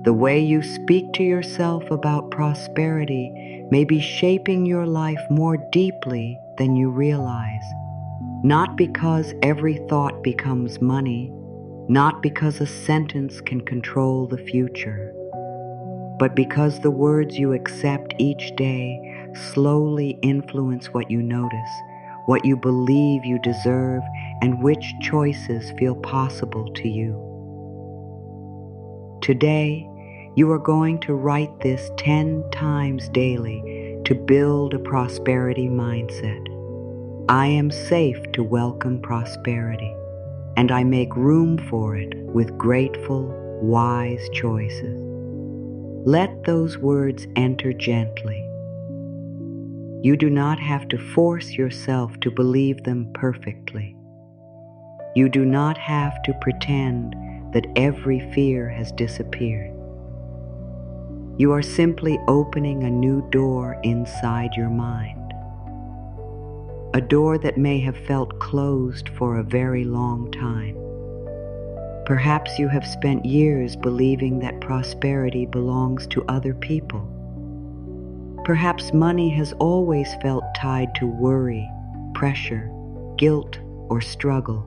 The way you speak to yourself about prosperity may be shaping your life more deeply than you realize. Not because every thought becomes money, not because a sentence can control the future, but because the words you accept each day slowly influence what you notice, what you believe you deserve, and which choices feel possible to you. Today, you are going to write this 10 times daily to build a prosperity mindset. I am safe to welcome prosperity, and I make room for it with grateful, wise choices. Let those words enter gently. You do not have to force yourself to believe them perfectly. You do not have to pretend that every fear has disappeared. You are simply opening a new door inside your mind. A door that may have felt closed for a very long time. Perhaps you have spent years believing that prosperity belongs to other people. Perhaps money has always felt tied to worry, pressure, guilt, or struggle.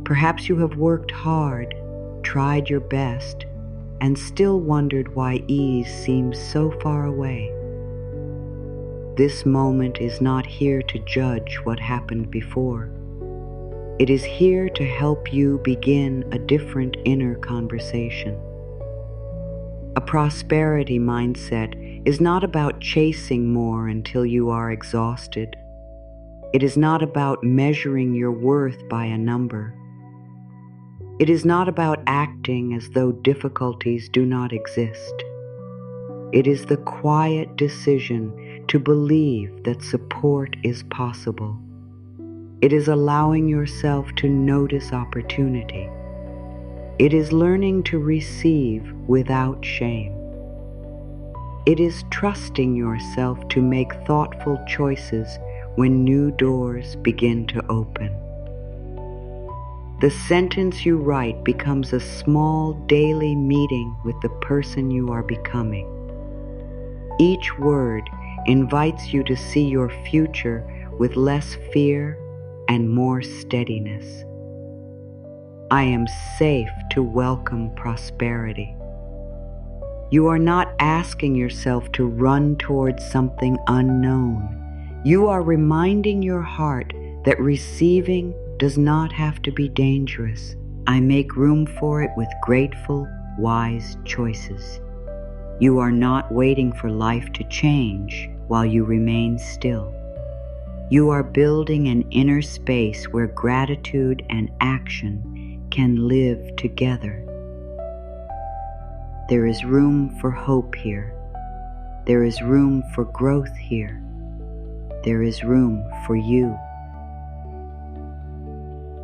Perhaps you have worked hard, tried your best, and still wondered why ease seems so far away. This moment is not here to judge what happened before. It is here to help you begin a different inner conversation. A prosperity mindset is not about chasing more until you are exhausted. It is not about measuring your worth by a number. It is not about acting as though difficulties do not exist. It is the quiet decision to believe that support is possible. It is allowing yourself to notice opportunity. It is learning to receive without shame. It is trusting yourself to make thoughtful choices when new doors begin to open. The sentence you write becomes a small daily meeting with the person you are becoming. Each word invites you to see your future with less fear and more steadiness. I am safe to welcome prosperity. You are not asking yourself to run towards something unknown. You are reminding your heart that receiving does not have to be dangerous. I make room for it with grateful, wise choices. You are not waiting for life to change while you remain still. You are building an inner space where gratitude and action can live together. There is room for hope here. There is room for growth here. There is room for you.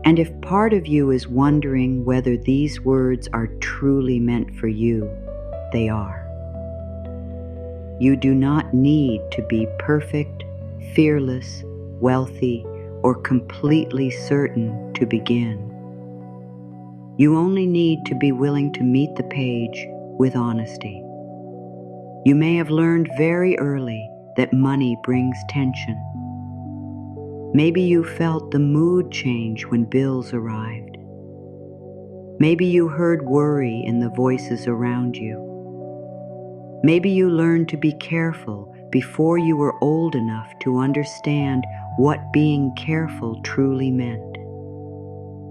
And if part of you is wondering whether these words are truly meant for you, they are. You do not need to be perfect, fearless, wealthy, or completely certain to begin. You only need to be willing to meet the page with honesty. You may have learned very early that money brings tension. Maybe you felt the mood change when bills arrived. Maybe you heard worry in the voices around you. Maybe you learned to be careful before you were old enough to understand what being careful truly meant.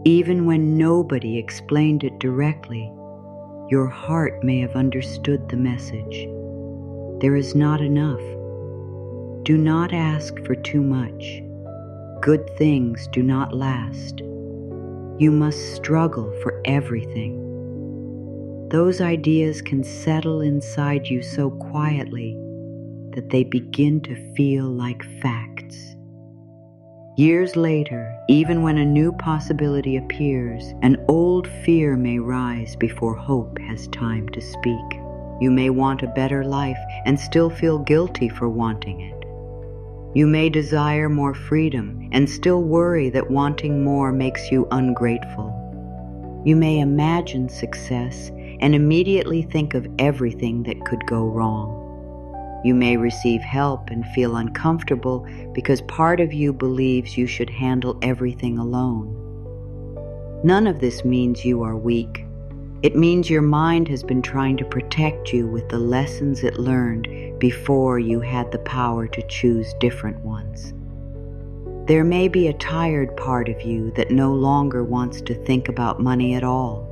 Even when nobody explained it directly, your heart may have understood the message. There is not enough. Do not ask for too much. Good things do not last. You must struggle for everything. Those ideas can settle inside you so quietly that they begin to feel like facts. Years later, even when a new possibility appears, an old fear may rise before hope has time to speak. You may want a better life and still feel guilty for wanting it. You may desire more freedom and still worry that wanting more makes you ungrateful. You may imagine success and immediately think of everything that could go wrong. You may receive help and feel uncomfortable because part of you believes you should handle everything alone. None of this means you are weak. It means your mind has been trying to protect you with the lessons it learned before you had the power to choose different ones. There may be a tired part of you that no longer wants to think about money at all.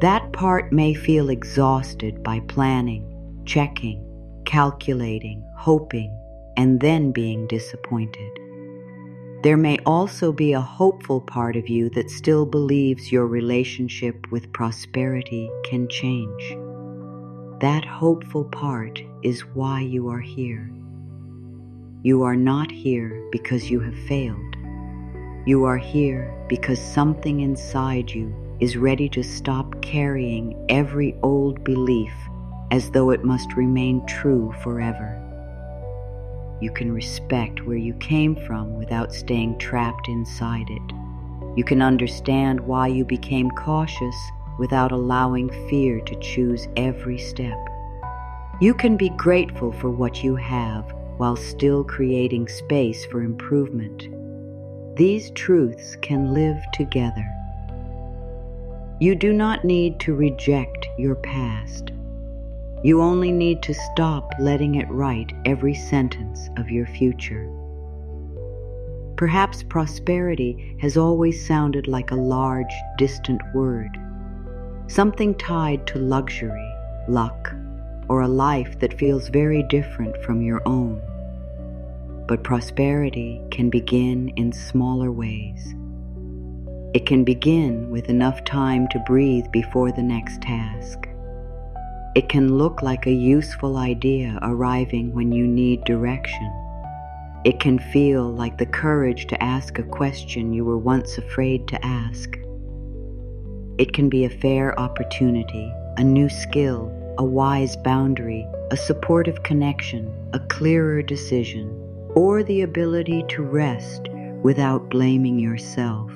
That part may feel exhausted by planning, checking, calculating, hoping, and then being disappointed. There may also be a hopeful part of you that still believes your relationship with prosperity can change. That hopeful part is why you are here. You are not here because you have failed. You are here because something inside you is ready to stop carrying every old belief as though it must remain true forever. You can respect where you came from without staying trapped inside it. You can understand why you became cautious without allowing fear to choose every step. You can be grateful for what you have while still creating space for improvement. These truths can live together. You do not need to reject your past. You only need to stop letting it write every sentence of your future. Perhaps prosperity has always sounded like a large, distant word, something tied to luxury, luck, or a life that feels very different from your own. But prosperity can begin in smaller ways. It can begin with enough time to breathe before the next task. It can look like a useful idea arriving when you need direction. It can feel like the courage to ask a question you were once afraid to ask. It can be a fair opportunity, a new skill, a wise boundary, a supportive connection, a clearer decision, or the ability to rest without blaming yourself.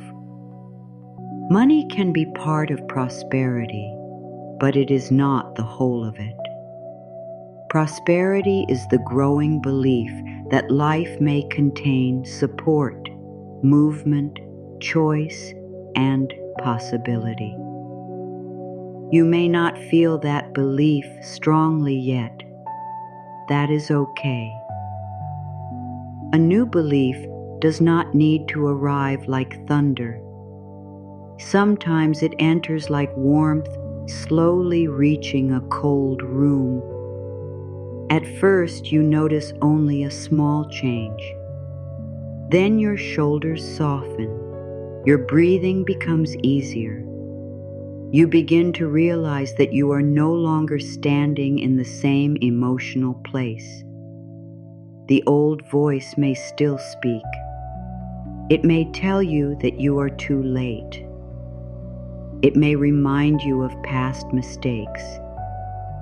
Money can be part of prosperity, but it is not the whole of it. Prosperity is the growing belief that life may contain support, movement, choice, and possibility. You may not feel that belief strongly yet. That is okay. A new belief does not need to arrive like thunder. Sometimes it enters like warmth, slowly reaching a cold room. At first, you notice only a small change. Then your shoulders soften. Your breathing becomes easier. You begin to realize that you are no longer standing in the same emotional place. The old voice may still speak. It may tell you that you are too late. It may remind you of past mistakes.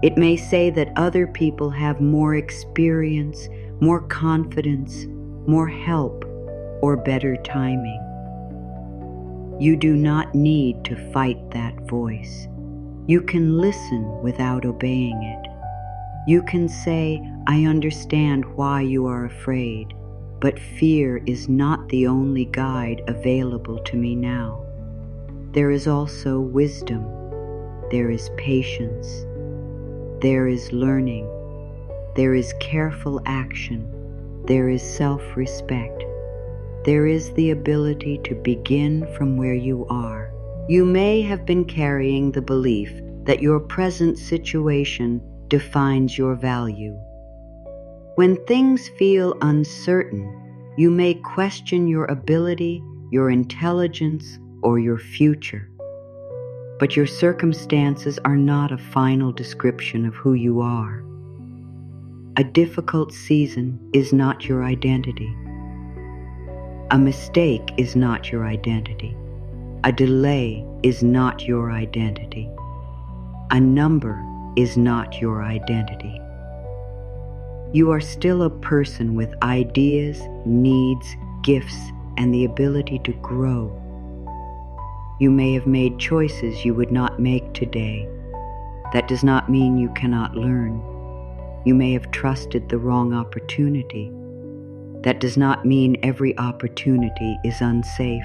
It may say that other people have more experience, more confidence, more help, or better timing. You do not need to fight that voice. You can listen without obeying it. You can say, I understand why you are afraid, but fear is not the only guide available to me now. There is also wisdom. There is patience. There is learning. There is careful action. There is self-respect. There is the ability to begin from where you are. You may have been carrying the belief that your present situation defines your value. When things feel uncertain, you may question your ability, your intelligence, or your future. But your circumstances are not a final description of who you are. A difficult season is not your identity. A mistake is not your identity. A delay is not your identity. A number is not your identity. You are still a person with ideas, needs, gifts, and the ability to grow. You may have made choices you would not make today, That does not mean you cannot learn. You may have trusted the wrong opportunity. That does not mean every opportunity is unsafe.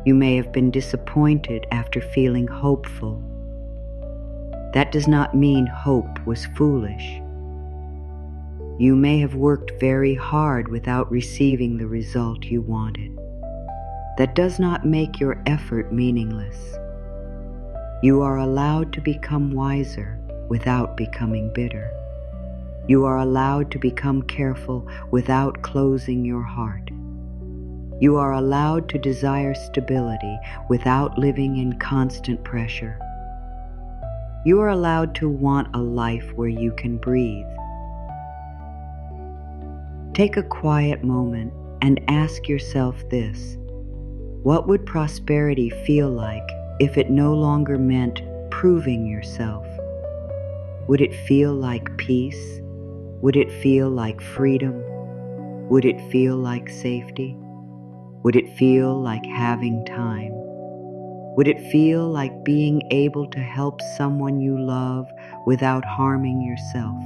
You may have been disappointed after feeling hopeful. That does not mean hope was foolish. You may have worked very hard without receiving the result you wanted. That does not make your effort meaningless. You are allowed to become wiser without becoming bitter. You are allowed to become careful without closing your heart. You are allowed to desire stability without living in constant pressure. You are allowed to want a life where you can breathe. Take a quiet moment and ask yourself this: what would prosperity feel like if it no longer meant proving yourself? Would it feel like peace? Would it feel like freedom? Would it feel like safety? Would it feel like having time? Would it feel like being able to help someone you love without harming yourself?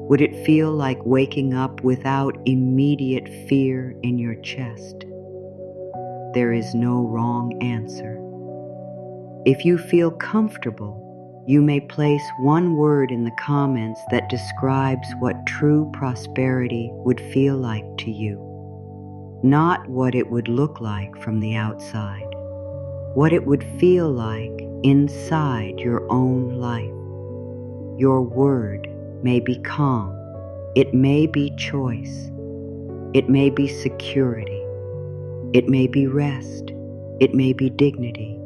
Would it feel like waking up without immediate fear in your chest? There is no wrong answer. If you feel comfortable, you may place one word in the comments that describes what true prosperity would feel like to you. Not what it would look like from the outside. What it would feel like inside your own life. Your word may be calm. It may be choice. It may be security. It may be rest. It may be dignity.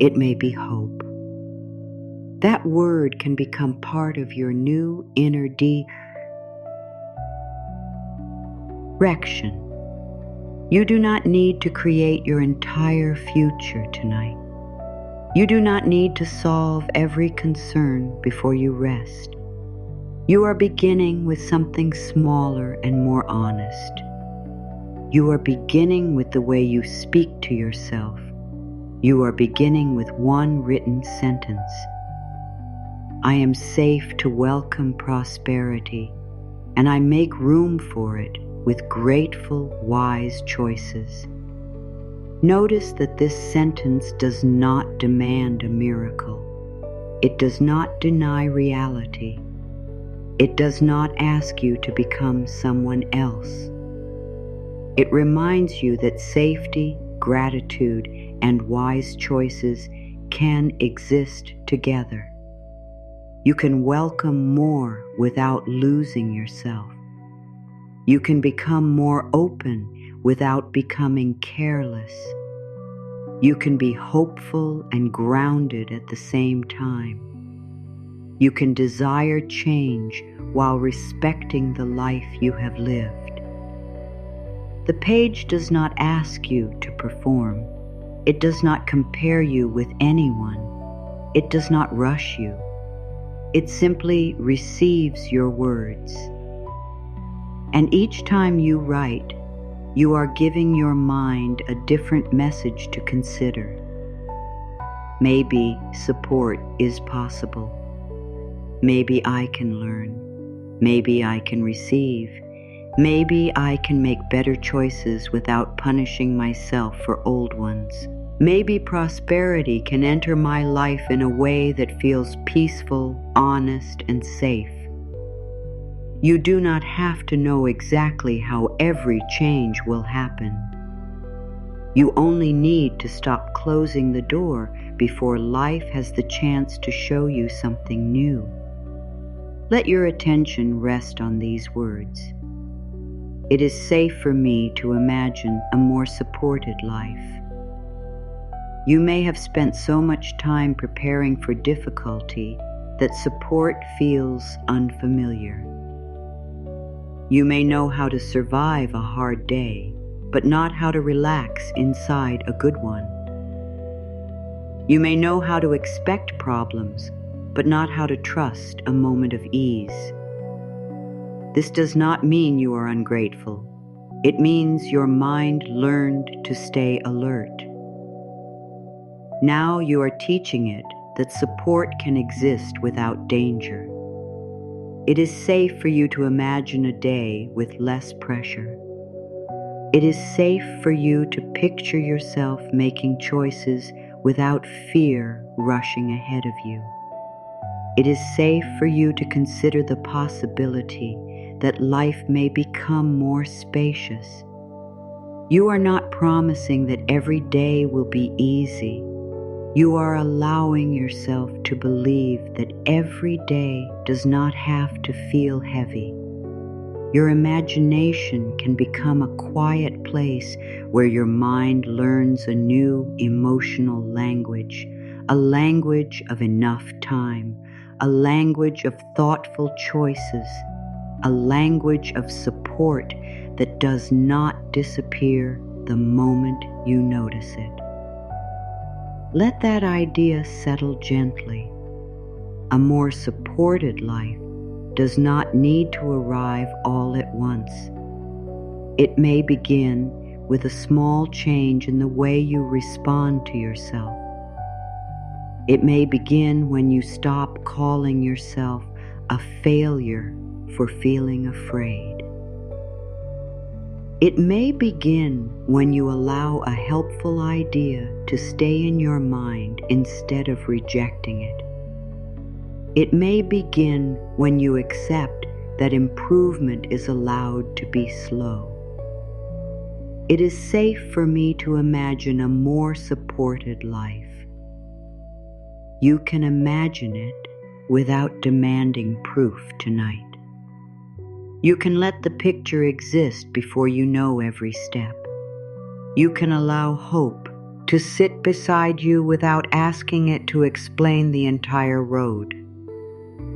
It may be hope. That word can become part of your new inner direction. You do not need to create your entire future tonight. You do not need to solve every concern before you rest. You are beginning with something smaller and more honest. You are beginning with the way you speak to yourself. You are beginning with one written sentence. I am safe to welcome prosperity, and I make room for it with grateful, wise choices. Notice that this sentence does not demand a miracle. It does not deny reality. It does not ask you to become someone else. It reminds you that safety, gratitude, and wise choices can exist together. You can welcome more without losing yourself. You can become more open without becoming careless. You can be hopeful and grounded at the same time. You can desire change while respecting the life you have lived. The page does not ask you to perform. It does not compare you with anyone. It does not rush you. It simply receives your words. And each time you write, you are giving your mind a different message to consider. Maybe support is possible. Maybe I can learn. Maybe I can receive. Maybe I can make better choices without punishing myself for old ones. Maybe prosperity can enter my life in a way that feels peaceful, honest, and safe. You do not have to know exactly how every change will happen. You only need to stop closing the door before life has the chance to show you something new. Let your attention rest on these words. It is safe for me to imagine a more supported life. You may have spent so much time preparing for difficulty that support feels unfamiliar. You may know how to survive a hard day, but not how to relax inside a good one. You may know how to expect problems, but not how to trust a moment of ease. This does not mean you are ungrateful. It means your mind learned to stay alert. Now you are teaching it that support can exist without danger. It is safe for you to imagine a day with less pressure. It is safe for you to picture yourself making choices without fear rushing ahead of you. It is safe for you to consider the possibility that life may become more spacious. You are not promising that every day will be easy. You are allowing yourself to believe that every day does not have to feel heavy. Your imagination can become a quiet place where your mind learns a new emotional language, a language of enough time, a language of thoughtful choices, a language of support that does not disappear the moment you notice it. Let that idea settle gently. A more supported life does not need to arrive all at once. It may begin with a small change in the way you respond to yourself. It may begin when you stop calling yourself a failure for feeling afraid. It may begin when you allow a helpful idea to stay in your mind instead of rejecting it. It may begin when you accept that improvement is allowed to be slow. It is safe for me to imagine a more supported life. You can imagine it without demanding proof tonight. You can let the picture exist before you know every step. You can allow hope to sit beside you without asking it to explain the entire road.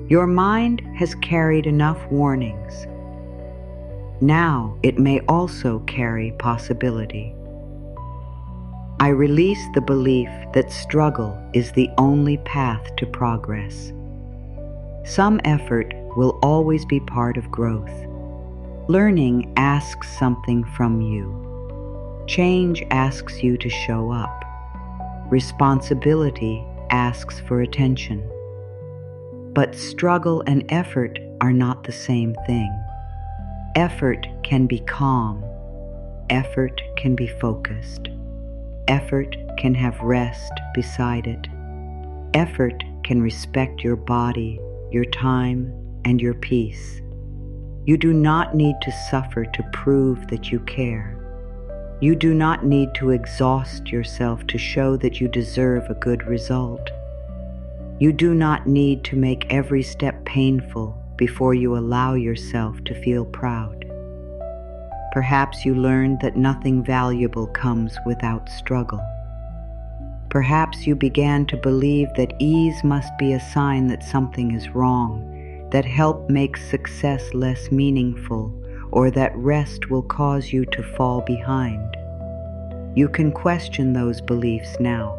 Your mind has carried enough warnings. Now it may also carry possibility. I release the belief that struggle is the only path to progress. Some effort will always be part of growth. Learning asks something from you. Change asks you to show up. Responsibility asks for attention. But struggle and effort are not the same thing. Effort can be calm. Effort can be focused. Effort can have rest beside it. Effort can respect your body, your time, and your peace. You do not need to suffer to prove that you care. You do not need to exhaust yourself to show that you deserve a good result. You do not need to make every step painful before you allow yourself to feel proud. Perhaps you learned that nothing valuable comes without struggle. Perhaps you began to believe that ease must be a sign that something is wrong, that help makes success less meaningful, or that rest will cause you to fall behind. You can question those beliefs now.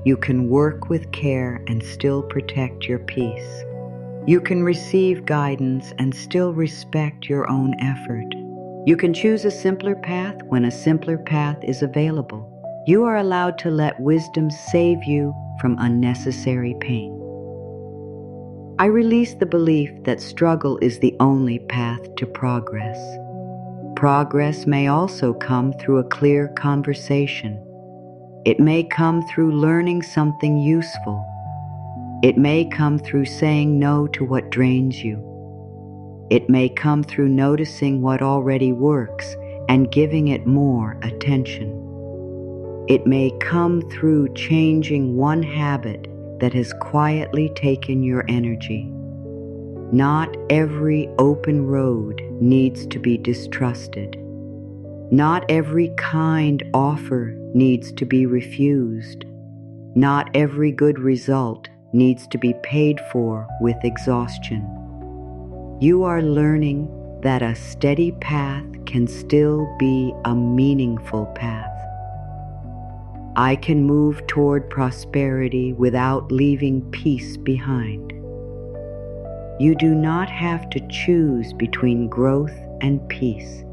You can work with care and still protect your peace. You can receive guidance and still respect your own effort. You can choose a simpler path when a simpler path is available. You are allowed to let wisdom save you from unnecessary pain. I release the belief that struggle is the only path to progress. Progress may also come through a clear conversation. It may come through learning something useful. It may come through saying no to what drains you. It may come through noticing what already works and giving it more attention. It may come through changing one habit that has quietly taken your energy. Not every open road needs to be distrusted. Not every kind offer needs to be refused. Not every good result needs to be paid for with exhaustion. You are learning that a steady path can still be a meaningful path. I can move toward prosperity without leaving peace behind. You do not have to choose between growth and peace.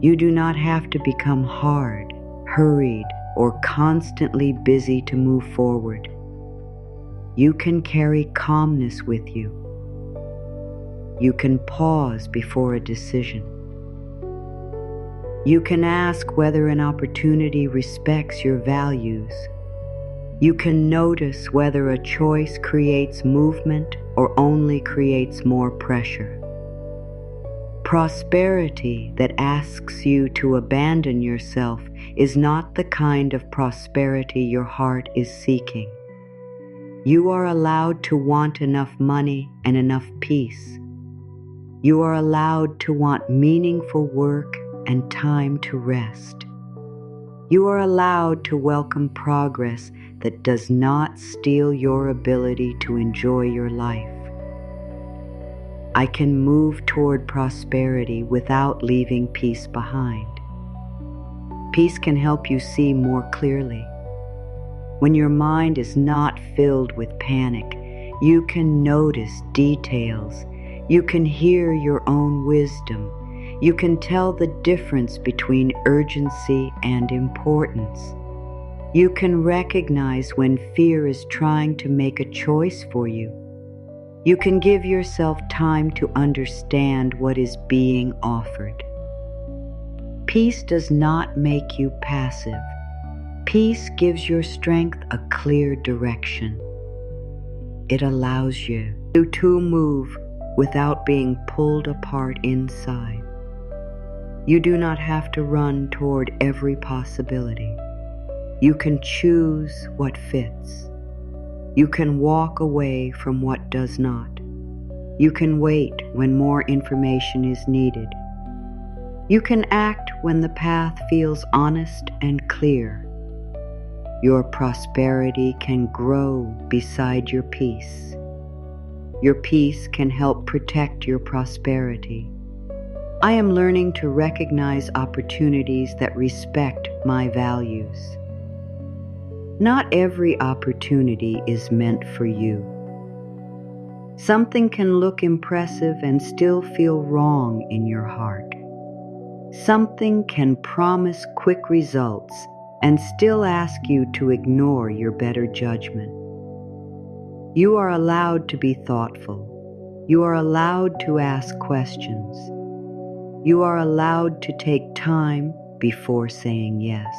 You do not have to become hard, hurried, or constantly busy to move forward. You can carry calmness with you. You can pause before a decision. You can ask whether an opportunity respects your values. You can notice whether a choice creates movement or only creates more pressure. Prosperity that asks you to abandon yourself is not the kind of prosperity your heart is seeking. You are allowed to want enough money and enough peace. You are allowed to want meaningful work and time to rest. You are allowed to welcome progress that does not steal your ability to enjoy your life. I can move toward prosperity without leaving peace behind. Peace can help you see more clearly. When your mind is not filled with panic, you can notice details. You can hear your own wisdom. You can tell the difference between urgency and importance. You can recognize when fear is trying to make a choice for you. You can give yourself time to understand what is being offered. Peace does not make you passive. Peace gives your strength a clear direction. It allows you to move without being pulled apart inside. You do not have to run toward every possibility. You can choose what fits. You can walk away from what does not. You can wait when more information is needed. You can act when the path feels honest and clear. Your prosperity can grow beside your peace. Your peace can help protect your prosperity. I am learning to recognize opportunities that respect my values. Not every opportunity is meant for you. Something can look impressive and still feel wrong in your heart. Something can promise quick results and still ask you to ignore your better judgment. You are allowed to be thoughtful. You are allowed to ask questions. You are allowed to take time before saying yes.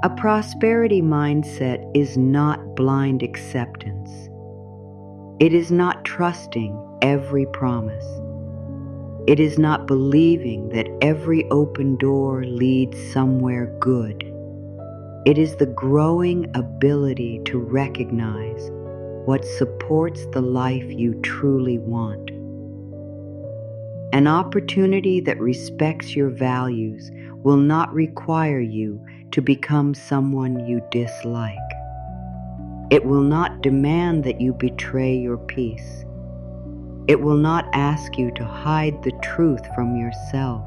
A prosperity mindset is not blind acceptance. It is not trusting every promise. It is not believing that every open door leads somewhere good. It is the growing ability to recognize what supports the life you truly want. An opportunity that respects your values will not require you to become someone you dislike. It will not demand that you betray your peace. It will not ask you to hide the truth from yourself.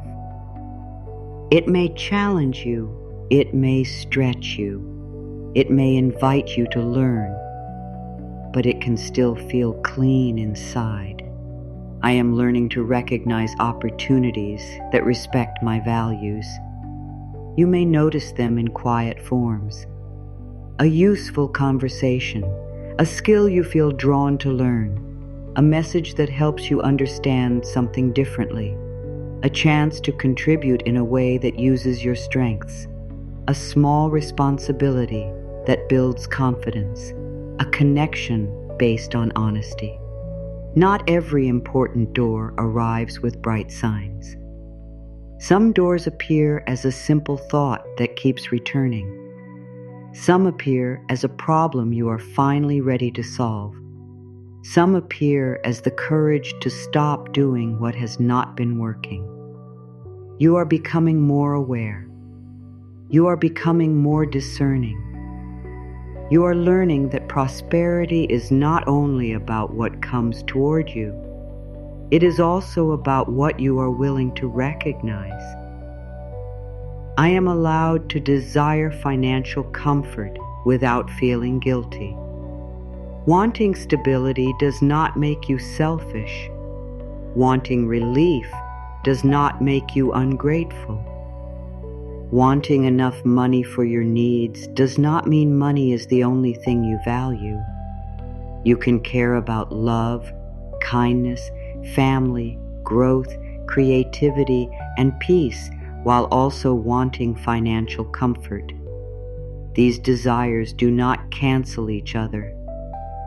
It may challenge you. It may stretch you. It may invite you to learn, but it can still feel clean inside. I am learning to recognize opportunities that respect my values. You may notice them in quiet forms. A useful conversation, a skill you feel drawn to learn, a message that helps you understand something differently, a chance to contribute in a way that uses your strengths, a small responsibility that builds confidence, a connection based on honesty. Not every important door arrives with bright signs. Some doors appear as a simple thought that keeps returning. Some appear as a problem you are finally ready to solve. Some appear as the courage to stop doing what has not been working. You are becoming more aware. You are becoming more discerning. You are learning that prosperity is not only about what comes toward you, it is also about what you are willing to recognize. I am allowed to desire financial comfort without feeling guilty. Wanting stability does not make you selfish. Wanting relief does not make you ungrateful. Wanting enough money for your needs does not mean money is the only thing you value. You can care about love, kindness, family, growth, creativity, and peace while also wanting financial comfort. These desires do not cancel each other.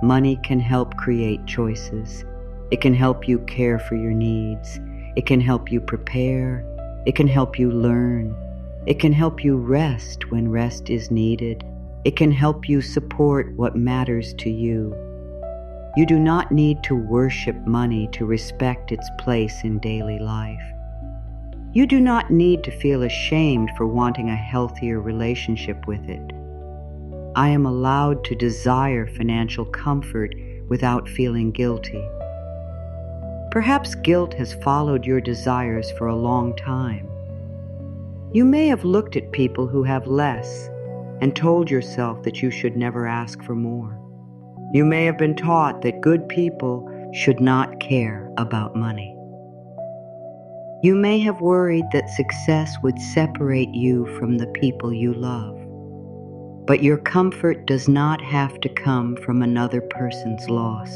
Money can help create choices. It can help you care for your needs. It can help you prepare. It can help you learn. It can help you rest when rest is needed. It can help you support what matters to you. You do not need to worship money to respect its place in daily life. You do not need to feel ashamed for wanting a healthier relationship with it. I am allowed to desire financial comfort without feeling guilty. Perhaps guilt has followed your desires for a long time. You may have looked at people who have less and told yourself that you should never ask for more. You may have been taught that good people should not care about money. You may have worried that success would separate you from the people you love. But your comfort does not have to come from another person's loss.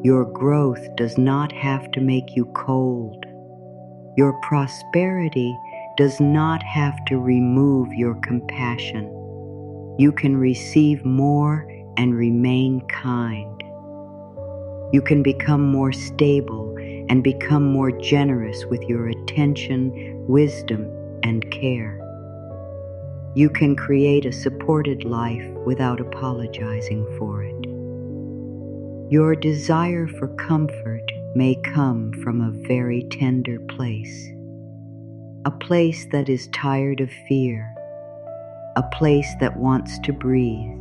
Your growth does not have to make you cold. Your prosperity does not have to remove your compassion. You can receive more and remain kind. You can become more stable and become more generous with your attention, wisdom, and care. You can create a supported life without apologizing for it. Your desire for comfort may come from a very tender place, a place that is tired of fear, a place that wants to breathe,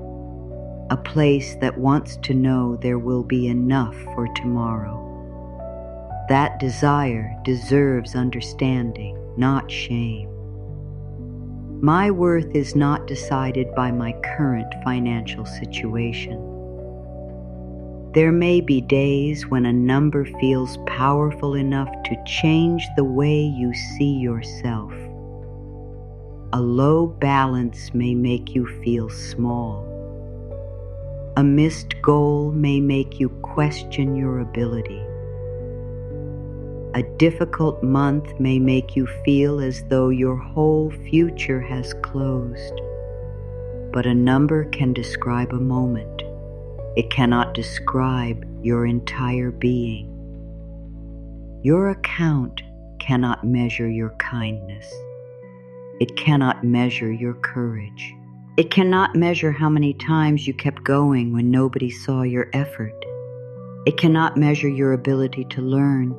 a place that wants to know there will be enough for tomorrow. That desire deserves understanding, not shame. My worth is not decided by my current financial situation. There may be days when a number feels powerful enough to change the way you see yourself. A low balance may make you feel small. A missed goal may make you question your ability. A difficult month may make you feel as though your whole future has closed. But a number can describe a moment. It cannot describe your entire being. Your account cannot measure your kindness. It cannot measure your courage. It cannot measure how many times you kept going when nobody saw your effort. It cannot measure your ability to learn.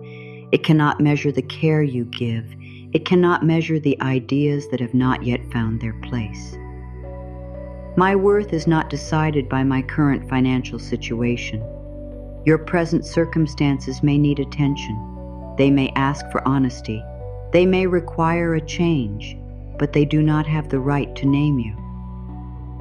It cannot measure the care you give. It cannot measure the ideas that have not yet found their place. My worth is not decided by my current financial situation. Your present circumstances may need attention. They may ask for honesty. They may require a change, but they do not have the right to name you.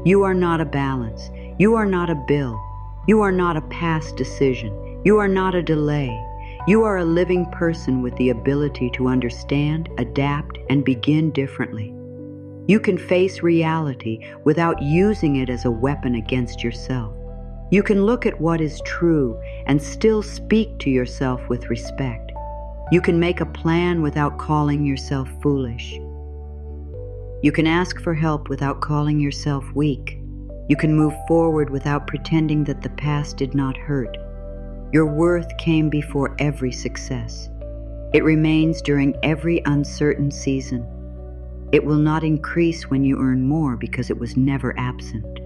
You are not a balance. You are not a bill. You are not a past decision. You are not a delay. You are a living person with the ability to understand, adapt, and begin differently. You can face reality without using it as a weapon against yourself. You can look at what is true and still speak to yourself with respect. You can make a plan without calling yourself foolish. You can ask for help without calling yourself weak. You can move forward without pretending that the past did not hurt. Your worth came before every success. It remains during every uncertain season. It will not increase when you earn more because it was never absent.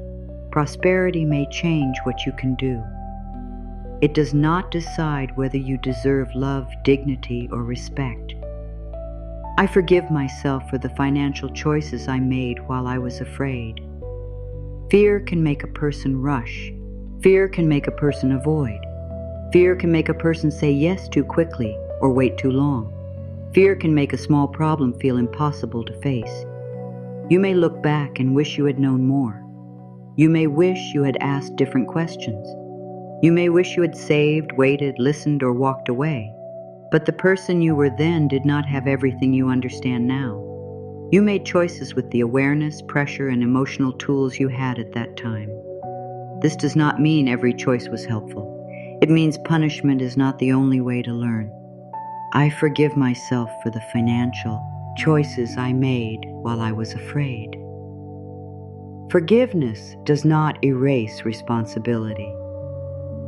Prosperity may change what you can do. It does not decide whether you deserve love, dignity, or respect. I forgive myself for the financial choices I made while I was afraid. Fear can make a person rush. Fear can make a person avoid. Fear can make a person say yes too quickly or wait too long. Fear can make a small problem feel impossible to face. You may look back and wish you had known more. You may wish you had asked different questions. You may wish you had saved, waited, listened, or walked away. But the person you were then did not have everything you understand now. You made choices with the awareness, pressure, and emotional tools you had at that time. This does not mean every choice was helpful. It means punishment is not the only way to learn. I forgive myself for the financial choices I made while I was afraid. Forgiveness does not erase responsibility.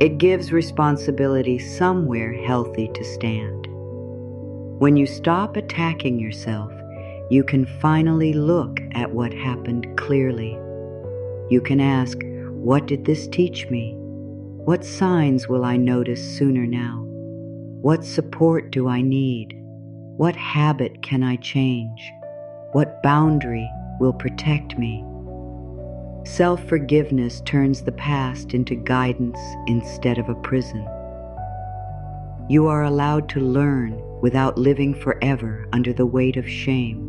It gives responsibility somewhere healthy to stand. When you stop attacking yourself, you can finally look at what happened clearly. You can ask, what did this teach me? What signs will I notice sooner now? What support do I need? What habit can I change? What boundary will protect me? Self-forgiveness turns the past into guidance instead of a prison. You are allowed to learn without living forever under the weight of shame.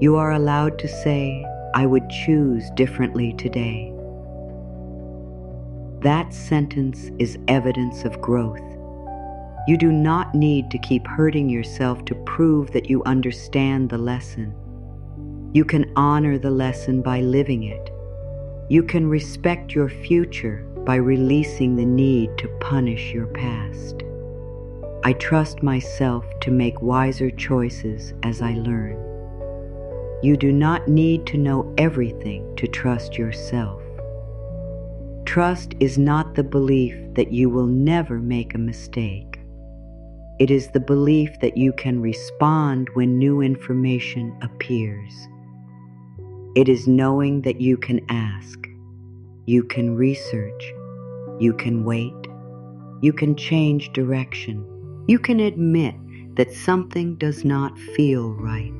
You are allowed to say, I would choose differently today. That sentence is evidence of growth. You do not need to keep hurting yourself to prove that you understand the lesson. You can honor the lesson by living it. You can respect your future by releasing the need to punish your past. I trust myself to make wiser choices as I learn. You do not need to know everything to trust yourself. Trust is not the belief that you will never make a mistake. It is the belief that you can respond when new information appears. It is knowing that you can ask, you can research, you can wait, you can change direction, you can admit that something does not feel right.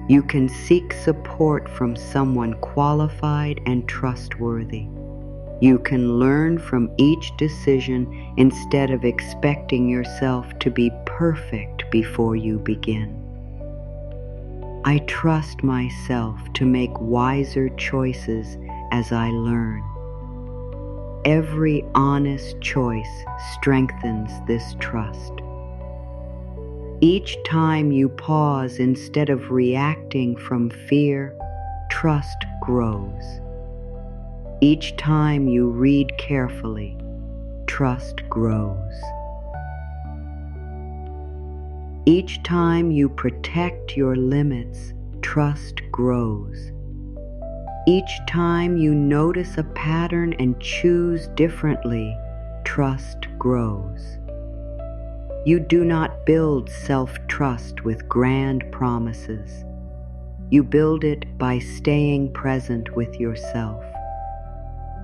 You can seek support from someone qualified and trustworthy. You can learn from each decision instead of expecting yourself to be perfect before you begin. I trust myself to make wiser choices as I learn. Every honest choice strengthens this trust. Each time you pause instead of reacting from fear, trust grows. Each time you read carefully, trust grows. Each time you protect your limits, trust grows. Each time you notice a pattern and choose differently, trust grows. You do not build self-trust with grand promises. You build it by staying present with yourself.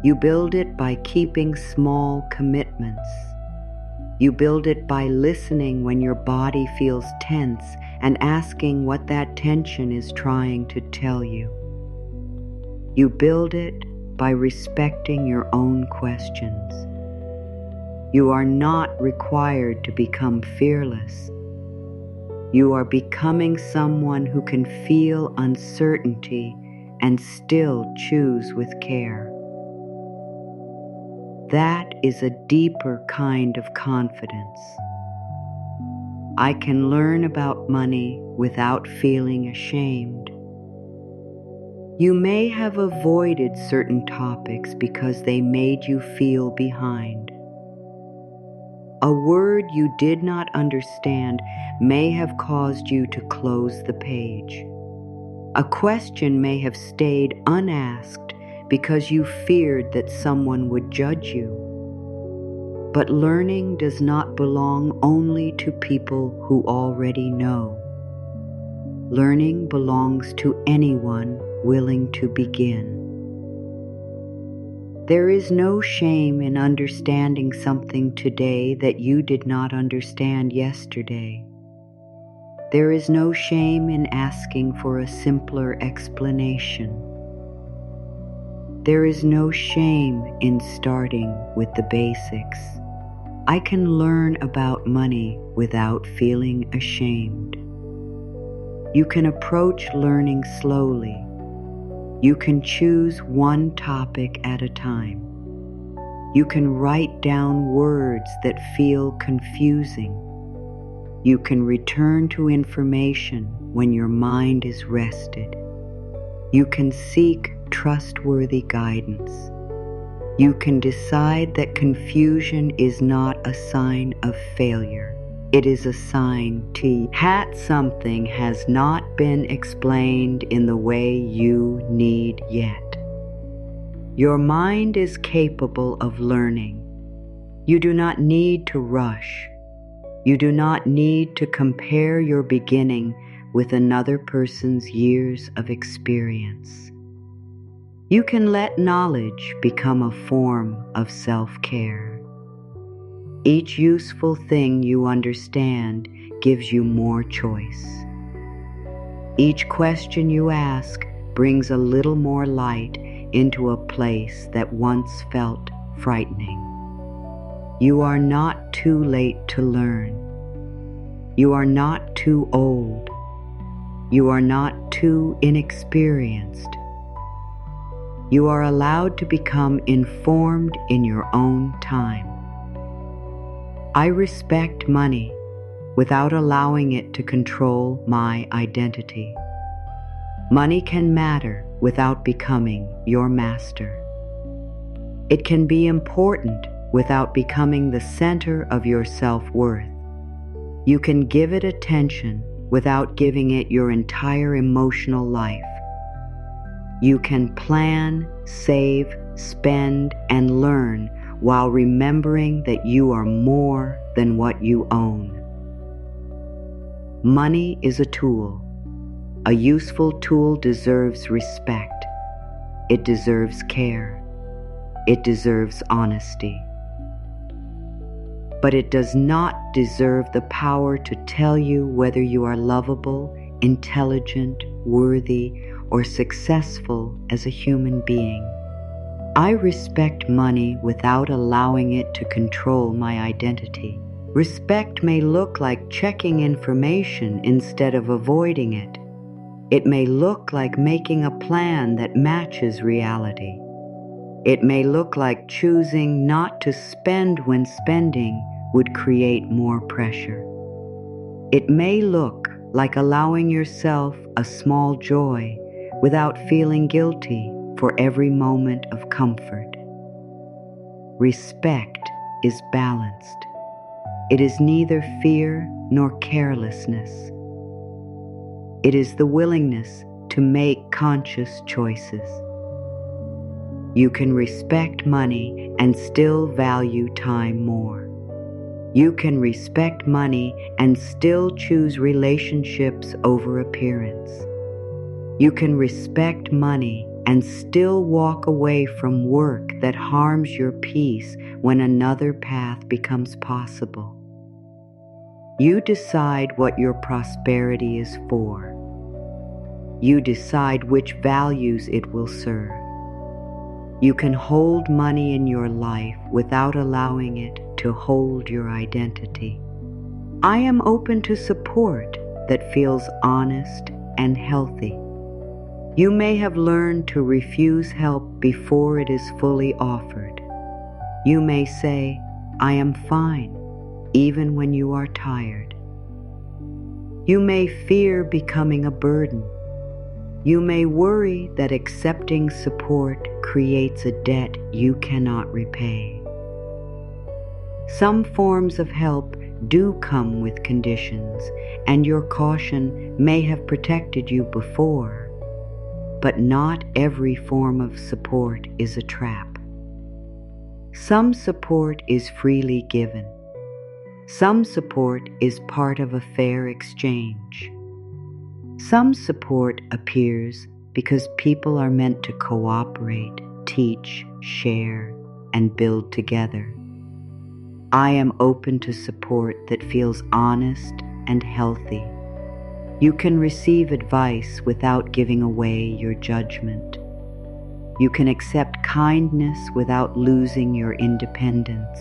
You build it by keeping small commitments. You build it by listening when your body feels tense and asking what that tension is trying to tell you. You build it by respecting your own questions. You are not required to become fearless. You are becoming someone who can feel uncertainty and still choose with care. That is a deeper kind of confidence. I can learn about money without feeling ashamed. You may have avoided certain topics because they made you feel behind. A word you did not understand may have caused you to close the page. A question may have stayed unasked because you feared that someone would judge you. But learning does not belong only to people who already know. Learning belongs to anyone willing to begin. There is no shame in understanding something today that you did not understand yesterday. There is no shame in asking for a simpler explanation. There is no shame in starting with the basics. I can learn about money without feeling ashamed. You can approach learning slowly. You can choose one topic at a time. You can write down words that feel confusing. You can return to information when your mind is rested. You can seek trustworthy guidance. You can decide that confusion is not a sign of failure. It is a sign that something has not been explained in the way you need yet. Your mind is capable of learning. You do not need to rush. You do not need to compare your beginning with another person's years of experience. You can let knowledge become a form of self-care. Each useful thing you understand gives you more choice. Each question you ask brings a little more light into a place that once felt frightening. You are not too late to learn. You are not too old. You are not too inexperienced. You are allowed to become informed in your own time. I respect money without allowing it to control my identity. Money can matter without becoming your master. It can be important without becoming the center of your self-worth. You can give it attention without giving it your entire emotional life. You can plan, save, spend, and learn while remembering that you are more than what you own. Money is a tool. A useful tool deserves respect. It deserves care. It deserves honesty. But it does not deserve the power to tell you whether you are lovable, intelligent, worthy, or successful as a human being. I respect money without allowing it to control my identity. Respect may look like checking information instead of avoiding it. It may look like making a plan that matches reality. It may look like choosing not to spend when spending would create more pressure. It may look like allowing yourself a small joy without feeling guilty for every moment of comfort. Respect is balanced. It is neither fear nor carelessness. It is the willingness to make conscious choices. You can respect money and still value time more. You can respect money and still choose relationships over appearance. You can respect money and still walk away from work that harms your peace when another path becomes possible. You decide what your prosperity is for. You decide which values it will serve. You can hold money in your life without allowing it to hold your identity. I am open to support that feels honest and healthy. You may have learned to refuse help before it is fully offered. You may say, "I am fine," even when you are tired. You may fear becoming a burden. You may worry that accepting support creates a debt you cannot repay. Some forms of help do come with conditions, and your caution may have protected you before, but not every form of support is a trap. Some support is freely given. Some support is part of a fair exchange. Some support appears because people are meant to cooperate, teach, share, and build together. I am open to support that feels honest and healthy. You can receive advice without giving away your judgment. You can accept kindness without losing your independence.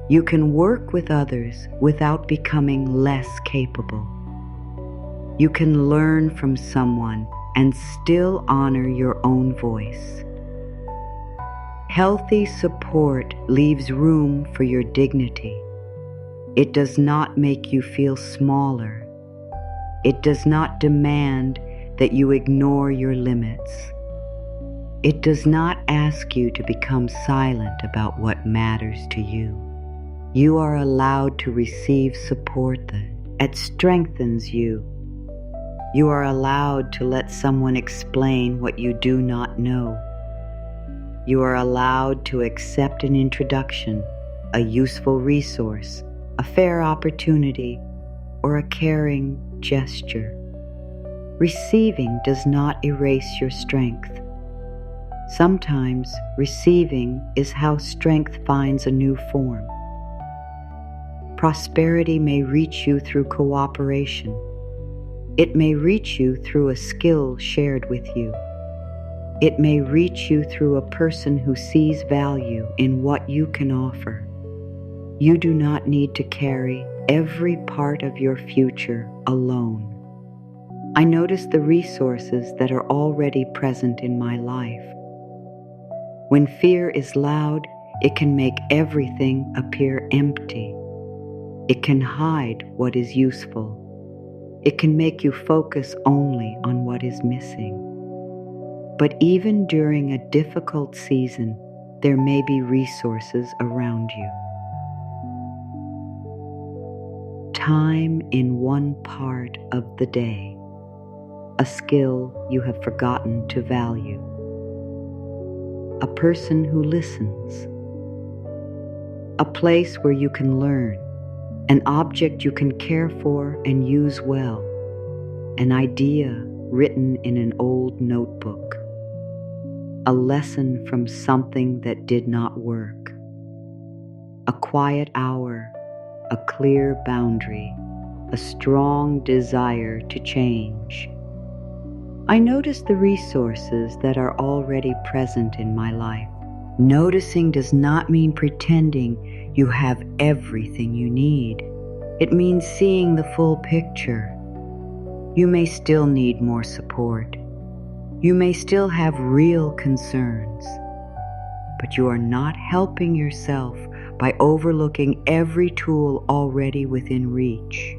You can work with others without becoming less capable. You can learn from someone and still honor your own voice. Healthy support leaves room for your dignity. It does not make you feel smaller. It does not demand that you ignore your limits. It does not ask you to become silent about what matters to you. You are allowed to receive support that strengthens you. You are allowed to let someone explain what you do not know. You are allowed to accept an introduction, a useful resource, a fair opportunity, or a caring gesture. Receiving does not erase your strength. Sometimes receiving is how strength finds a new form. Prosperity may reach you through cooperation. It may reach you through a skill shared with you. It may reach you through a person who sees value in what you can offer. You do not need to carry every part of your future alone. I notice the resources that are already present in my life. When fear is loud, it can make everything appear empty. It can hide what is useful. It can make you focus only on what is missing. But even during a difficult season, there may be resources around you. Time in one part of the day, a skill you have forgotten to value. A person who listens. A place where you can learn. An object you can care for and use well. An idea written in an old notebook. A lesson from something that did not work. A quiet hour, a clear boundary, a strong desire to change. I notice the resources that are already present in my life. Noticing does not mean pretending you have everything you need. It means seeing the full picture. You may still need more support. You may still have real concerns, but you are not helping yourself by overlooking every tool already within reach.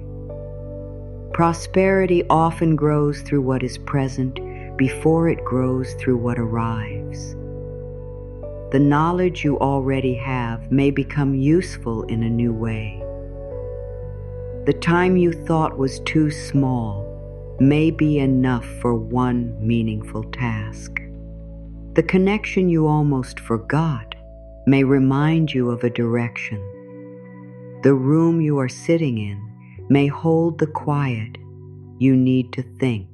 Prosperity often grows through what is present before it grows through what arrives. The knowledge you already have may become useful in a new way. The time you thought was too small may be enough for one meaningful task. The connection you almost forgot may remind you of a direction. The room you are sitting in may hold the quiet you need to think.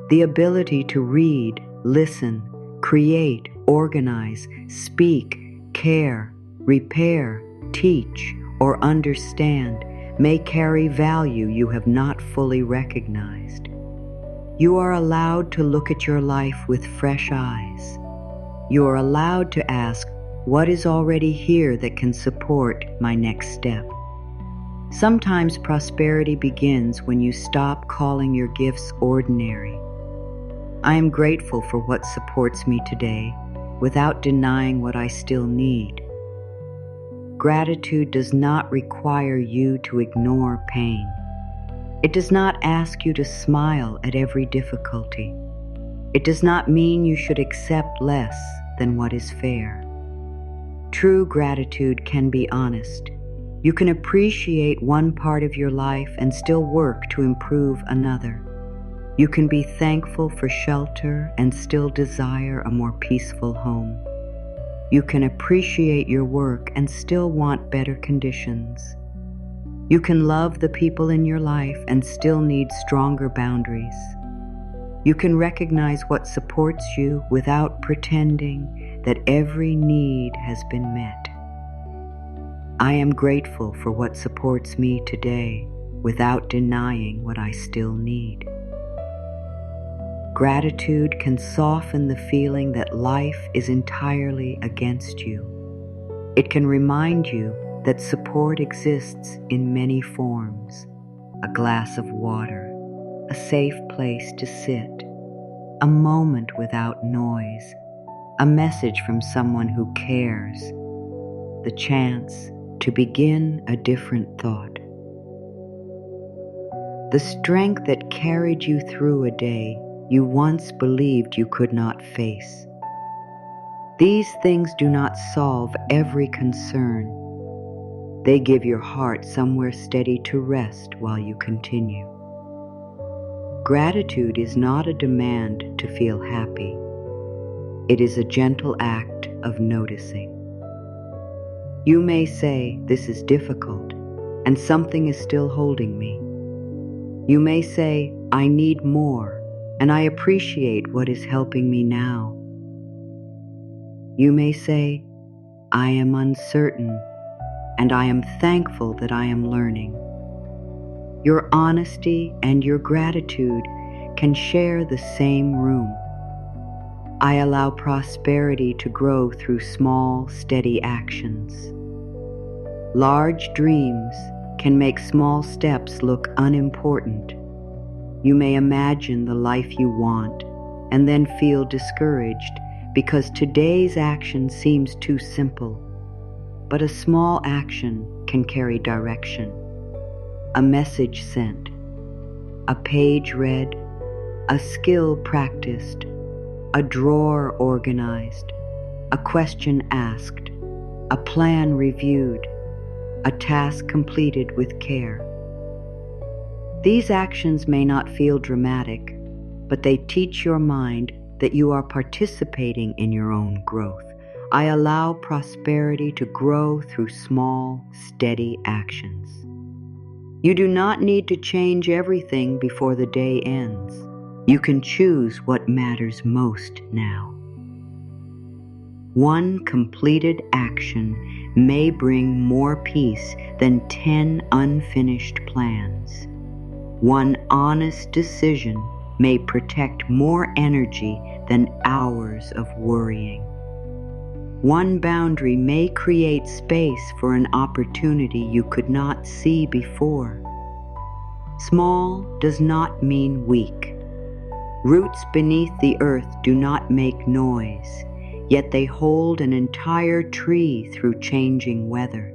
The ability to read, listen, create, organize, speak, care, repair, teach, or understand may carry value you have not fully recognized. You are allowed to look at your life with fresh eyes. You are allowed to ask, what is already here that can support my next step? Sometimes prosperity begins when you stop calling your gifts ordinary. I am grateful for what supports me today without denying what I still need. Gratitude does not require you to ignore pain. It does not ask you to smile at every difficulty. It does not mean you should accept less than what is fair. True gratitude can be honest. You can appreciate one part of your life and still work to improve another. You can be thankful for shelter and still desire a more peaceful home. You can appreciate your work and still want better conditions. You can love the people in your life and still need stronger boundaries. You can recognize what supports you without pretending that every need has been met. I am grateful for what supports me today without denying what I still need. Gratitude can soften the feeling that life is entirely against you. It can remind you that support exists in many forms: a glass of water, a safe place to sit, a moment without noise, a message from someone who cares, the chance to begin a different thought. the strength that carried you through a day you once believed you could not face. These things do not solve every concern. They give your heart somewhere steady to rest while you continue. Gratitude is not a demand to feel happy. It is a gentle act of noticing. You may say, "This is difficult, and something is still holding me." You may say, "I need more, and I appreciate what is helping me now." You may say, "I am uncertain, and I am thankful that I am learning." Your honesty and your gratitude can share the same room. I allow prosperity to grow through small, steady actions. Large dreams can make small steps look unimportant. You may imagine the life you want and then feel discouraged because today's action seems too simple. But a small action can carry direction. A message sent, a page read, a skill practiced, a drawer organized, a question asked, a plan reviewed, a task completed with care. These actions may not feel dramatic, but they teach your mind that you are participating in your own growth. I allow prosperity to grow through small, steady actions. You do not need to change everything before the day ends. You can choose what matters most now. One completed action may bring more peace than 10 unfinished plans. One honest decision may protect more energy than hours of worrying. One boundary may create space for an opportunity you could not see before. Small does not mean weak. Roots beneath the earth do not make noise, yet they hold an entire tree through changing weather.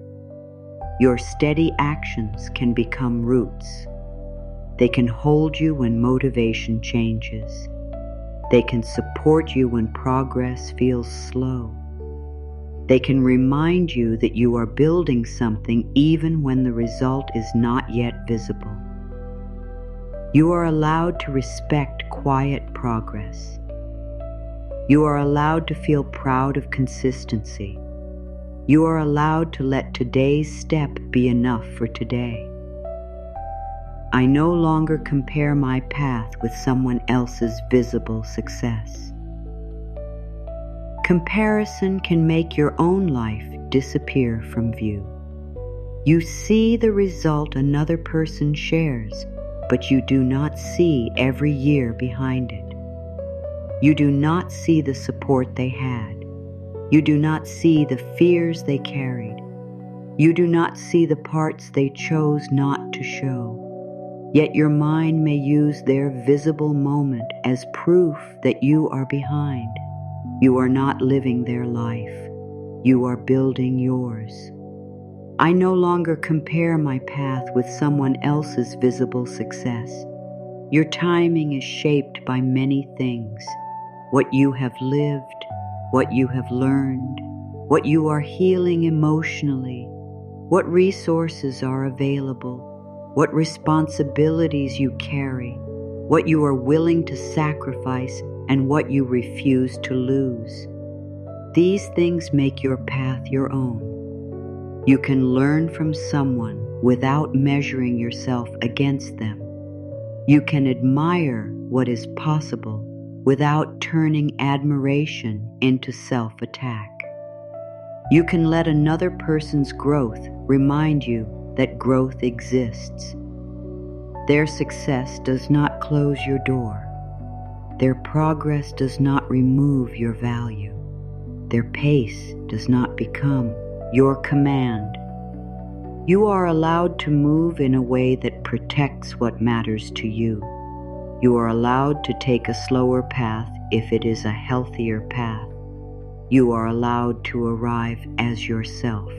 Your steady actions can become roots. They can hold you when motivation changes. They can support you when progress feels slow. They can remind you that you are building something even when the result is not yet visible. You are allowed to respect quiet progress. You are allowed to feel proud of consistency. You are allowed to let today's step be enough for today. I no longer compare my path with someone else's visible success. Comparison can make your own life disappear from view. You see the result another person shares, but you do not see every year behind it. You do not see the support they had. You do not see the fears they carried. You do not see the parts they chose not to show. Yet your mind may use their visible moment as proof that you are behind. You are not living their life. You are building yours. I no longer compare my path with someone else's visible success. Your timing is shaped by many things. What you have lived, what you have learned, what you are healing emotionally, what resources are available, what responsibilities you carry, what you are willing to sacrifice, and what you refuse to lose. These things make your path your own. You can learn from someone without measuring yourself against them. You can admire what is possible without turning admiration into self-attack. You can let another person's growth remind you that growth exists. Their success does not close your door. Their progress does not remove your value. Their pace does not become your command. You are allowed to move in a way that protects what matters to you. You are allowed to take a slower path if it is a healthier path. You are allowed to arrive as yourself.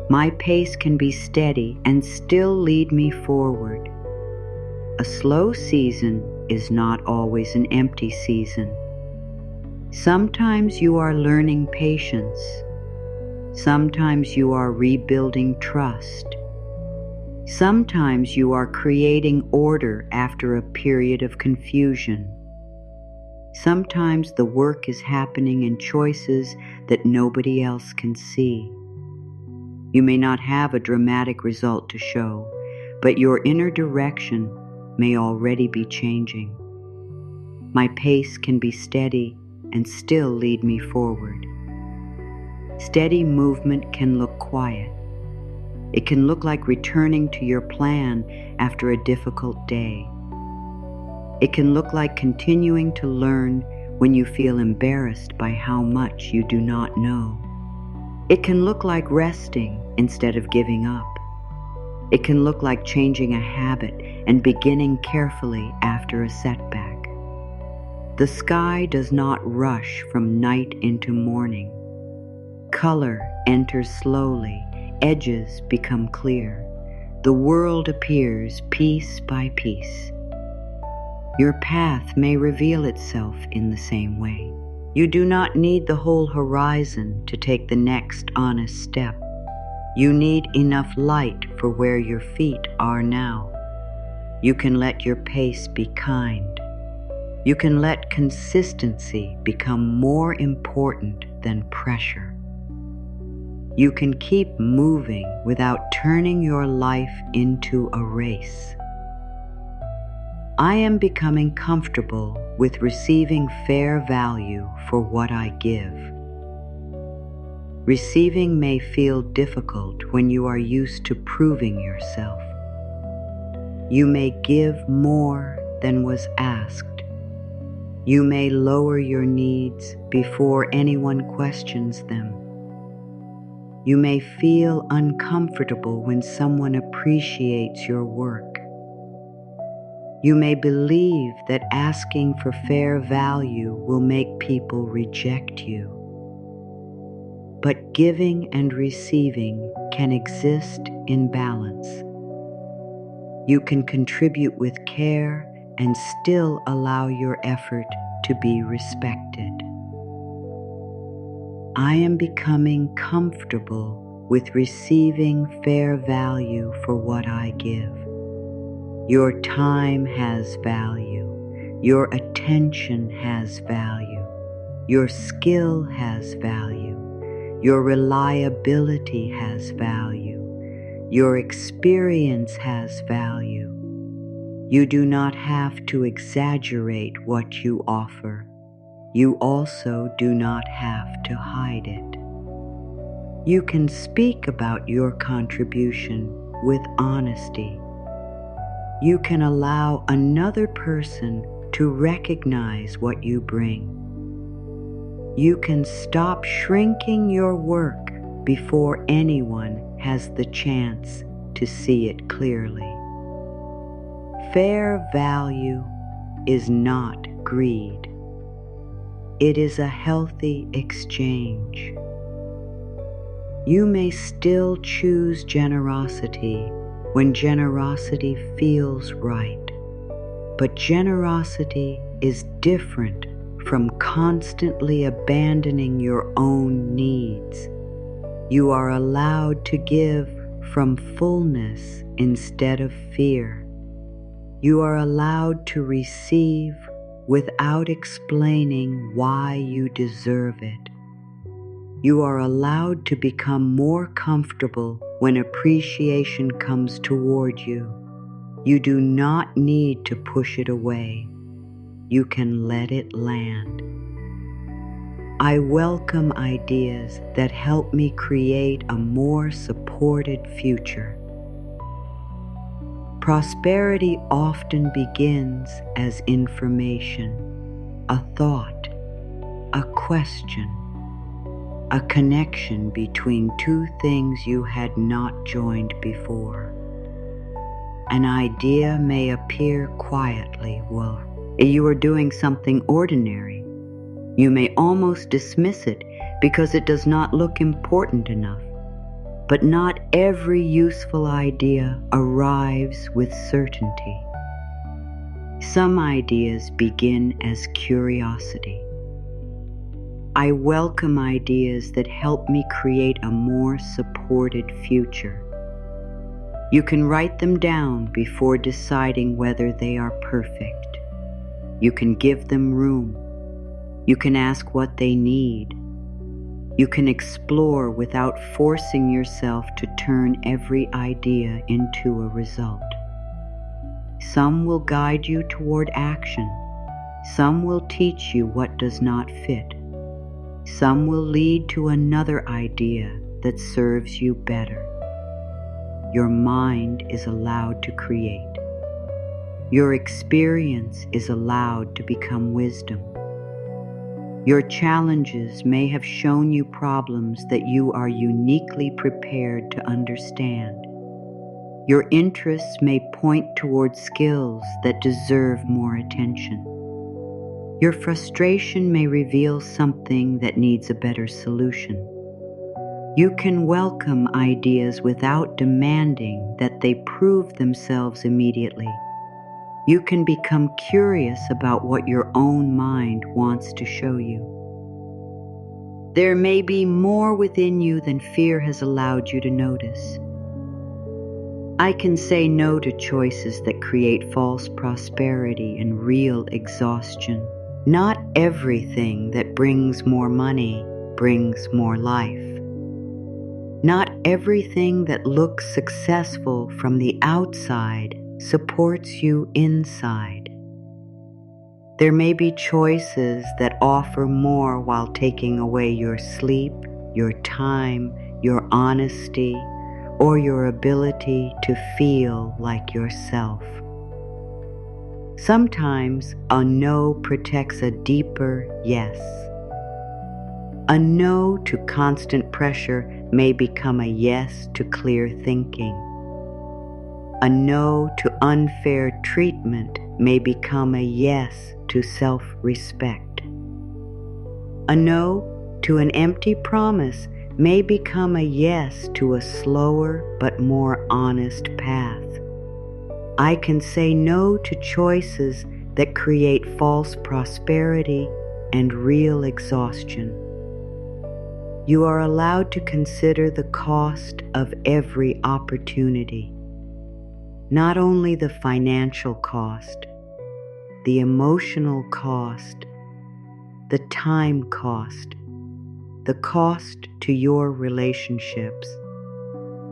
My pace can be steady and still lead me forward. A slow season is not always an empty season. Sometimes you are learning patience. Sometimes you are rebuilding trust. Sometimes you are creating order after a period of confusion. Sometimes the work is happening in choices that nobody else can see. You may not have a dramatic result to show, but your inner direction may already be changing. My pace can be steady and still lead me forward. Steady movement can look quiet. It can look like returning to your plan after a difficult day. It can look like continuing to learn when you feel embarrassed by how much you do not know. It can look like resting instead of giving up. It can look like changing a habit and beginning carefully after a setback. The sky does not rush from night into morning. Color enters slowly, edges become clear. The world appears piece by piece. Your path may reveal itself in the same way. You do not need the whole horizon to take the next honest step. You need enough light for where your feet are now. You can let your pace be kind. You can let consistency become more important than pressure. You can keep moving without turning your life into a race. I am becoming comfortable with receiving fair value for what I give. Receiving may feel difficult when you are used to proving yourself. You may give more than was asked. You may lower your needs before anyone questions them. You may feel uncomfortable when someone appreciates your work. You may believe that asking for fair value will make people reject you. But giving and receiving can exist in balance. You can contribute with care and still allow your effort to be respected. I am becoming comfortable with receiving fair value for what I give. Your time has value. Your attention has value. Your skill has value. Your reliability has value. Your experience has value. You do not have to exaggerate what you offer. You also do not have to hide it. You can speak about your contribution with honesty. You can allow another person to recognize what you bring. You can stop shrinking your work before anyone has the chance to see it clearly. Fair value is not greed. It is a healthy exchange. You may still choose generosity when generosity feels right, but generosity is different from constantly abandoning your own needs. You are allowed to give from fullness instead of fear. You are allowed to receive without explaining why you deserve it. You are allowed to become more comfortable when appreciation comes toward you. You do not need to push it away. You can let it land. I welcome ideas that help me create a more supported future. Prosperity often begins as information, a thought, a question, a connection between two things you had not joined before. An idea may appear quietly while you are doing something ordinary. You may almost dismiss it because it does not look important enough. But not every useful idea arrives with certainty. Some ideas begin as curiosity. I welcome ideas that help me create a more supported future. You can write them down before deciding whether they are perfect. You can give them room. You can ask what they need. You can explore without forcing yourself to turn every idea into a result. Some will guide you toward action. Some will teach you what does not fit. Some will lead to another idea that serves you better. Your mind is allowed to create. Your experience is allowed to become wisdom. Your challenges may have shown you problems that you are uniquely prepared to understand. Your interests may point toward skills that deserve more attention. Your frustration may reveal something that needs a better solution. You can welcome ideas without demanding that they prove themselves immediately. You can become curious about what your own mind wants to show you. There may be more within you than fear has allowed you to notice. I can say no to choices that create false prosperity and real exhaustion. Not everything that brings more money brings more life. Not everything that looks successful from the outside supports you inside. There may be choices that offer more while taking away your sleep, your time, your honesty, or your ability to feel like yourself. Sometimes a no protects a deeper yes. A no to constant pressure may become a yes to clear thinking. A no to unfair treatment may become a yes to self-respect. A no to an empty promise may become a yes to a slower but more honest path. I can say no to choices that create false prosperity and real exhaustion. You are allowed to consider the cost of every opportunity, not only the financial cost, the emotional cost, the time cost, the cost to your relationships,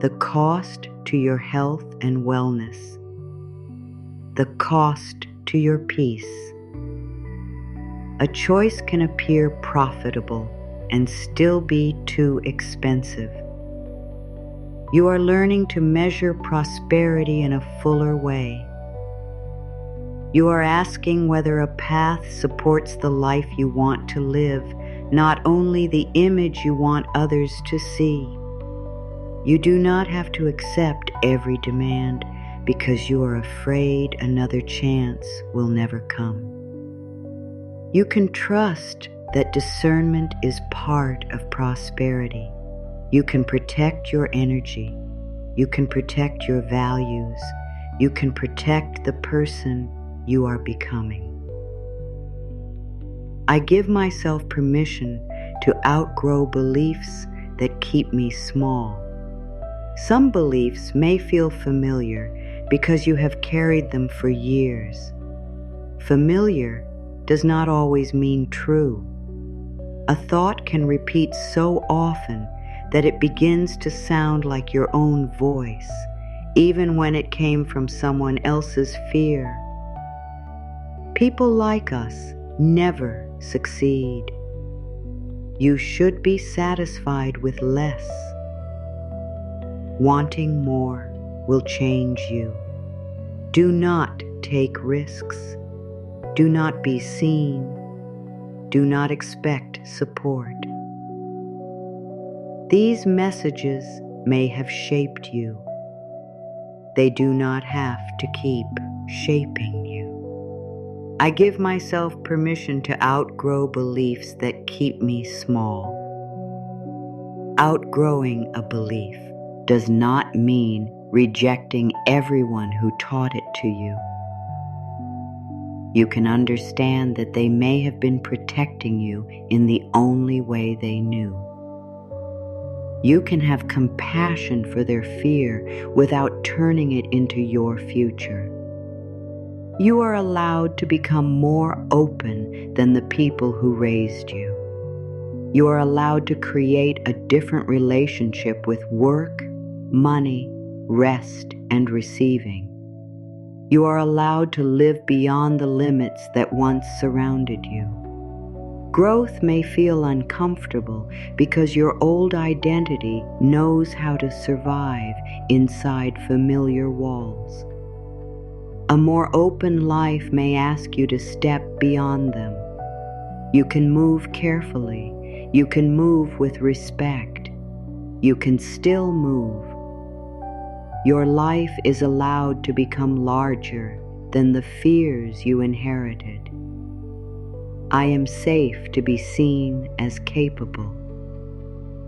the cost to your health and wellness, the cost to your peace. A choice can appear profitable and still be too expensive. You are learning to measure prosperity in a fuller way. You are asking whether a path supports the life you want to live, not only the image you want others to see. You do not have to accept every demand because you are afraid another chance will never come. You can trust that discernment is part of prosperity. You can protect your energy. You can protect your values. You can protect the person you are becoming. I give myself permission to outgrow beliefs that keep me small. Some beliefs may feel familiar because you have carried them for years. Familiar does not always mean true. A thought can repeat so often that it begins to sound like your own voice, even when it came from someone else's fear. People like us never succeed. You should be satisfied with less. Wanting more will change you. Do not take risks. Do not be seen. Do not expect support. These messages may have shaped you. They do not have to keep shaping you. I give myself permission to outgrow beliefs that keep me small. Outgrowing a belief does not mean rejecting everyone who taught it to you. You can understand that they may have been protecting you in the only way they knew. You can have compassion for their fear without turning it into your future. You are allowed to become more open than the people who raised you. You are allowed to create a different relationship with work, money, rest, and receiving. You are allowed to live beyond the limits that once surrounded you. Growth may feel uncomfortable because your old identity knows how to survive inside familiar walls. A more open life may ask you to step beyond them. You can move carefully. You can move with respect. You can still move. Your life is allowed to become larger than the fears you inherited. I am safe to be seen as capable.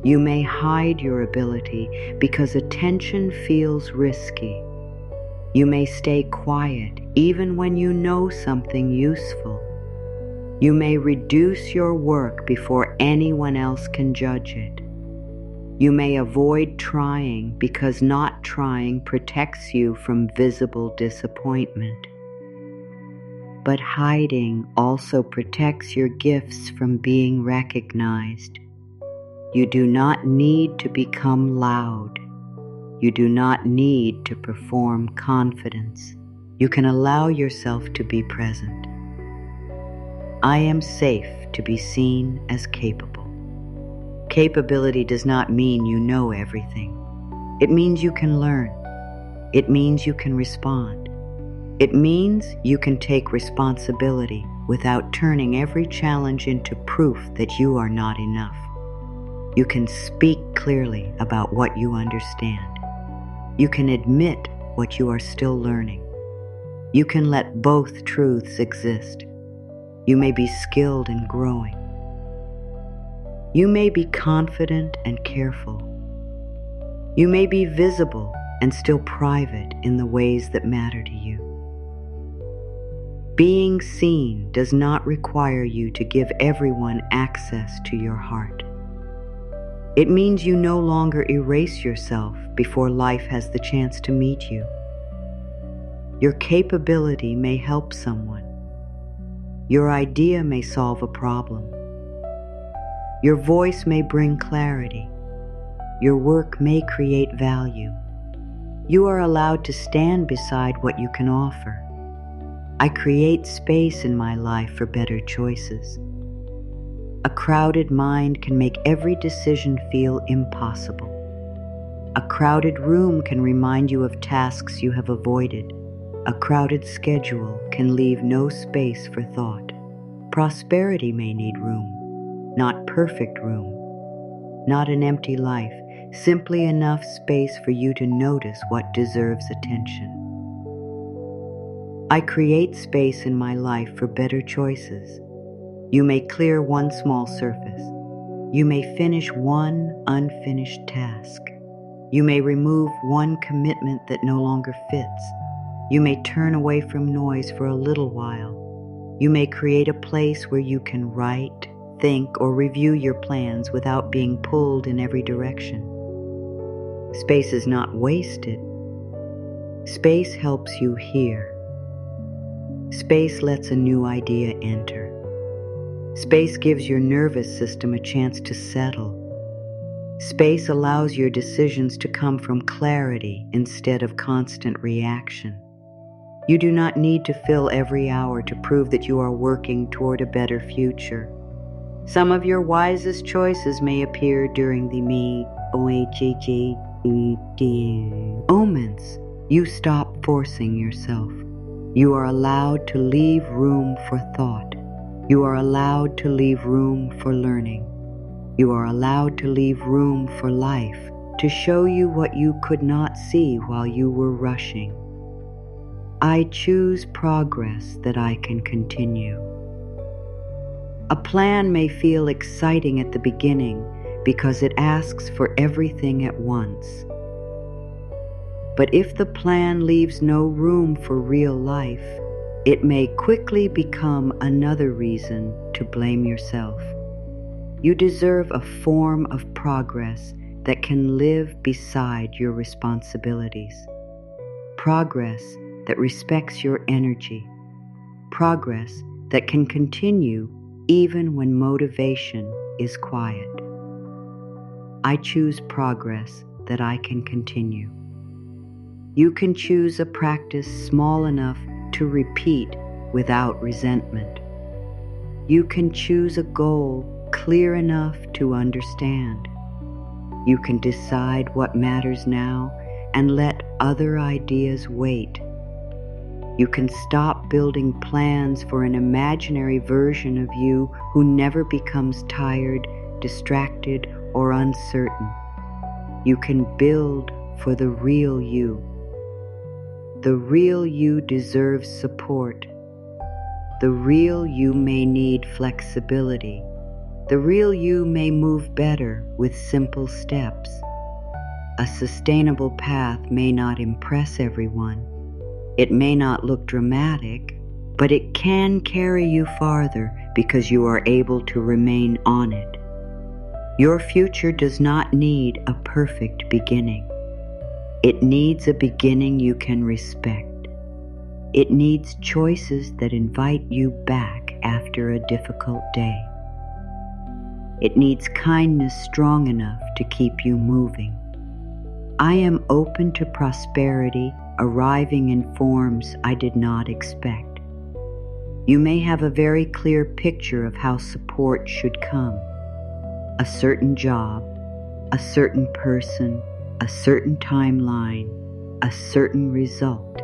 You may hide your ability because attention feels risky. You may stay quiet even when you know something useful. You may reduce your work before anyone else can judge it. You may avoid trying because not trying protects you from visible disappointment. But hiding also protects your gifts from being recognized. You do not need to become loud. You do not need to perform confidence. You can allow yourself to be present. I am safe to be seen as capable. Capability does not mean you know everything. It means you can learn. It means you can respond. It means you can take responsibility without turning every challenge into proof that you are not enough. You can speak clearly about what you understand. You can admit what you are still learning. You can let both truths exist. You may be skilled in growing. You may be confident and careful. You may be visible and still private in the ways that matter to you. Being seen does not require you to give everyone access to your heart. It means you no longer erase yourself before life has the chance to meet you. Your capability may help someone. Your idea may solve a problem. Your voice may bring clarity. Your work may create value. You are allowed to stand beside what you can offer. I create space in my life for better choices. A crowded mind can make every decision feel impossible. A crowded room can remind you of tasks you have avoided. A crowded schedule can leave no space for thought. Prosperity may need room. Not perfect room, not an empty life, simply enough space for you to notice what deserves attention. I create space in my life for better choices. You may clear one small surface. You may finish one unfinished task. You may remove one commitment that no longer fits. You may turn away from noise for a little while. You may create a place where you can write, think, or review your plans without being pulled in every direction. Space is not wasted. Space helps you hear. Space lets a new idea enter. Space gives your nervous system a chance to settle. Space allows your decisions to come from clarity instead of constant reaction. You do not need to fill every hour to prove that you are working toward a better future. Some of your wisest choices may appear during the moments you stop forcing yourself. You are allowed to leave room for thought. You are allowed to leave room for learning. You are allowed to leave room for life to show you what you could not see while you were rushing. I choose progress that I can continue. A plan may feel exciting at the beginning because it asks for everything at once. But if the plan leaves no room for real life, it may quickly become another reason to blame yourself. You deserve a form of progress that can live beside your responsibilities. Progress that respects your energy. Progress that can continue even when motivation is quiet. I choose progress that I can continue. You can choose a practice small enough to repeat without resentment. You can choose a goal clear enough to understand. You can decide what matters now and let other ideas wait. You can stop building plans for an imaginary version of you who never becomes tired, distracted, or uncertain. You can build for the real you. The real you deserves support. The real you may need flexibility. The real you may move better with simple steps. A sustainable path may not impress everyone. It may not look dramatic, but it can carry you farther because you are able to remain on it. Your future does not need a perfect beginning. It needs a beginning you can respect. It needs choices that invite you back after a difficult day. It needs kindness strong enough to keep you moving. I am open to prosperity arriving in forms I did not expect. You may have a very clear picture of how support should come. A certain job, a certain person, a certain timeline, a certain result.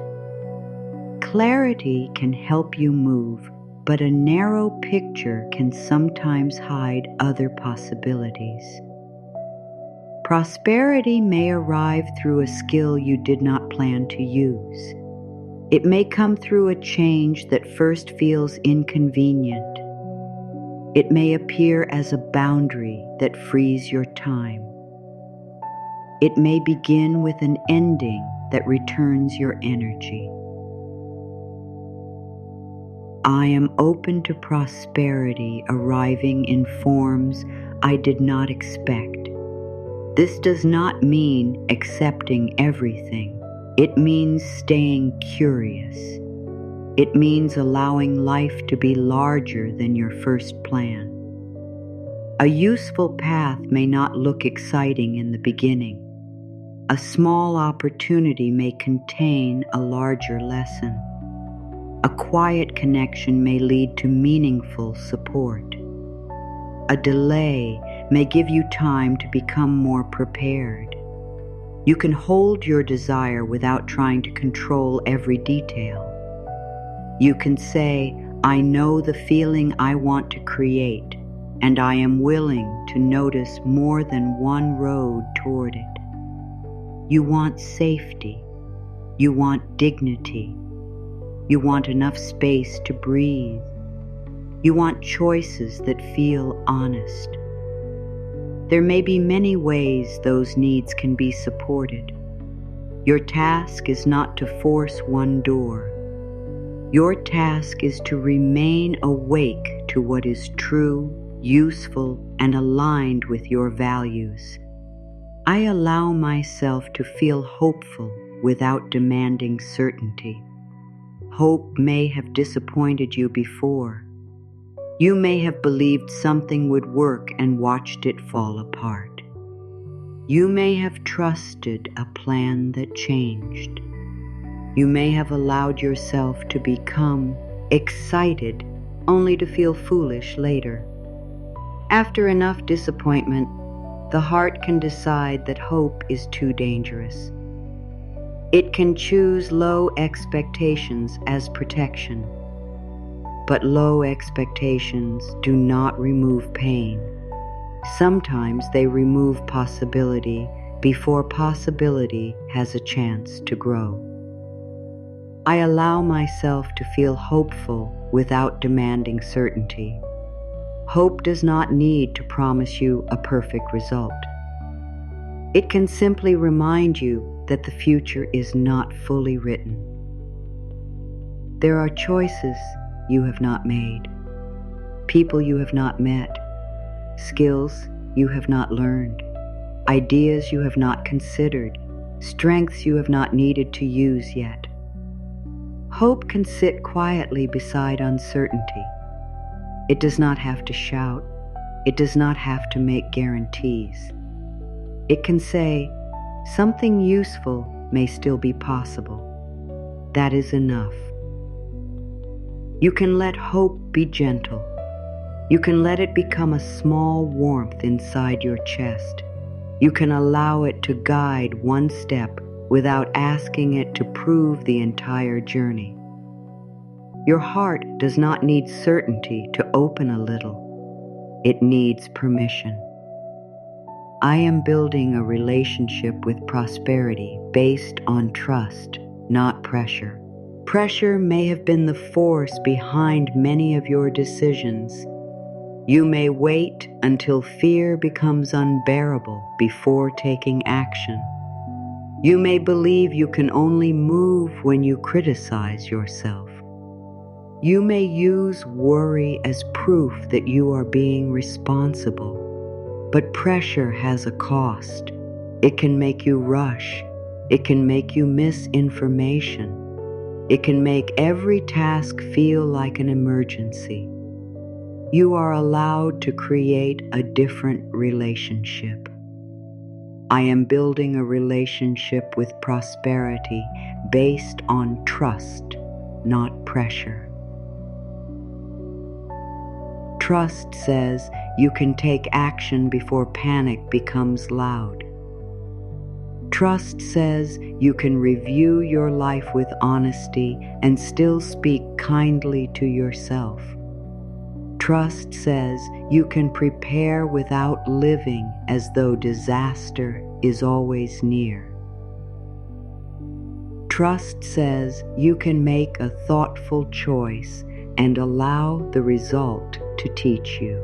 Clarity can help you move, but a narrow picture can sometimes hide other possibilities. Prosperity may arrive through a skill you did not plan to use. It may come through a change that first feels inconvenient. It may appear as a boundary that frees your time. It may begin with an ending that returns your energy. I am open to prosperity arriving in forms I did not expect. This does not mean accepting everything. It means staying curious. It means allowing life to be larger than your first plan. A useful path may not look exciting in the beginning. A small opportunity may contain a larger lesson. A quiet connection may lead to meaningful support. A delay may give you time to become more prepared. You can hold your desire without trying to control every detail. You can say, I know the feeling I want to create, and I am willing to notice more than one road toward it. You want safety. You want dignity. You want enough space to breathe. You want choices that feel honest. There may be many ways those needs can be supported. Your task is not to force one door. Your task is to remain awake to what is true, useful, and aligned with your values. I allow myself to feel hopeful without demanding certainty. Hope may have disappointed you before. You may have believed something would work and watched it fall apart. You may have trusted a plan that changed. You may have allowed yourself to become excited only to feel foolish later. After enough disappointment, the heart can decide that hope is too dangerous. It can choose low expectations as protection. But low expectations do not remove pain. Sometimes they remove possibility before possibility has a chance to grow. I allow myself to feel hopeful without demanding certainty. Hope does not need to promise you a perfect result. It can simply remind you that the future is not fully written. There are choices you have not made, people you have not met, skills you have not learned, ideas you have not considered, strengths you have not needed to use yet. Hope can sit quietly beside uncertainty. It does not have to shout. It does not have to make guarantees. It can say, something useful may still be possible. That is enough. You can let hope be gentle. You can let it become a small warmth inside your chest. You can allow it to guide one step without asking it to prove the entire journey. Your heart does not need certainty to open a little. It needs permission. I am building a relationship with prosperity based on trust, not pressure. Pressure may have been the force behind many of your decisions. You may wait until fear becomes unbearable before taking action. You may believe you can only move when you criticize yourself. You may use worry as proof that you are being responsible. But pressure has a cost. It can make you rush. It can make you miss information. It can make every task feel like an emergency. You are allowed to create a different relationship. I am building a relationship with prosperity based on trust, not pressure. Trust says you can take action before panic becomes loud. Trust says you can review your life with honesty and still speak kindly to yourself. Trust says you can prepare without living as though disaster is always near. Trust says you can make a thoughtful choice and allow the result to teach you.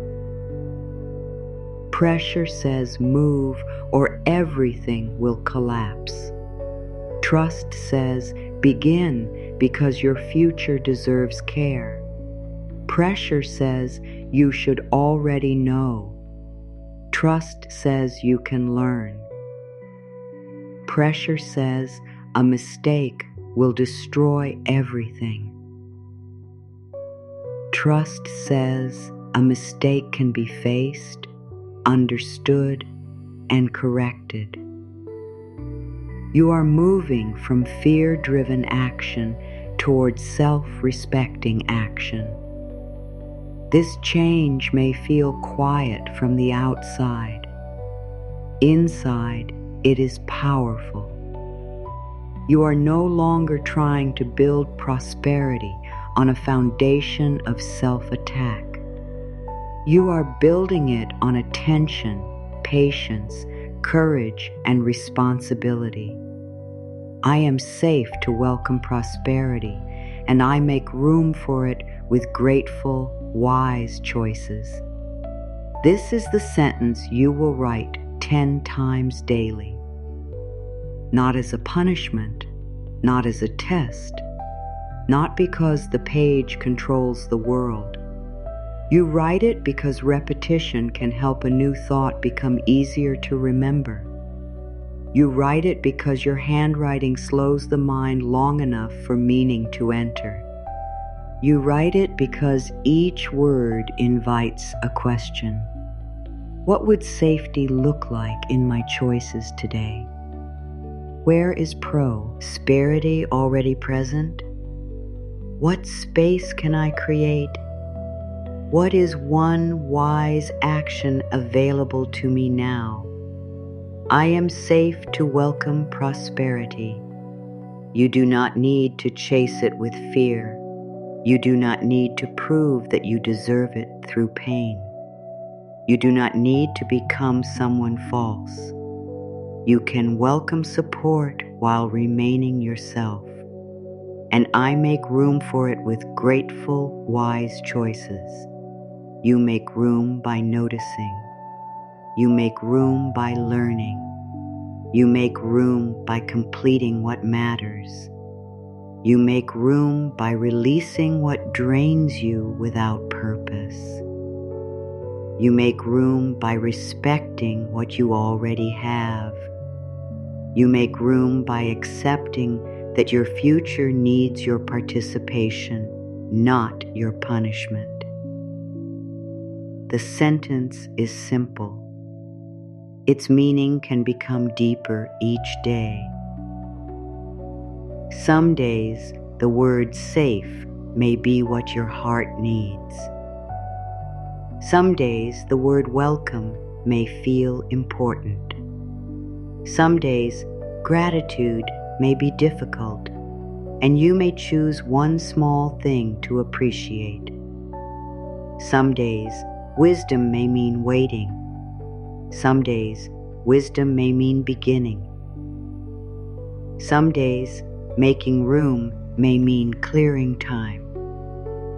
Pressure says move or everything will collapse. Trust says begin because your future deserves care. Pressure says you should already know. Trust says you can learn. Pressure says a mistake will destroy everything. Trust says a mistake can be faced, understood, and corrected. You are moving from fear-driven action towards self-respecting action. This change may feel quiet from the outside. Inside, it is powerful. You are no longer trying to build prosperity on a foundation of self-attack. You are building it on attention, patience, courage, and responsibility. I am safe to welcome prosperity, and I make room for it with grateful, wise choices. This is the sentence you will write 10 times daily. Not as a punishment, not as a test, not because the page controls the world. You write it because repetition can help a new thought become easier to remember. You write it because your handwriting slows the mind long enough for meaning to enter. You write it because each word invites a question. What would safety look like in my choices today? Where is prosperity already present? What space can I create? What is one wise action available to me now? I am safe to welcome prosperity. You do not need to chase it with fear. You do not need to prove that you deserve it through pain. You do not need to become someone false. You can welcome support while remaining yourself. And I make room for it with grateful, wise choices. You make room by noticing. You make room by learning. You make room by completing what matters. You make room by releasing what drains you without purpose. You make room by respecting what you already have. You make room by accepting that your future needs your participation, not your punishment. The sentence is simple. Its meaning can become deeper each day. Some days, the word safe may be what your heart needs. Some days, the word welcome may feel important. Some days, gratitude may be difficult, and you may choose one small thing to appreciate. Some days, wisdom may mean waiting. Some days, wisdom may mean beginning. Some days, making room may mean clearing time.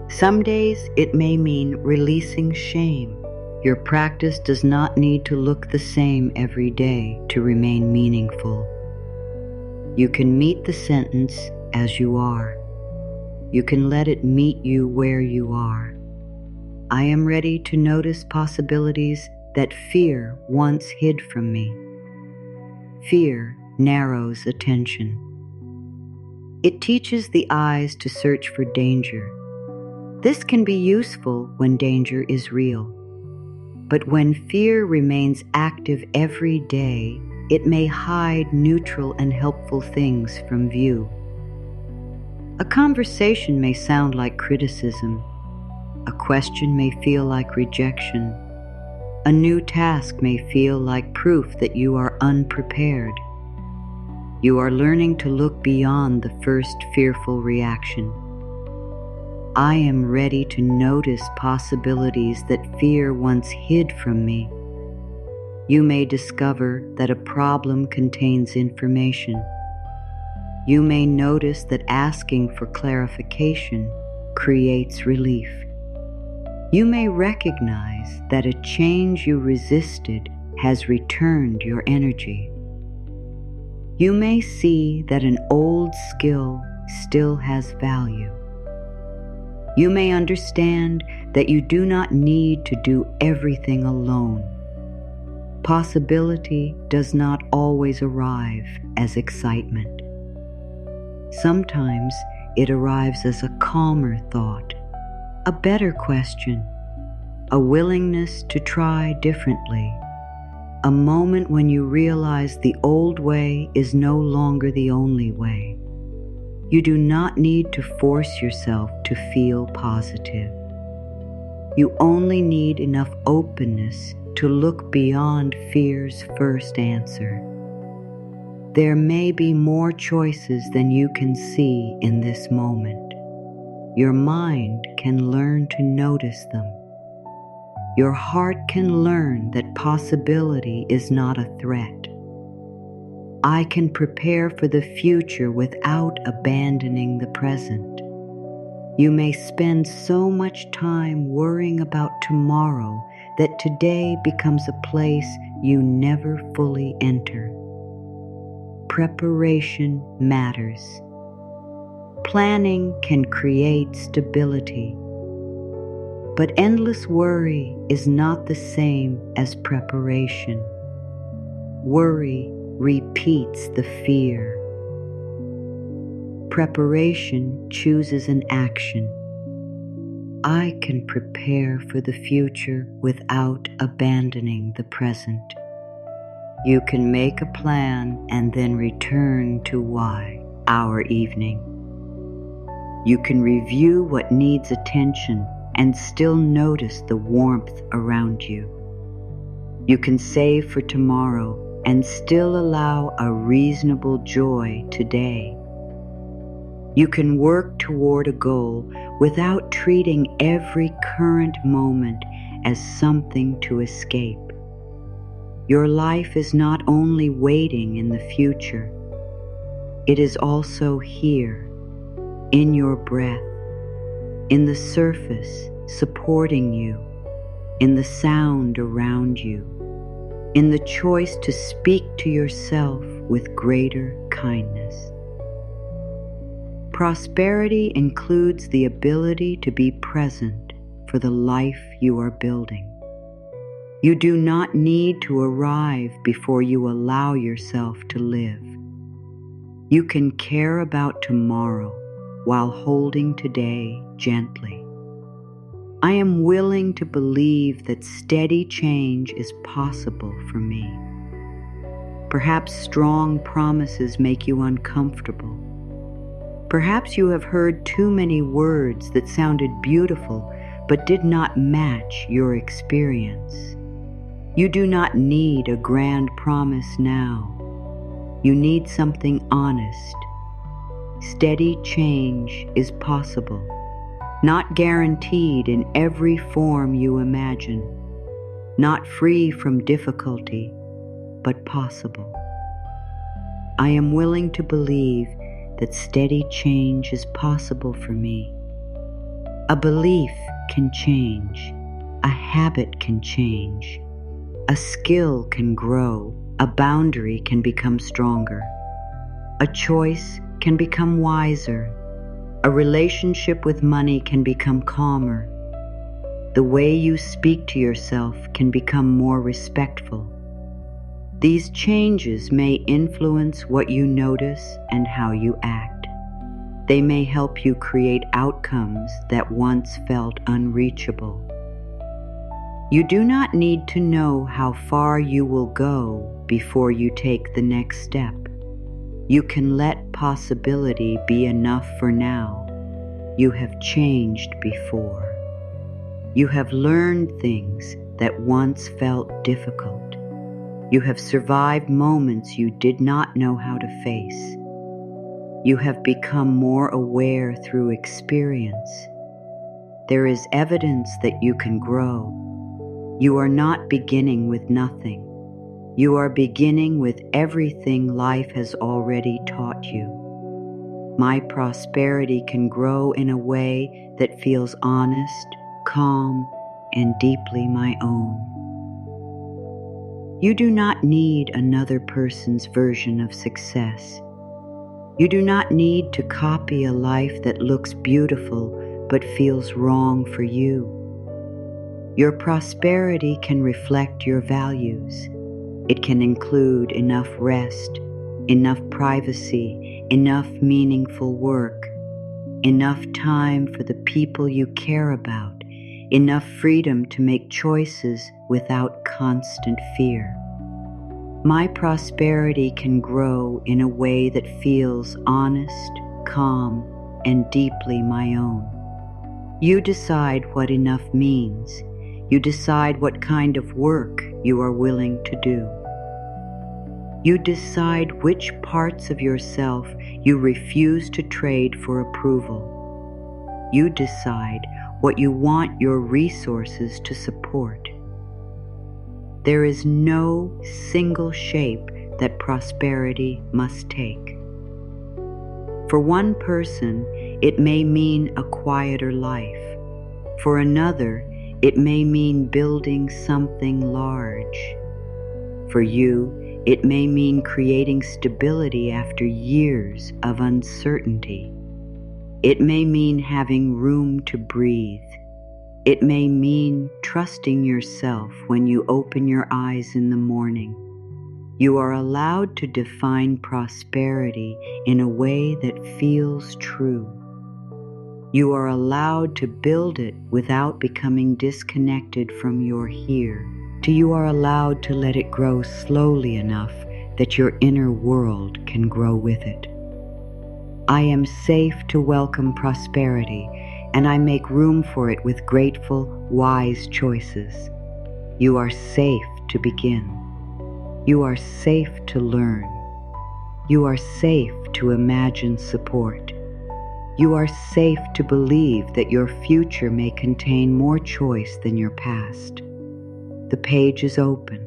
Some days, it may mean releasing shame. Your practice does not need to look the same every day to remain meaningful. You can meet the sentence as you are. You can let it meet you where you are. I am ready to notice possibilities that fear once hid from me. Fear narrows attention. It teaches the eyes to search for danger. This can be useful when danger is real. But when fear remains active every day, it may hide neutral and helpful things from view. A conversation may sound like criticism. A question may feel like rejection. A new task may feel like proof that you are unprepared. You are learning to look beyond the first fearful reaction. I am ready to notice possibilities that fear once hid from me. You may discover that a problem contains information. You may notice that asking for clarification creates relief. You may recognize that a change you resisted has returned your energy. You may see that an old skill still has value. You may understand that you do not need to do everything alone. Possibility does not always arrive as excitement. Sometimes it arrives as a calmer thought, a better question, a willingness to try differently, a moment when you realize the old way is no longer the only way. You do not need to force yourself to feel positive. You only need enough openness to look beyond fear's first answer. There may be more choices than you can see in this moment. Your mind can learn to notice them. Your heart can learn that possibility is not a threat. I can prepare for the future without abandoning the present. You may spend so much time worrying about tomorrow that today becomes a place you never fully enter. Preparation matters. Planning can create stability. But endless worry is not the same as preparation. Worry repeats the fear. Preparation chooses an action. I can prepare for the future without abandoning the present. You can make a plan and then return to why. Our evening. You can review what needs attention and still notice the warmth around you. You can save for tomorrow and still allow a reasonable joy today. You can work toward a goal without treating every current moment as something to escape. Your life is not only waiting in the future, it is also here, in your breath, in the surface supporting you, in the sound around you, in the choice to speak to yourself with greater kindness. Prosperity includes the ability to be present for the life you are building. You do not need to arrive before you allow yourself to live. You can care about tomorrow while holding today gently. I am willing to believe that steady change is possible for me. Perhaps strong promises make you uncomfortable. Perhaps you have heard too many words that sounded beautiful but did not match your experience. You do not need a grand promise now. You need something honest. Steady change is possible, not guaranteed in every form you imagine, not free from difficulty, but possible. I am willing to believe that steady change is possible for me. A belief can change, a habit can change, a skill can grow, a boundary can become stronger, a choice can become wiser, a relationship with money can become calmer, the way you speak to yourself can become more respectful. These changes may influence what you notice and how you act. They may help you create outcomes that once felt unreachable. You do not need to know how far you will go before you take the next step. You can let possibility be enough for now. You have changed before. You have learned things that once felt difficult. You have survived moments you did not know how to face. You have become more aware through experience. There is evidence that you can grow. You are not beginning with nothing. You are beginning with everything life has already taught you. My prosperity can grow in a way that feels honest, calm, and deeply my own. You do not need another person's version of success. You do not need to copy a life that looks beautiful but feels wrong for you. Your prosperity can reflect your values. It can include enough rest, enough privacy, enough meaningful work, enough time for the people you care about, enough freedom to make choices without constant fear. My prosperity can grow in a way that feels honest, calm, and deeply my own. You decide what enough means. You decide what kind of work you are willing to do. You decide which parts of yourself you refuse to trade for approval. You decide what you want your resources to support. There is no single shape that prosperity must take. For one person, it may mean a quieter life. For another, it may mean building something large. For you, it may mean creating stability after years of uncertainty. It may mean having room to breathe. It may mean trusting yourself when you open your eyes in the morning. You are allowed to define prosperity in a way that feels true. You are allowed to build it without becoming disconnected from your here. You are allowed to let it grow slowly enough that your inner world can grow with it. I am safe to welcome prosperity, and I make room for it with grateful, wise choices. You are safe to begin. You are safe to learn. You are safe to imagine support. You are safe to believe that your future may contain more choice than your past. The page is open.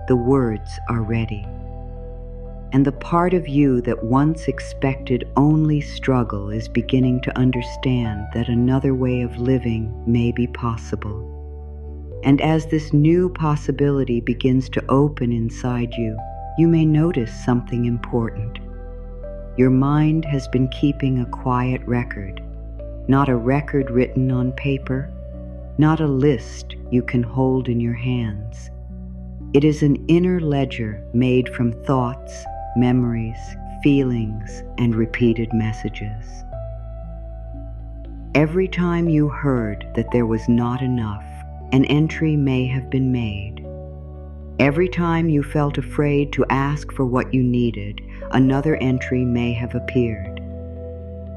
The words are ready. And the part of you that once expected only struggle is beginning to understand that another way of living may be possible. And as this new possibility begins to open inside you, you may notice something important. your mind has been keeping a quiet record, not a record written on paper, not a list you can hold in your hands. It is an inner ledger made from thoughts, memories, feelings, and repeated messages. Every time you heard that there was not enough, an entry may have been made. Every time you felt afraid to ask for what you needed, another entry may have appeared.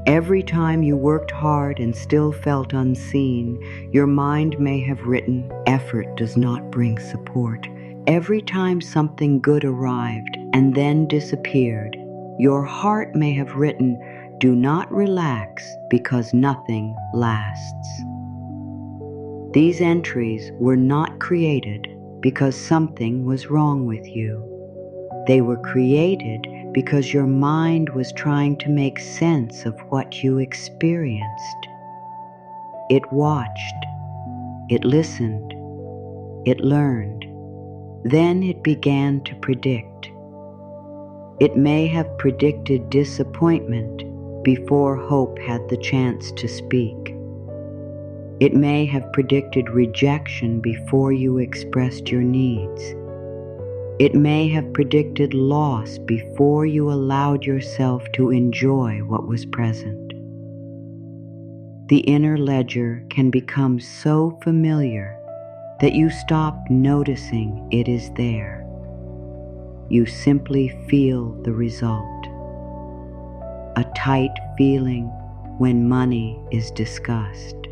Every time you worked hard and still felt unseen, your mind may have written, "Effort does not bring support." Every time something good arrived and then disappeared, your heart may have written, "Do not relax because nothing lasts." These entries were not created because something was wrong with you. They were created because your mind was trying to make sense of what you experienced. It watched, it listened, it learned. Then it began to predict. It may have predicted disappointment before hope had the chance to speak. It may have predicted rejection before you expressed your needs. It may have predicted loss before you allowed yourself to enjoy what was present. The inner ledger can become so familiar that you stop noticing it is there. You simply feel the result. A tight feeling when money is discussed.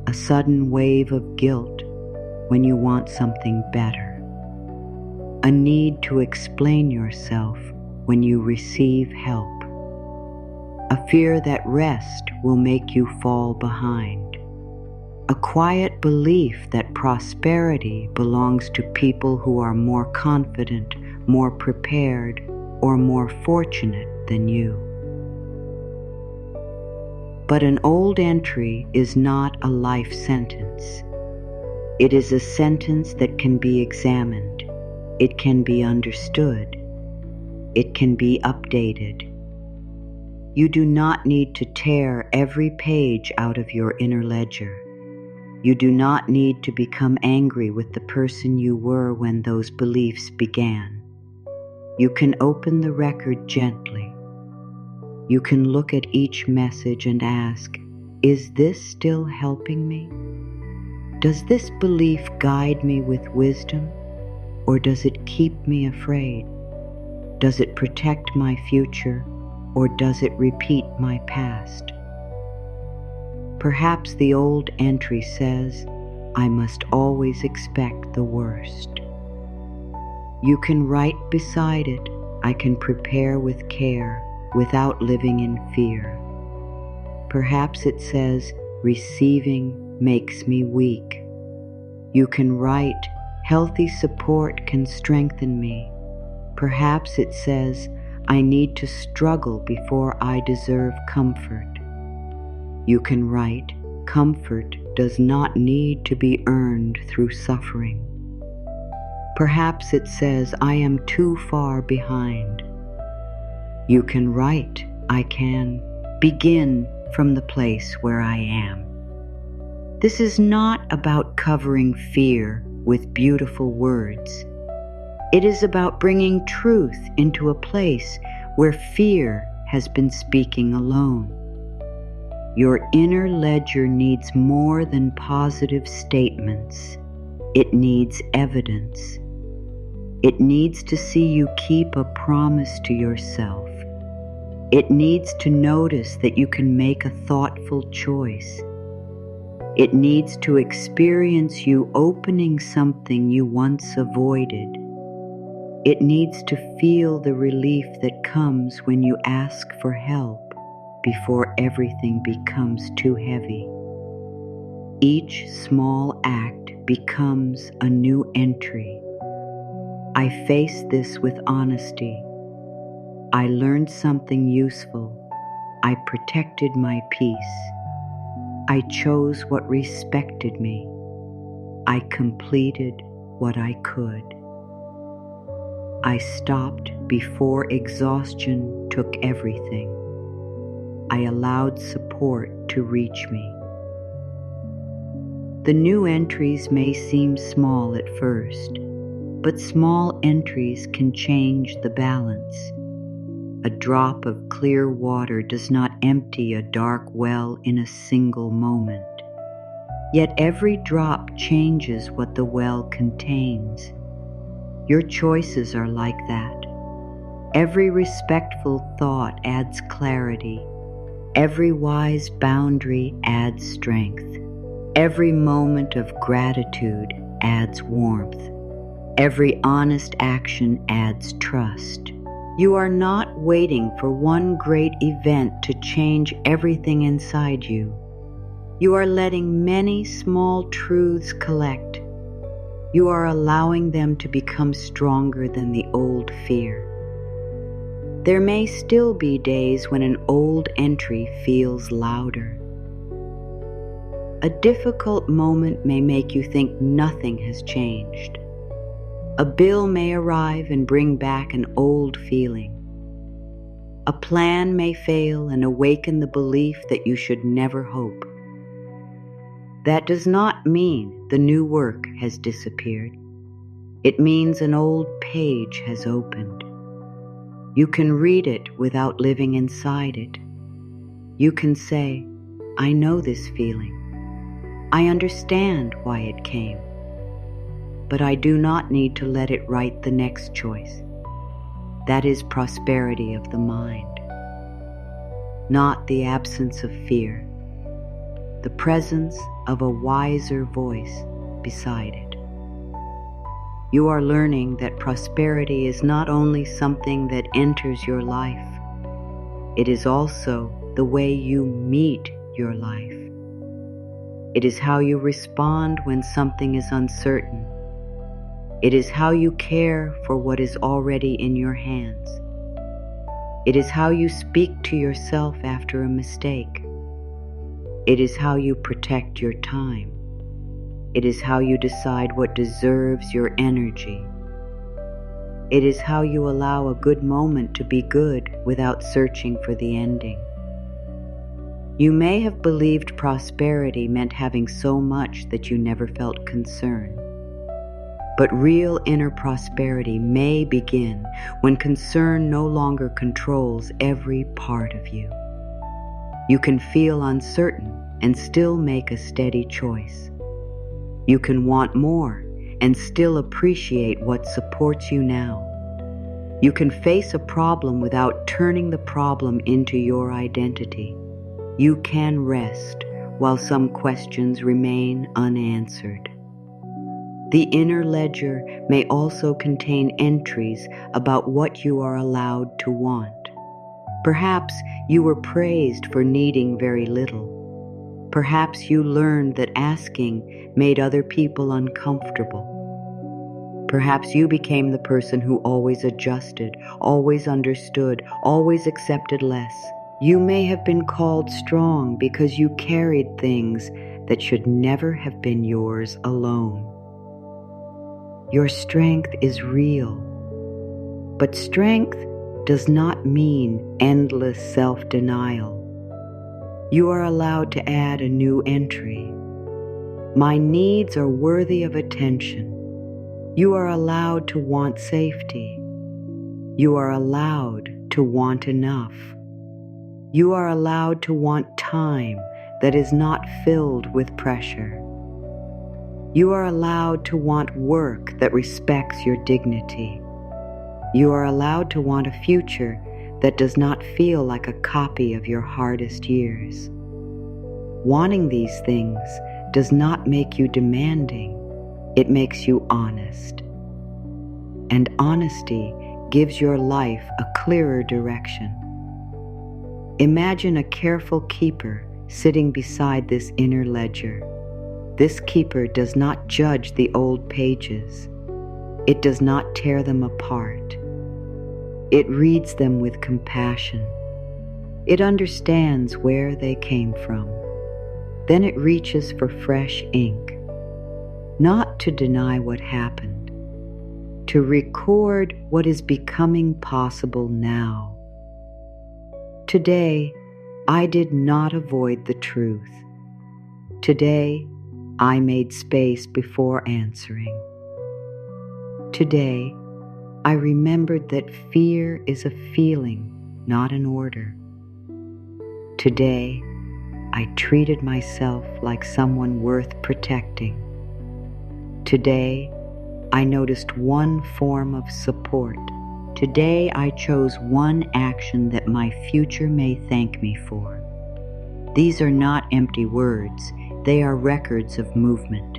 A sudden wave of guilt when you want something better. A need to explain yourself when you receive help. A fear that rest will make you fall behind. A quiet belief that prosperity belongs to people who are more confident, more prepared, or more fortunate than you. But an old entry is not a life sentence. It is a sentence that can be examined. It can be understood. It can be updated. You do not need to tear every page out of your inner ledger. You do not need to become angry with the person you were when those beliefs began. You can open the record gently. You can look at each message and ask, "Is this still helping me? Does this belief guide me with wisdom? Or does it keep me afraid? Does it protect my future, or does it repeat my past?" Perhaps the old entry says, "I must always expect the worst." You can write beside it, "I can prepare with care without living in fear." Perhaps it says, "Receiving makes me weak." You can write, "Healthy support can strengthen me." Perhaps it says, "I need to struggle before I deserve comfort." You can write, "Comfort does not need to be earned through suffering." Perhaps it says, "I am too far behind." You can write, "I can begin from the place where I am." This is not about covering fear with beautiful words. It is about bringing truth into a place where fear has been speaking alone. Your inner ledger needs more than positive statements. It needs evidence. It needs to see you keep a promise to yourself. It needs to notice that you can make a thoughtful choice. It needs to experience you opening something you once avoided. It needs to feel the relief that comes when you ask for help before everything becomes too heavy. Each small act becomes a new entry. I face this with honesty. I learned something useful. I protected my peace. I chose what respected me. I completed what I could. I stopped before exhaustion took everything. I allowed support to reach me. The new entries may seem small at first, but small entries can change the balance. A drop of clear water does not empty a dark well in a single moment. Yet every drop changes what the well contains. Your choices are like that. Every respectful thought adds clarity. Every wise boundary adds strength. Every moment of gratitude adds warmth. Every honest action adds trust. You are not waiting for one great event to change everything inside you. You are letting many small truths collect. You are allowing them to become stronger than the old fear. There may still be days when an old entry feels louder. A difficult moment may make you think nothing has changed. A bill may arrive and bring back an old feeling. A plan may fail and awaken the belief that you should never hope. That does not mean the new work has disappeared. It means an old page has opened. You can read it without living inside it. You can say, I know this feeling. I understand why it came. But I do not need to let it write the next choice. That is prosperity of the mind, not the absence of fear, the presence of a wiser voice beside it. You are learning that prosperity is not only something that enters your life, it is also the way you meet your life. It is how you respond when something is uncertain. It is how you care for what is already in your hands. It is how you speak to yourself after a mistake. It is how you protect your time. It is how you decide what deserves your energy. It is how you allow a good moment to be good without searching for the ending. You may have believed prosperity meant having so much that you never felt concern. But real inner prosperity may begin when concern no longer controls every part of you. You can feel uncertain and still make a steady choice. You can want more and still appreciate what supports you now. You can face a problem without turning the problem into your identity. You can rest while some questions remain unanswered. The inner ledger may also contain entries about what you are allowed to want. Perhaps you were praised for needing very little. Perhaps you learned that asking made other people uncomfortable. Perhaps you became the person who always adjusted, always understood, always accepted less. You may have been called strong because you carried things that should never have been yours alone. Your strength is real, but strength does not mean endless self-denial. You are allowed to add a new entry. My needs are worthy of attention. You are allowed to want safety. You are allowed to want enough. You are allowed to want time that is not filled with pressure. You are allowed to want work that respects your dignity. You are allowed to want a future that does not feel like a copy of your hardest years. Wanting these things does not make you demanding. It makes you honest. And honesty gives your life a clearer direction. Imagine a careful keeper sitting beside this inner ledger. This keeper does not judge the old pages. It does not tear them apart. It reads them with compassion. It understands where they came from. Then it reaches for fresh ink, not to deny what happened, to record what is becoming possible now. Today, I did not avoid the truth. Today, I made space before answering. Today, I remembered that fear is a feeling, not an order. Today, I treated myself like someone worth protecting. Today, I noticed one form of support. Today, I chose one action that my future may thank me for. These are not empty words. They are records of movement.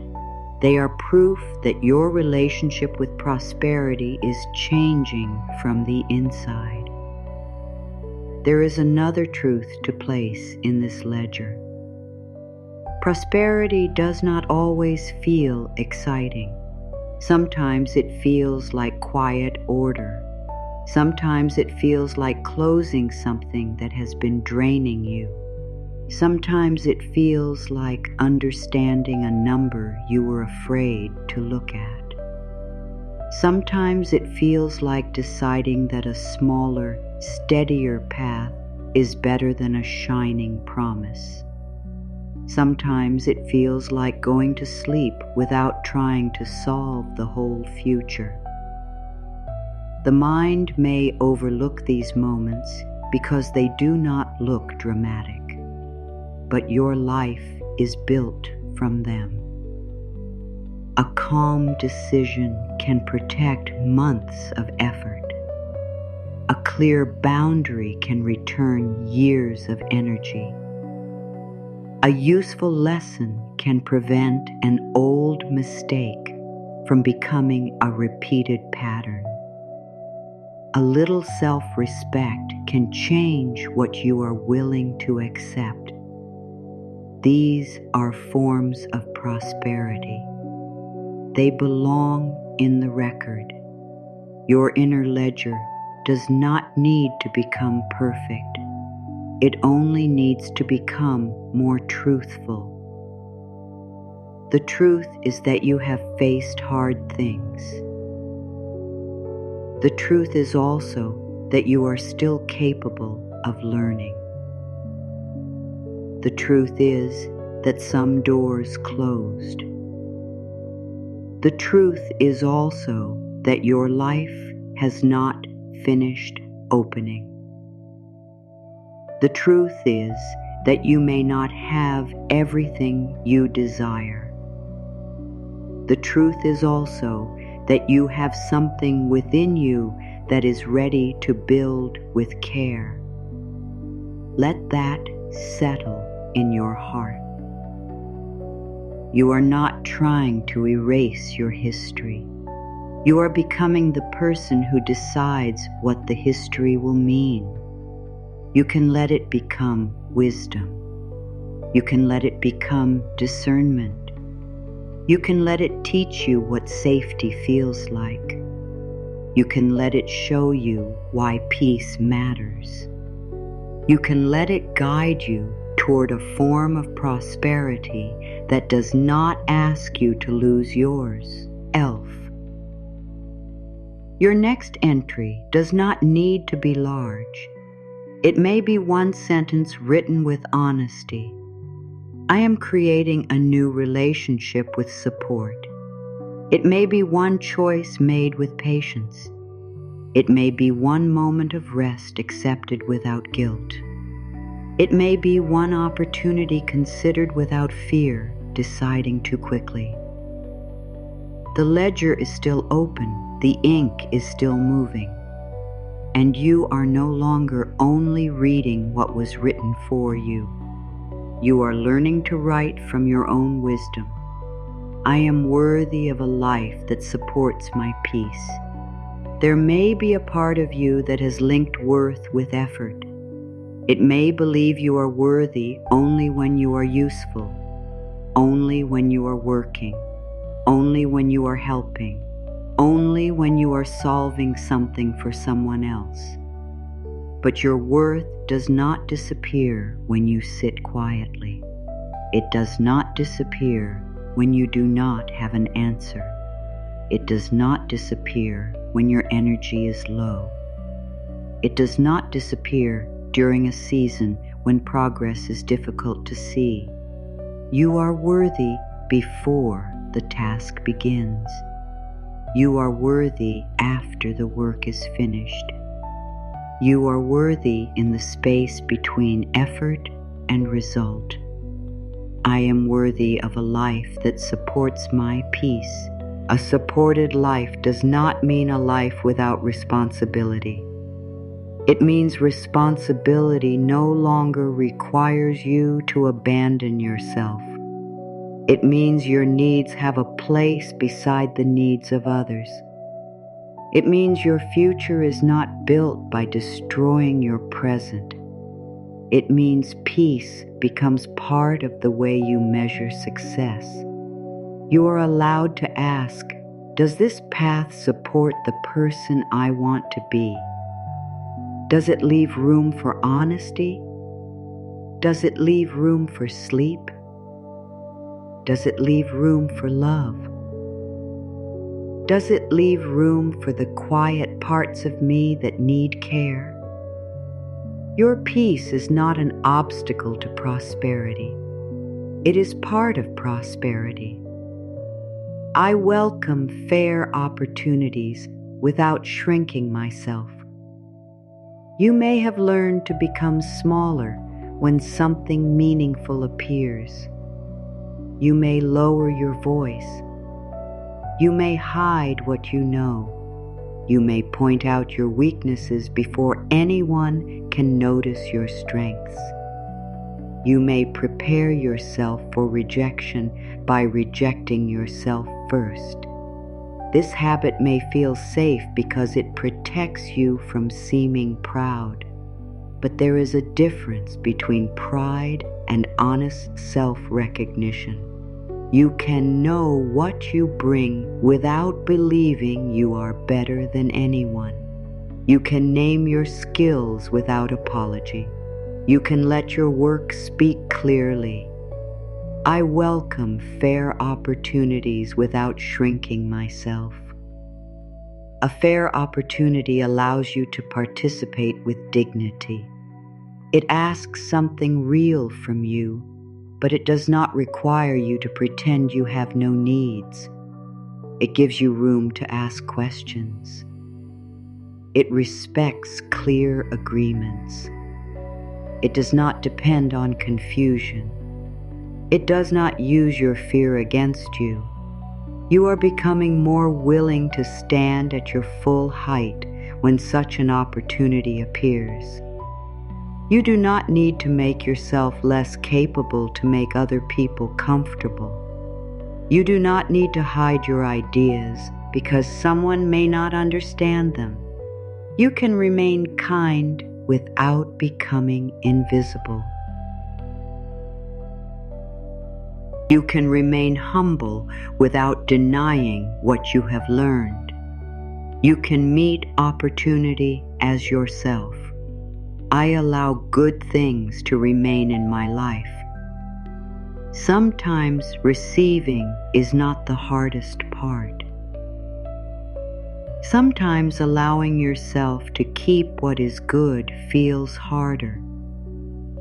They are proof that your relationship with prosperity is changing from the inside. There is another truth to place in this ledger. Prosperity does not always feel exciting. Sometimes it feels like quiet order. Sometimes it feels like closing something that has been draining you. Sometimes it feels like understanding a number you were afraid to look at. Sometimes it feels like deciding that a smaller, steadier path is better than a shining promise. Sometimes it feels like going to sleep without trying to solve the whole future. The mind may overlook these moments because they do not look dramatic, but your life is built from them. A calm decision can protect months of effort. A clear boundary can return years of energy. A useful lesson can prevent an old mistake from becoming a repeated pattern. A little self-respect can change what you are willing to accept. These are forms of prosperity. They belong in the record. Your inner ledger does not need to become perfect. It only needs to become more truthful. The truth is that you have faced hard things. The truth is also that you are still capable of learning. The truth is that some doors closed. The truth is also that your life has not finished opening. The truth is that you may not have everything you desire. The truth is also that you have something within you that is ready to build with care. Let that settle in your heart. You are not trying to erase your history. You are becoming the person who decides what the history will mean. You can let it become wisdom. You can let it become discernment. You can let it teach you what safety feels like. You can let it show you why peace matters. You can let it guide you toward a form of prosperity that does not ask you to lose yours. Elf. Your next entry does not need to be large. It may be one sentence written with honesty. I am creating a new relationship with support. It may be one choice made with patience. It may be one moment of rest accepted without guilt. It may be one opportunity considered without fear, deciding too quickly. The ledger is still open, the ink is still moving, and you are no longer only reading what was written for you. You are learning to write from your own wisdom. I am worthy of a life that supports my peace. There may be a part of you that has linked worth with effort. It may believe you are worthy only when you are useful, only when you are working, only when you are helping, only when you are solving something for someone else. But your worth does not disappear when you sit quietly. It does not disappear when you do not have an answer. It does not disappear when your energy is low. It does not disappear during a season when progress is difficult to see. You are worthy before the task begins. You are worthy after the work is finished. You are worthy in the space between effort and result. I am worthy of a life that supports my peace. A supported life does not mean a life without responsibility. It means responsibility no longer requires you to abandon yourself. It means your needs have a place beside the needs of others. It means your future is not built by destroying your present. It means peace becomes part of the way you measure success. You are allowed to ask, does this path support the person I want to be? Does it leave room for honesty? Does it leave room for sleep? Does it leave room for love? Does it leave room for the quiet parts of me that need care? Your peace is not an obstacle to prosperity. It is part of prosperity. I welcome fair opportunities without shrinking myself. You may have learned to become smaller when something meaningful appears. You may lower your voice. You may hide what you know. You may point out your weaknesses before anyone can notice your strengths. You may prepare yourself for rejection by rejecting yourself first. This habit may feel safe because it protects you from seeming proud. But there is a difference between pride and honest self-recognition. You can know what you bring without believing you are better than anyone. You can name your skills without apology. You can let your work speak clearly. I welcome fair opportunities without shrinking myself. A fair opportunity allows you to participate with dignity. It asks something real from you, but it does not require you to pretend you have no needs. It gives you room to ask questions. It respects clear agreements. It does not depend on confusion. It does not use your fear against you. You are becoming more willing to stand at your full height when such an opportunity appears. You do not need to make yourself less capable to make other people comfortable. You do not need to hide your ideas because someone may not understand them. You can remain kind without becoming invisible. You can remain humble without denying what you have learned. You can meet opportunity as yourself. I allow good things to remain in my life. Sometimes receiving is not the hardest part. Sometimes allowing yourself to keep what is good feels harder.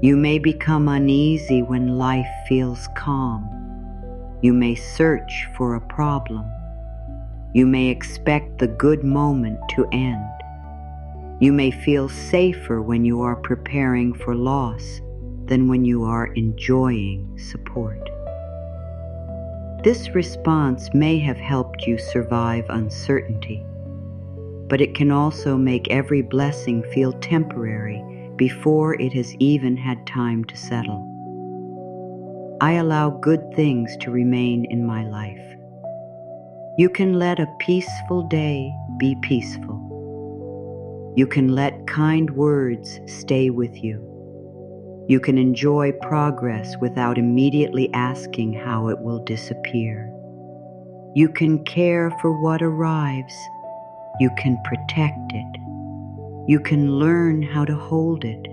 You may become uneasy when life feels calm. You may search for a problem. You may expect the good moment to end. You may feel safer when you are preparing for loss than when you are enjoying support. This response may have helped you survive uncertainty, but it can also make every blessing feel temporary before it has even had time to settle. I allow good things to remain in my life. You can let a peaceful day be peaceful. You can let kind words stay with you. You can enjoy progress without immediately asking how it will disappear. You can care for what arrives. You can protect it. You can learn how to hold it.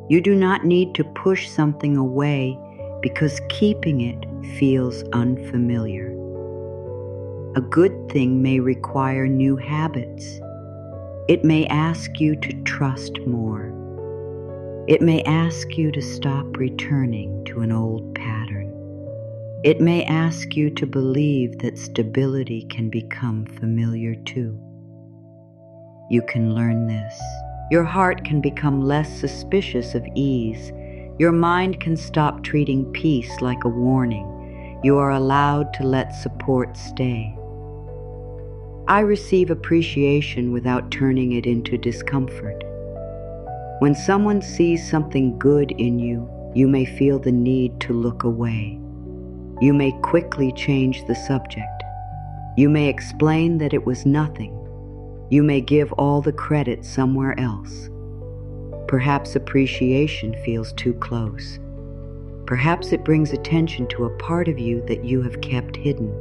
You do not need to push something away because keeping it feels unfamiliar. A good thing may require new habits. It may ask you to trust more. It may ask you to stop returning to an old pattern. It may ask you to believe that stability can become familiar too. You can learn this. Your heart can become less suspicious of ease. Your mind can stop treating peace like a warning. You are allowed to let support stay. I receive appreciation without turning it into discomfort. When someone sees something good in you, you may feel the need to look away. You may quickly change the subject. You may explain that it was nothing. You may give all the credit somewhere else. Perhaps appreciation feels too close. Perhaps it brings attention to a part of you that you have kept hidden.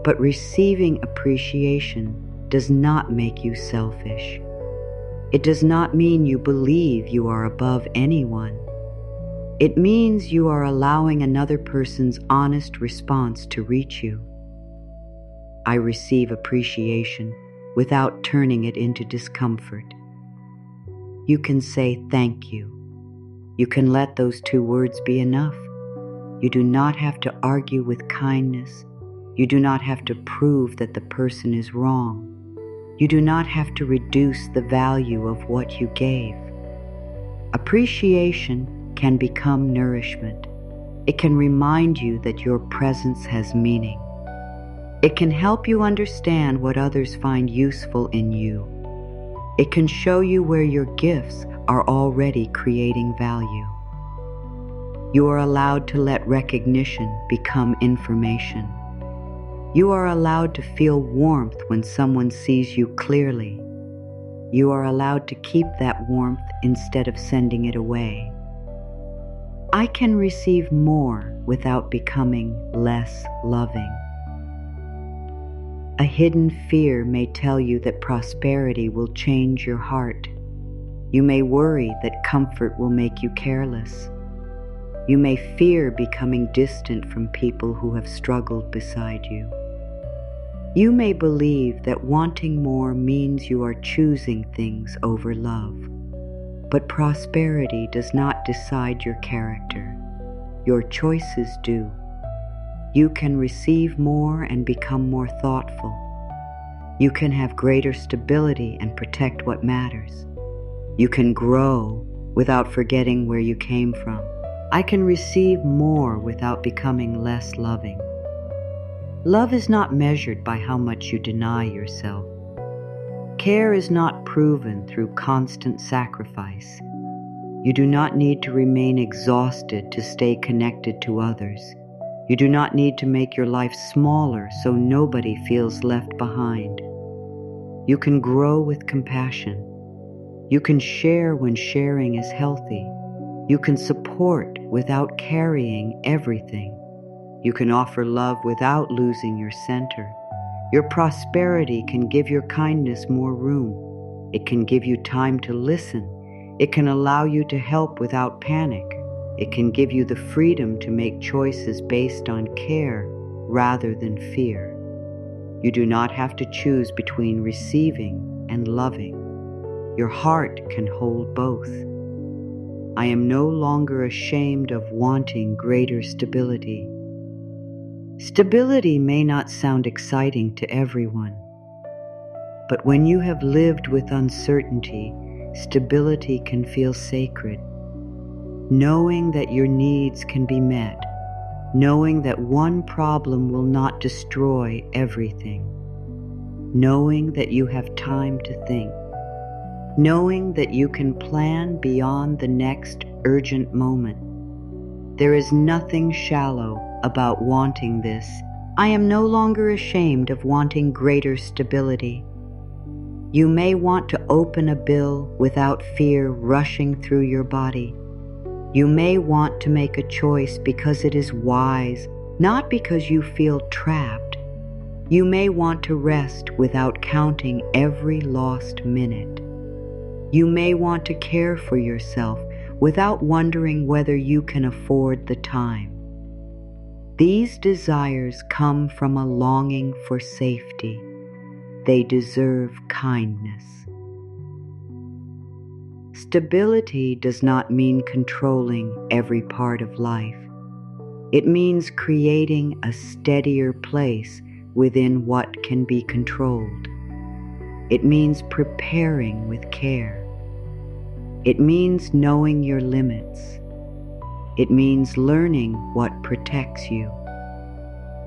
But receiving appreciation does not make you selfish. It does not mean you believe you are above anyone. It means you are allowing another person's honest response to reach you. I receive appreciation without turning it into discomfort. You can say thank you. You can let those 2 words be enough. You do not have to argue with kindness. You do not have to prove that the person is wrong. You do not have to reduce the value of what you gave. Appreciation can become nourishment. It can remind you that your presence has meaning. It can help you understand what others find useful in you. It can show you where your gifts are already creating value. You are allowed to let recognition become information. You are allowed to feel warmth when someone sees you clearly. You are allowed to keep that warmth instead of sending it away. I can receive more without becoming less loving. A hidden fear may tell you that prosperity will change your heart. You may worry that comfort will make you careless. You may fear becoming distant from people who have struggled beside you. You may believe that wanting more means you are choosing things over love. But prosperity does not decide your character. Your choices do. You can receive more and become more thoughtful. You can have greater stability and protect what matters. You can grow without forgetting where you came from. I can receive more without becoming less loving. Love is not measured by how much you deny yourself. Care is not proven through constant sacrifice. You do not need to remain exhausted to stay connected to others. You do not need to make your life smaller so nobody feels left behind. You can grow with compassion. You can share when sharing is healthy. You can support without carrying everything. You can offer love without losing your center. Your prosperity can give your kindness more room. It can give you time to listen. It can allow you to help without panic. It can give you the freedom to make choices based on care rather than fear. You do not have to choose between receiving and loving. Your heart can hold both. I am no longer ashamed of wanting greater stability. Stability may not sound exciting to everyone, but when you have lived with uncertainty, stability can feel sacred. Knowing that your needs can be met, knowing that one problem will not destroy everything, knowing that you have time to think, knowing that you can plan beyond the next urgent moment. There is nothing shallow about wanting this. I am no longer ashamed of wanting greater stability. You may want to open a bill without fear rushing through your body. You may want to make a choice because it is wise, not because you feel trapped. You may want to rest without counting every lost minute. You may want to care for yourself without wondering whether you can afford the time. These desires come from a longing for safety. They deserve kindness. Stability does not mean controlling every part of life. It means creating a steadier place within what can be controlled. It means preparing with care. It means knowing your limits. It means learning what protects you.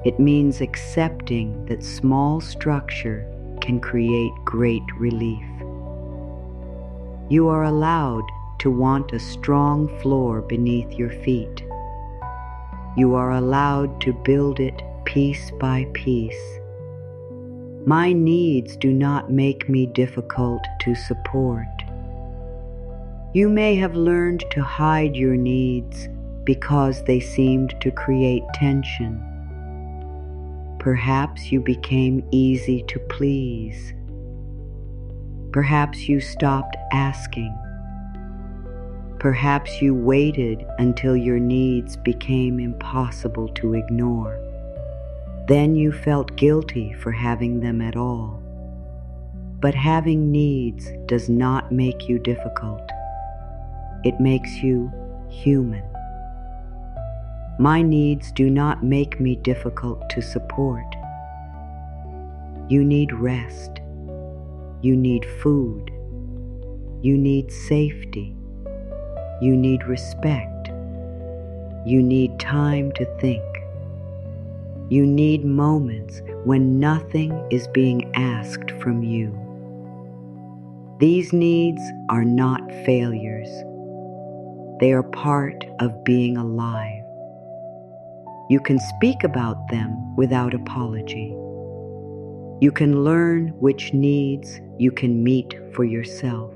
It means accepting that small structure can create great relief. You are allowed to want a strong floor beneath your feet. You are allowed to build it piece by piece. My needs do not make me difficult to support. You may have learned to hide your needs because they seemed to create tension. Perhaps you became easy to please. Perhaps you stopped asking. Perhaps you waited until your needs became impossible to ignore. Then you felt guilty for having them at all. But having needs does not make you difficult. It makes you human. My needs do not make me difficult to support. You need rest. You need food. You need safety. You need respect. You need time to think. You need moments when nothing is being asked from you. These needs are not failures. They are part of being alive. You can speak about them without apology. You can learn which needs you can meet for yourself.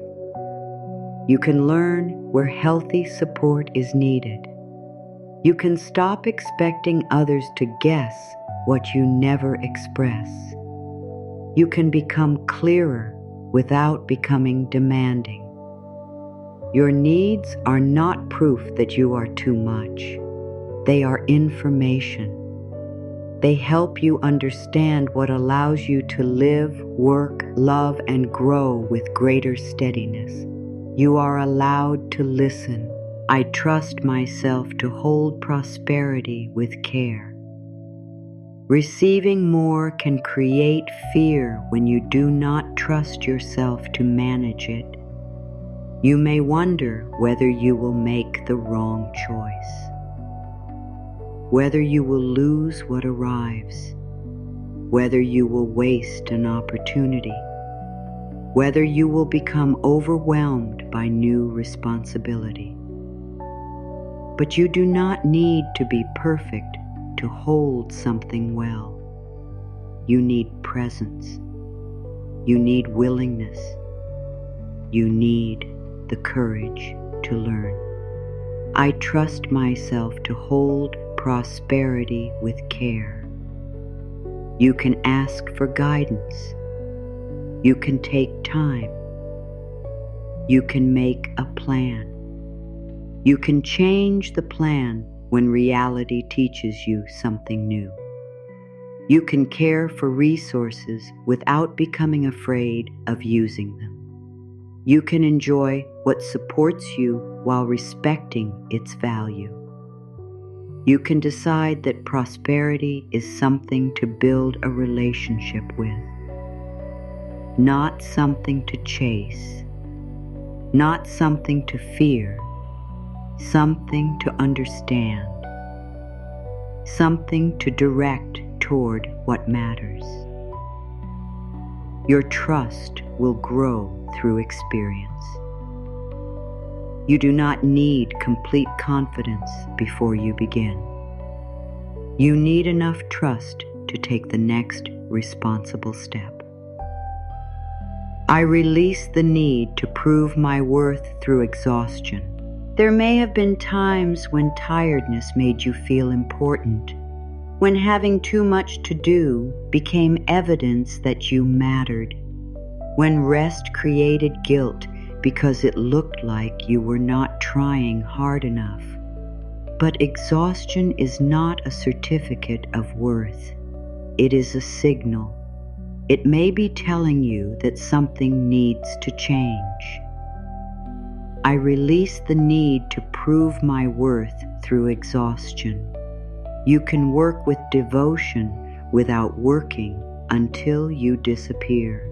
You can learn where healthy support is needed. You can stop expecting others to guess what you never express. You can become clearer without becoming demanding. Your needs are not proof that you are too much. They are information. They help you understand what allows you to live, work, love, and grow with greater steadiness. You are allowed to listen. I trust myself to hold prosperity with care. Receiving more can create fear when you do not trust yourself to manage it. You may wonder whether you will make the wrong choice, whether you will lose what arrives, whether you will waste an opportunity, whether you will become overwhelmed by new responsibility. But you do not need to be perfect to hold something well. You need presence. You need willingness. You need the courage to learn. I trust myself to hold prosperity with care. You can ask for guidance. You can take time. You can make a plan. You can change the plan when reality teaches you something new. You can care for resources without becoming afraid of using them. You can enjoy what supports you while respecting its value. You can decide that prosperity is something to build a relationship with, not something to chase, not something to fear, something to understand, something to direct toward what matters. Your trust will grow through experience. You do not need complete confidence before you begin. You need enough trust to take the next responsible step. I release the need to prove my worth through exhaustion. There may have been times when tiredness made you feel important, when having too much to do became evidence that you mattered, when rest created guilt because it looked like you were not trying hard enough. But exhaustion is not a certificate of worth. It is a signal. It may be telling you that something needs to change. I release the need to prove my worth through exhaustion. You can work with devotion without working until you disappear.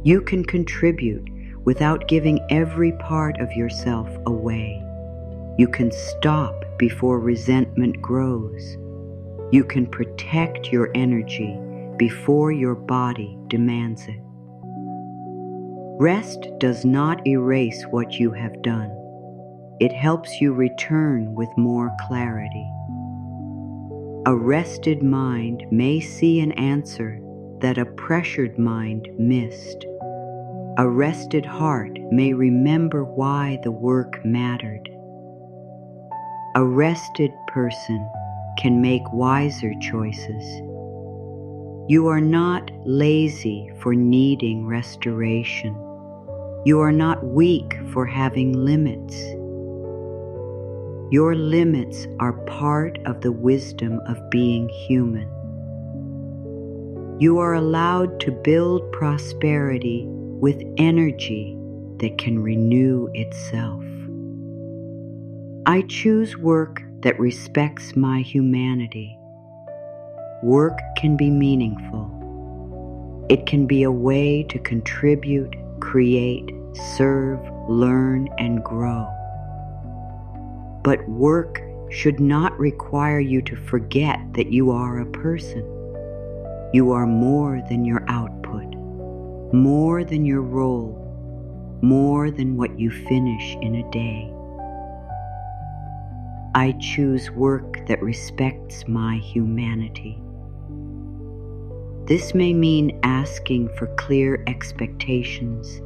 You can contribute without giving every part of yourself away. You can stop before resentment grows. You can protect your energy before your body demands it. Rest does not erase what you have done. It helps you return with more clarity. A rested mind may see an answer that a pressured mind missed. A rested heart may remember why the work mattered. A rested person can make wiser choices. You are not lazy for needing restoration. You are not weak for having limits. Your limits are part of the wisdom of being human. You are allowed to build prosperity with energy that can renew itself. I choose work that respects my humanity. Work can be meaningful. It can be a way to contribute, create, serve, learn, and grow. But work should not require you to forget that you are a person. You are more than your output, more than your role, more than what you finish in a day. I choose work that respects my humanity. This may mean asking for clear expectations.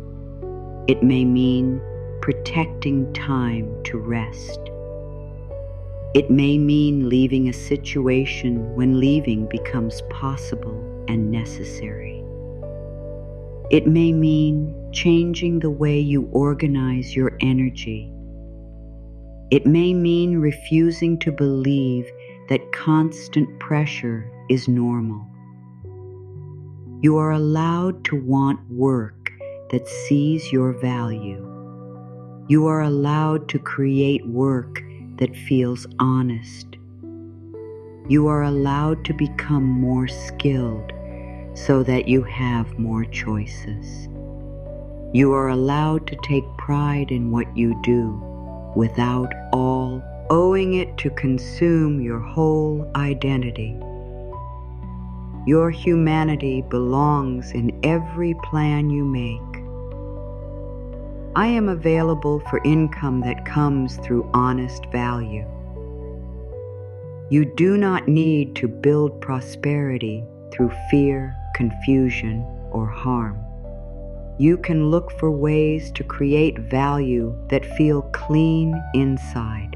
It may mean protecting time to rest. It may mean leaving a situation when leaving becomes possible and necessary. It may mean changing the way you organize your energy. It may mean refusing to believe that constant pressure is normal. You are allowed to want work that sees your value. You are allowed to create work that feels honest. You are allowed to become more skilled so that you have more choices. You are allowed to take pride in what you do without all owing it to consume your whole identity. Your humanity belongs in every plan you make. I am available for income that comes through honest value. You do not need to build prosperity through fear, confusion, or harm. You can look for ways to create value that feel clean inside.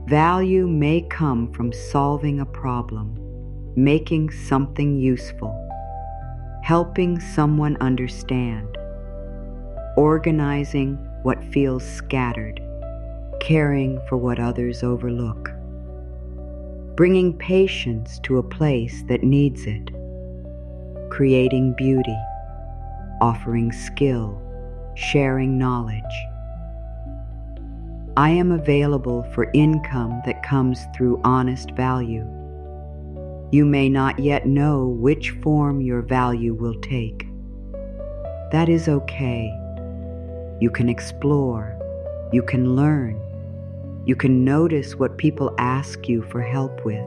Value may come from solving a problem, making something useful, helping someone understand, organizing what feels scattered, caring for what others overlook, bringing patience to a place that needs it, creating beauty, offering skill, sharing knowledge. I am available for income that comes through honest value. You may not yet know which form your value will take. That is okay. You can explore. You can learn. You can notice what people ask you for help with.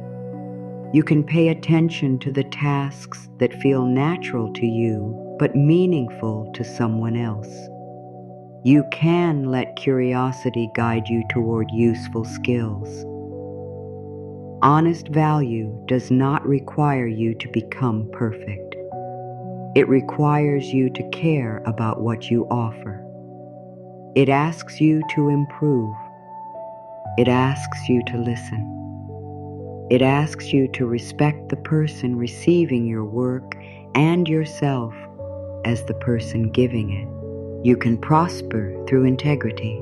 You can pay attention to the tasks that feel natural to you but meaningful to someone else. You can let curiosity guide you toward useful skills. Honest value does not require you to become perfect. It requires you to care about what you offer. It asks you to improve. It asks you to listen. It asks you to respect the person receiving your work and yourself as the person giving it. You can prosper through integrity.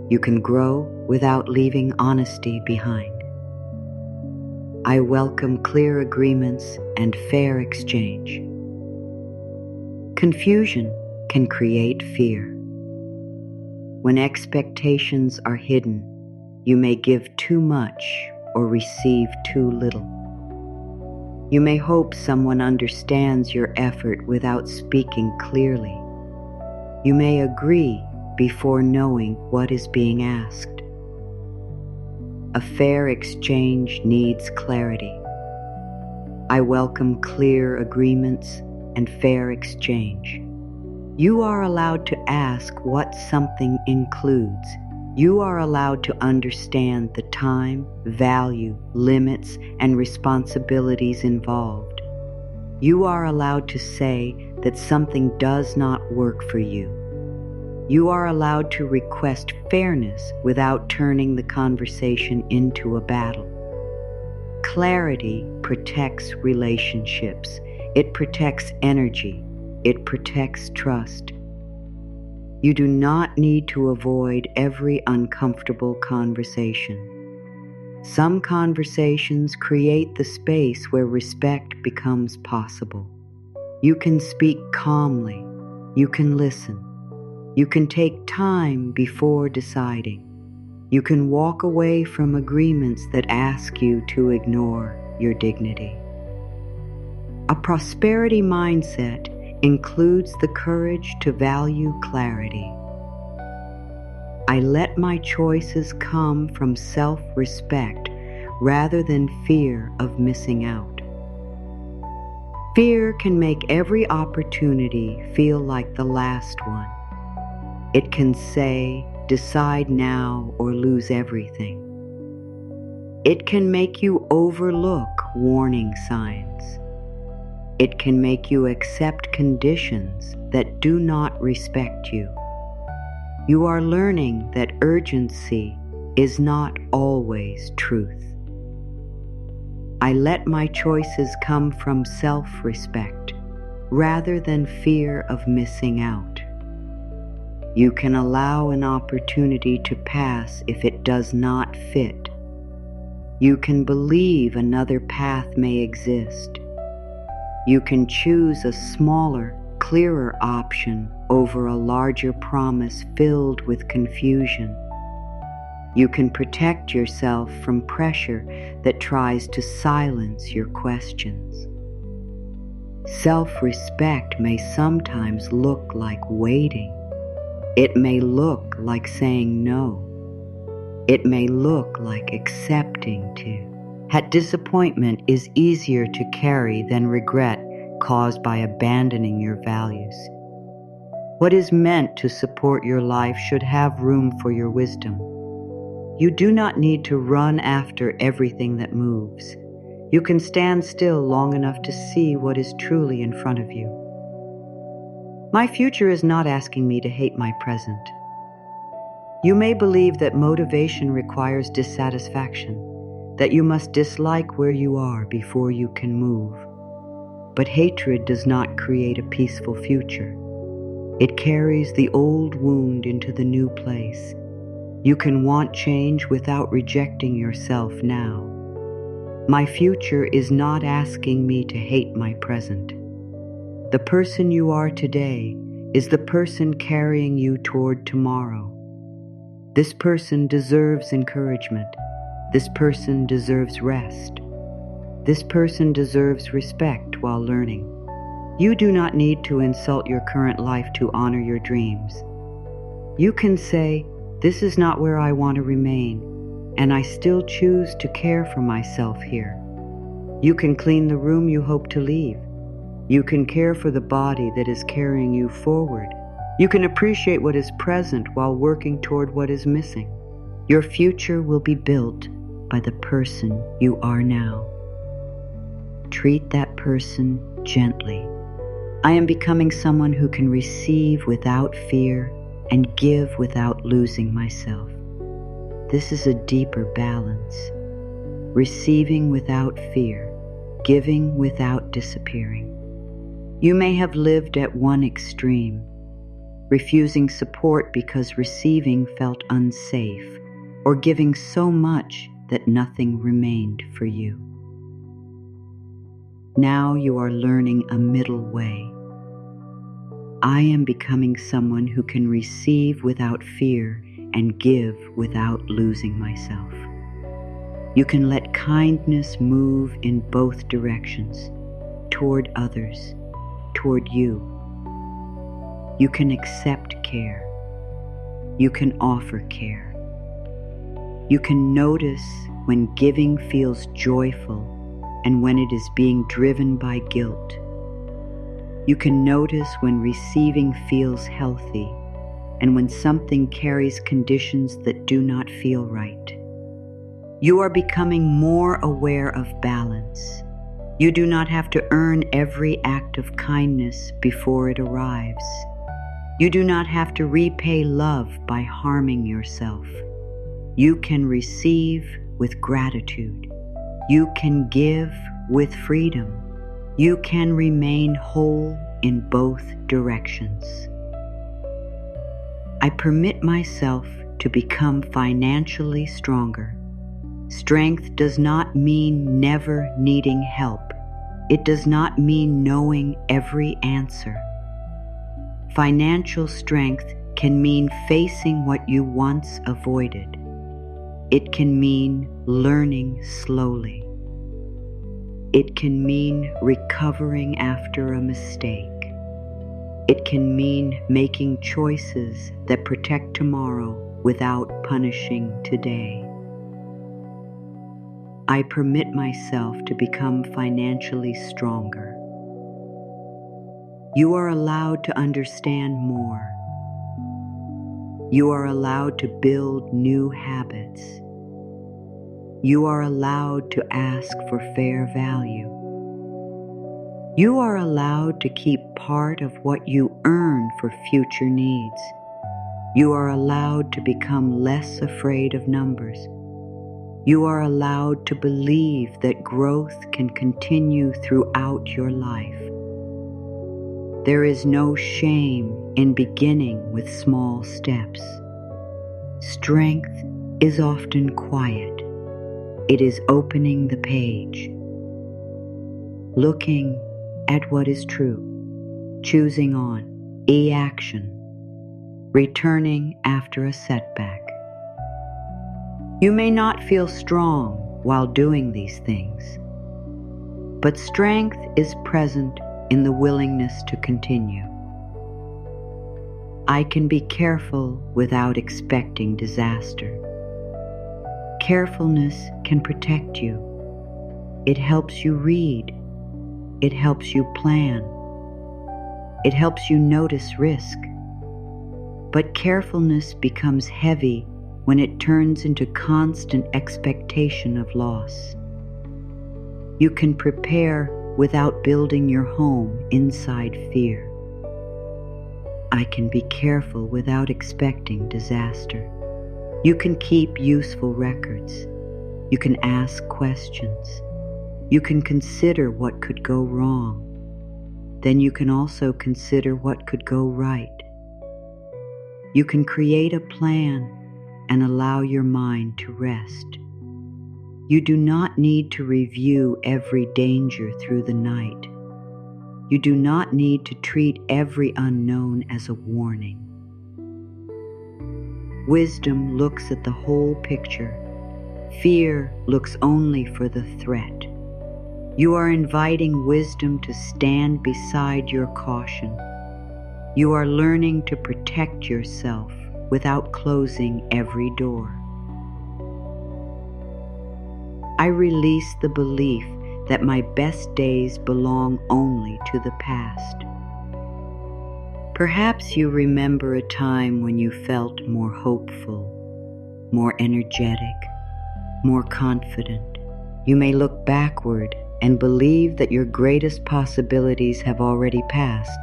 You can grow without leaving honesty behind. I welcome clear agreements and fair exchange. Confusion can create fear. When expectations are hidden, you may give too much or receive too little. You may hope someone understands your effort without speaking clearly. You may agree before knowing what is being asked. A fair exchange needs clarity. I welcome clear agreements and fair exchange. You are allowed to ask what something includes. You are allowed to understand the time, value, limits, and responsibilities involved. You are allowed to say that something does not work for you. You are allowed to request fairness without turning the conversation into a battle. Clarity protects relationships. It protects energy. It protects trust. You do not need to avoid every uncomfortable conversation. Some conversations create the space where respect becomes possible. You can speak calmly. You can listen. You can take time before deciding. You can walk away from agreements that ask you to ignore your dignity. A prosperity mindset includes the courage to value clarity. I let my choices come from self-respect rather than fear of missing out. Fear can make every opportunity feel like the last one. It can say, decide now or lose everything. It can make you overlook warning signs. It can make you accept conditions that do not respect you. You are learning that urgency is not always truth. I let my choices come from self-respect rather than fear of missing out. You can allow an opportunity to pass if it does not fit. You can believe another path may exist. You can choose a smaller, clearer option over a larger promise filled with confusion. You can protect yourself from pressure that tries to silence your questions. Self-respect may sometimes look like waiting. It may look like saying no. It may look like accepting to. Disappointment is easier to carry than regret caused by abandoning your values. What is meant to support your life should have room for your wisdom. You do not need to run after everything that moves. You can stand still long enough to see what is truly in front of you. My future is not asking me to hate my present. You may believe that motivation requires dissatisfaction, that you must dislike where you are before you can move. But hatred does not create a peaceful future. It carries the old wound into the new place. You can want change without rejecting yourself now. My future is not asking me to hate my present. The person you are today is the person carrying you toward tomorrow. This person deserves encouragement. This person deserves rest. This person deserves respect while learning. You do not need to insult your current life to honor your dreams. You can say, this is not where I want to remain, and I still choose to care for myself here. You can clean the room you hope to leave. You can care for the body that is carrying you forward. You can appreciate what is present while working toward what is missing. Your future will be built by the person you are now. Treat that person gently. I am becoming someone who can receive without fear and give without losing myself. This is a deeper balance. Receiving without fear, giving without disappearing. You may have lived at one extreme, refusing support because receiving felt unsafe, or giving so much that nothing remained for you. Now you are learning a middle way. I am becoming someone who can receive without fear and give without losing myself. You can let kindness move in both directions, toward others, toward you. You can accept care. You can offer care. You can notice when giving feels joyful and when it is being driven by guilt. You can notice when receiving feels healthy and when something carries conditions that do not feel right. You are becoming more aware of balance. You do not have to earn every act of kindness before it arrives. You do not have to repay love by harming yourself. You can receive with gratitude. You can give with freedom. You can remain whole in both directions. I permit myself to become financially stronger. Strength does not mean never needing help. It does not mean knowing every answer. Financial strength can mean facing what you once avoided. It can mean learning slowly. It can mean recovering after a mistake. It can mean making choices that protect tomorrow without punishing today. I permit myself to become financially stronger. You are allowed to understand more. You are allowed to build new habits. You are allowed to ask for fair value. You are allowed to keep part of what you earn for future needs. You are allowed to become less afraid of numbers. You are allowed to believe that growth can continue throughout your life. There is no shame in beginning with small steps. Strength is often quiet. It is opening the page, looking at what is true, choosing on, action, returning after a setback. You may not feel strong while doing these things, but strength is present in the willingness to continue. I can be careful without expecting disaster. Carefulness can protect you. It helps you read. It helps you plan. It helps you notice risk. But carefulness becomes heavy when it turns into constant expectation of loss. You can prepare without building your home inside fear. I can be careful without expecting disaster. You can keep useful records. You can ask questions. You can consider what could go wrong. Then you can also consider what could go right. You can create a plan and allow your mind to rest. You do not need to review every danger through the night. You do not need to treat every unknown as a warning. Wisdom looks at the whole picture. Fear looks only for the threat. You are inviting wisdom to stand beside your caution. You are learning to protect yourself without closing every door. I release the belief that my best days belong only to the past. Perhaps you remember a time when you felt more hopeful, more energetic, more confident. You may look backward and believe that your greatest possibilities have already passed.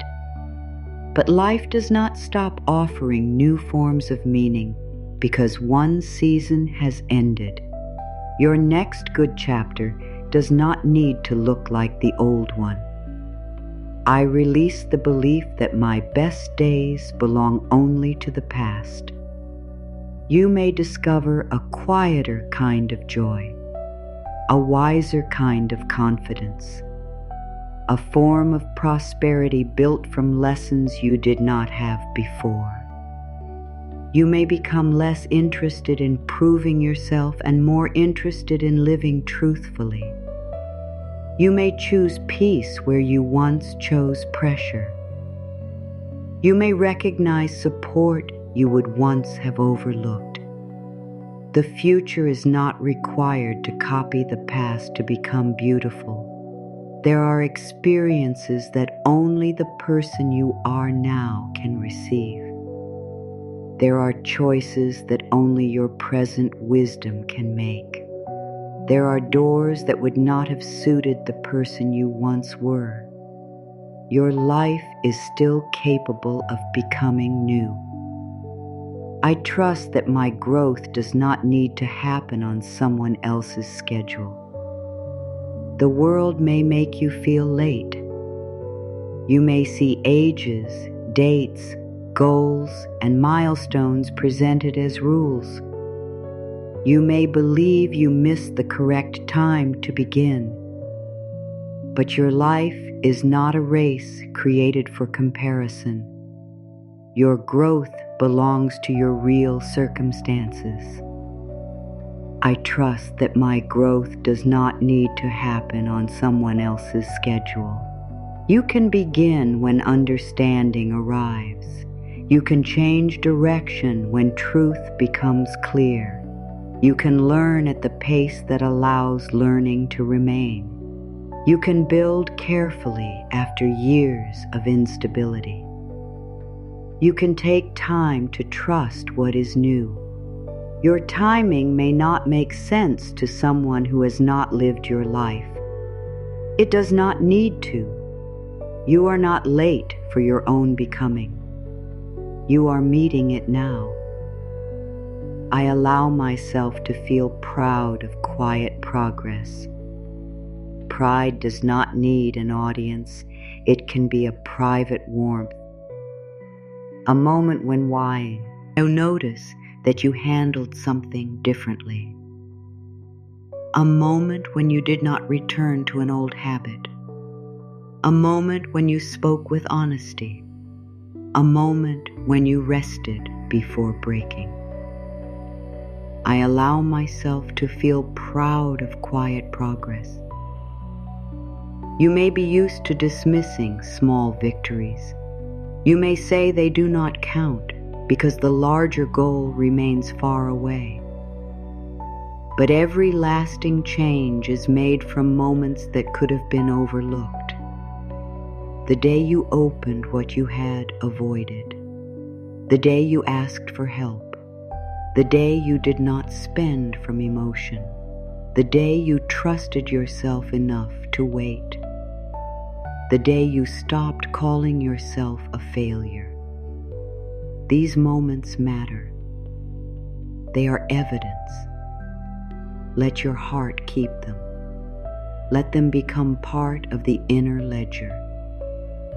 But life does not stop offering new forms of meaning because one season has ended. Your next good chapter does not need to look like the old one. I release the belief that my best days belong only to the past. You may discover a quieter kind of joy, a wiser kind of confidence, a form of prosperity built from lessons you did not have before. You may become less interested in proving yourself and more interested in living truthfully. You may choose peace where you once chose pressure. You may recognize support you would once have overlooked. The future is not required to copy the past to become beautiful. There are experiences that only the person you are now can receive. There are choices that only your present wisdom can make. There are doors that would not have suited the person you once were. Your life is still capable of becoming new. I trust that my growth does not need to happen on someone else's schedule. The world may make you feel late. You may see ages, dates, goals, and milestones presented as rules. You may believe you missed the correct time to begin. But your life is not a race created for comparison. Your growth belongs to your real circumstances. I trust that my growth does not need to happen on someone else's schedule. You can begin when understanding arrives. You can change direction when truth becomes clear. You can learn at the pace that allows learning to remain. You can build carefully after years of instability. You can take time to trust what is new. Your timing may not make sense to someone who has not lived your life. It does not need to. You are not late for your own becoming. You are meeting it now. I allow myself to feel proud of quiet progress. Pride does not need an audience. It can be a private warmth. A moment when whying, you notice that you handled something differently. A moment when you did not return to an old habit. A moment when you spoke with honesty. A moment when you rested before breaking. I allow myself to feel proud of quiet progress. You may be used to dismissing small victories. You may say they do not count because the larger goal remains far away. But every lasting change is made from moments that could have been overlooked. The day you opened what you had avoided. The day you asked for help. The day you did not spend from emotion. The day you trusted yourself enough to wait. The day you stopped calling yourself a failure. These moments matter. They are evidence. Let your heart keep them. Let them become part of the inner ledger.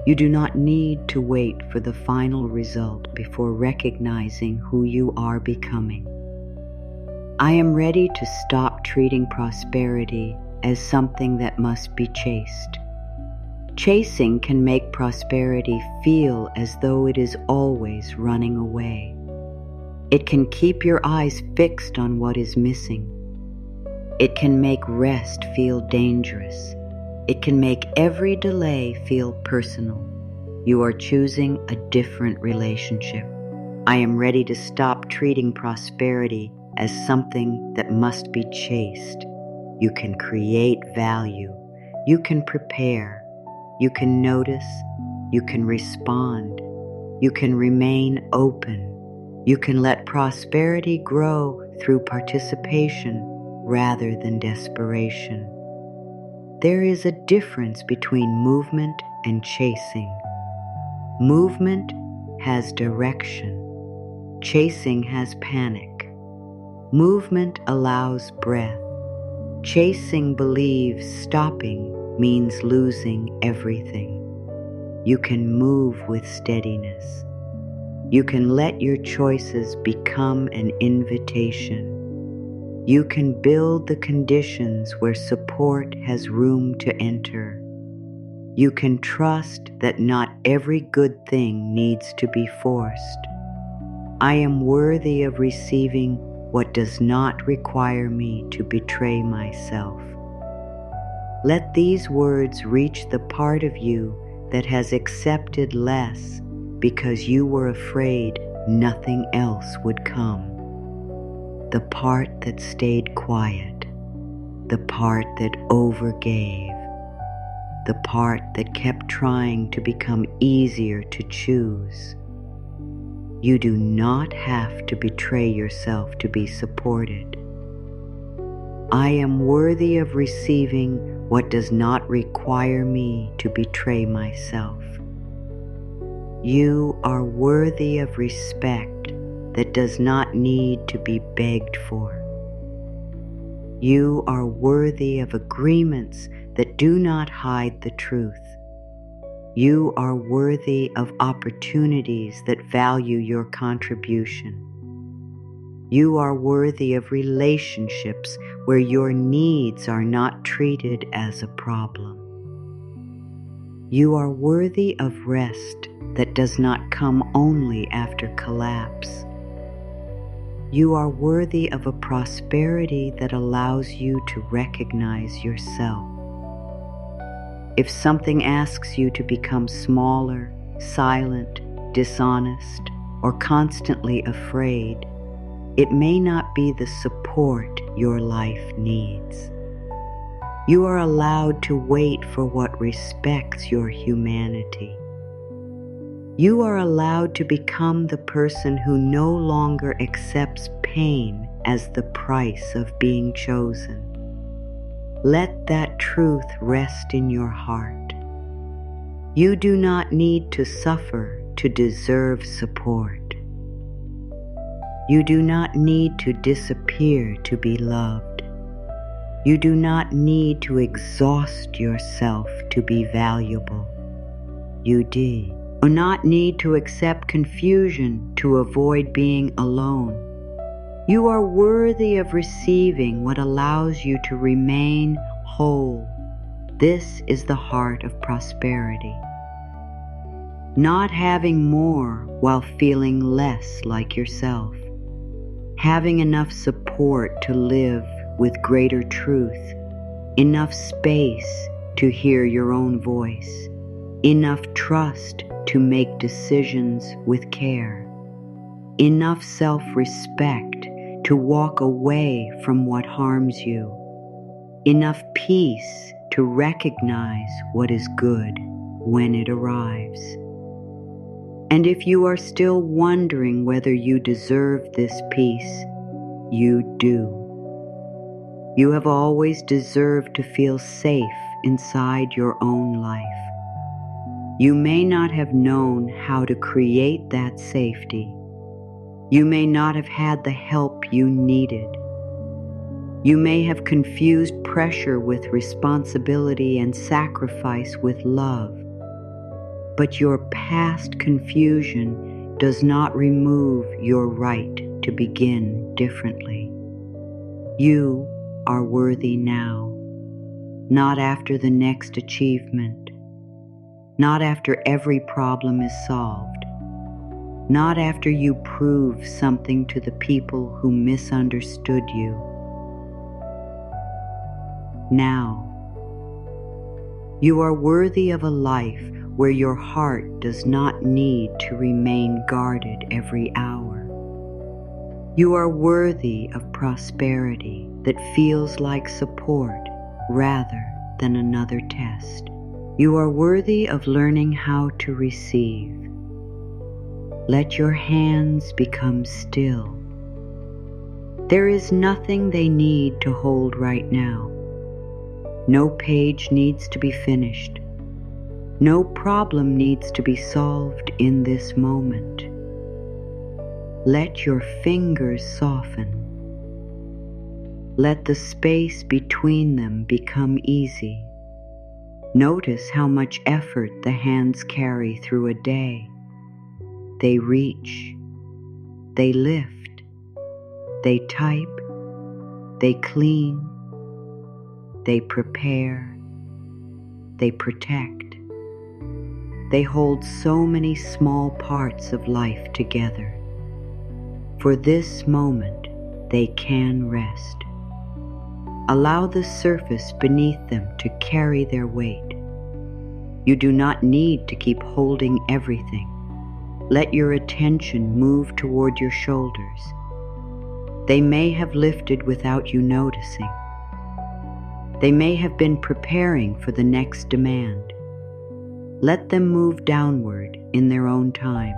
You do not need to wait for the final result before recognizing who you are becoming. I am ready to stop treating prosperity as something that must be chased. Chasing can make prosperity feel as though it is always running away. It can keep your eyes fixed on what is missing. It can make rest feel dangerous. It can make every delay feel personal. You are choosing a different relationship. I am ready to stop treating prosperity as something that must be chased. You can create value. You can prepare. You can notice. You can respond. You can remain open. You can let prosperity grow through participation rather than desperation. There is a difference between movement and chasing. Movement has direction. Chasing has panic. Movement allows breath. Chasing believes stopping means losing everything. You can move with steadiness. You can let your choices become an invitation. You can build the conditions where support has room to enter. You can trust that not every good thing needs to be forced. I am worthy of receiving what does not require me to betray myself. Let these words reach the part of you that has accepted less because you were afraid nothing else would come. The part that stayed quiet, the part that overgave, the part that kept trying to become easier to choose. You do not have to betray yourself to be supported. I am worthy of receiving what does not require me to betray myself. You are worthy of respect that does not need to be begged for. You are worthy of agreements that do not hide the truth. You are worthy of opportunities that value your contribution. You are worthy of relationships where your needs are not treated as a problem. You are worthy of rest that does not come only after collapse. You are worthy of a prosperity that allows you to recognize yourself. If something asks you to become smaller, silent, dishonest, or constantly afraid, it may not be the support your life needs. You are allowed to wait for what respects your humanity. You are allowed to become the person who no longer accepts pain as the price of being chosen. Let that truth rest in your heart. You do not need to suffer to deserve support. You do not need to disappear to be loved. You do not need to exhaust yourself to be valuable. You do not need to accept confusion to avoid being alone. You are worthy of receiving what allows you to remain whole. This is the heart of prosperity. Not having more while feeling less like yourself. Having enough support to live with greater truth. Enough space to hear your own voice. Enough trust to make decisions with care. Enough self-respect to walk away from what harms you. Enough peace to recognize what is good when it arrives. And if you are still wondering whether you deserve this peace, you do. You have always deserved to feel safe inside your own life. You may not have known how to create that safety. You may not have had the help you needed. You may have confused pressure with responsibility and sacrifice with love. But your past confusion does not remove your right to begin differently. You are worthy now, not after the next achievement, not after every problem is solved, not after you prove something to the people who misunderstood you. Now, you are worthy of a life where your heart does not need to remain guarded every hour. You are worthy of prosperity that feels like support rather than another test. You are worthy of learning how to receive. Let your hands become still. There is nothing they need to hold right now. No page needs to be finished. No problem needs to be solved in this moment. Let your fingers soften. Let the space between them become easy. Notice how much effort the hands carry through a day. They reach, they lift, they type, they clean, they prepare, they protect. they hold so many small parts of life together. For this moment, they can rest. Allow the surface beneath them to carry their weight. You do not need to keep holding everything. Let your attention move toward your shoulders. They may have lifted without you noticing. They may have been preparing for the next demand. Let them move downward in their own time.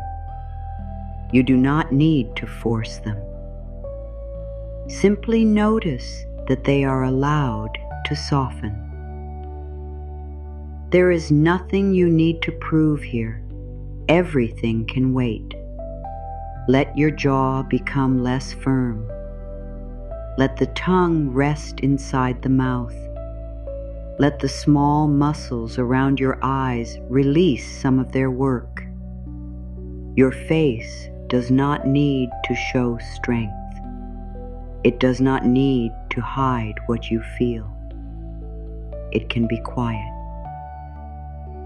You do not need to force them. Simply notice that they are allowed to soften. There is nothing you need to prove here. Everything can wait. Let your jaw become less firm. Let the tongue rest inside the mouth. Let the small muscles around your eyes release some of their work. Your face does not need to show strength. It does not need to hide what you feel. It can be quiet.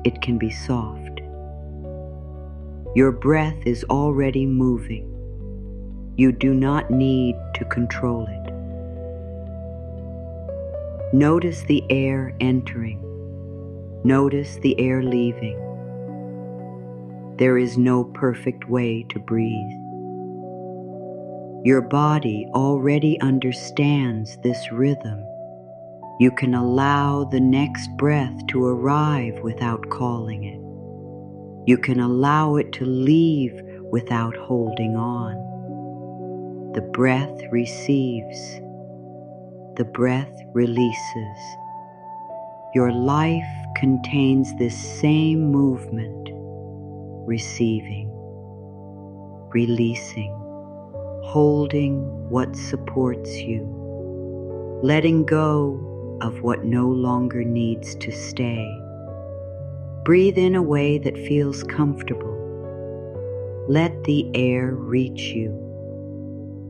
It can be soft. Your breath is already moving. You do not need to control it. Notice the air entering. Notice the air leaving. There is no perfect way to breathe. Your body already understands this rhythm. You can allow the next breath to arrive without calling it. You can allow it to leave without holding on. The breath receives. The breath releases. Your life contains this same movement, receiving, releasing, holding what supports you, letting go of what no longer needs to stay. Breathe in a way that feels comfortable. Let the air reach you.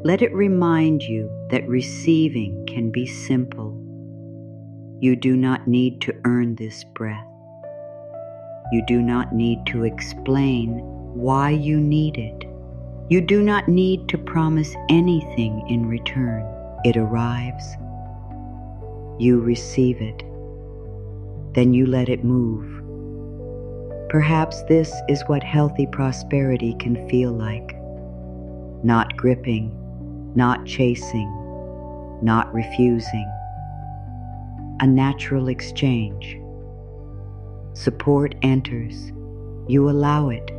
Let it remind you that receiving can be simple. You do not need to earn this breath. You do not need to explain why you need it. You do not need to promise anything in return. It arrives. You receive it. Then you let it move. Perhaps this is what healthy prosperity can feel like. Not gripping, not chasing, not refusing. A natural exchange. Support enters. You allow it.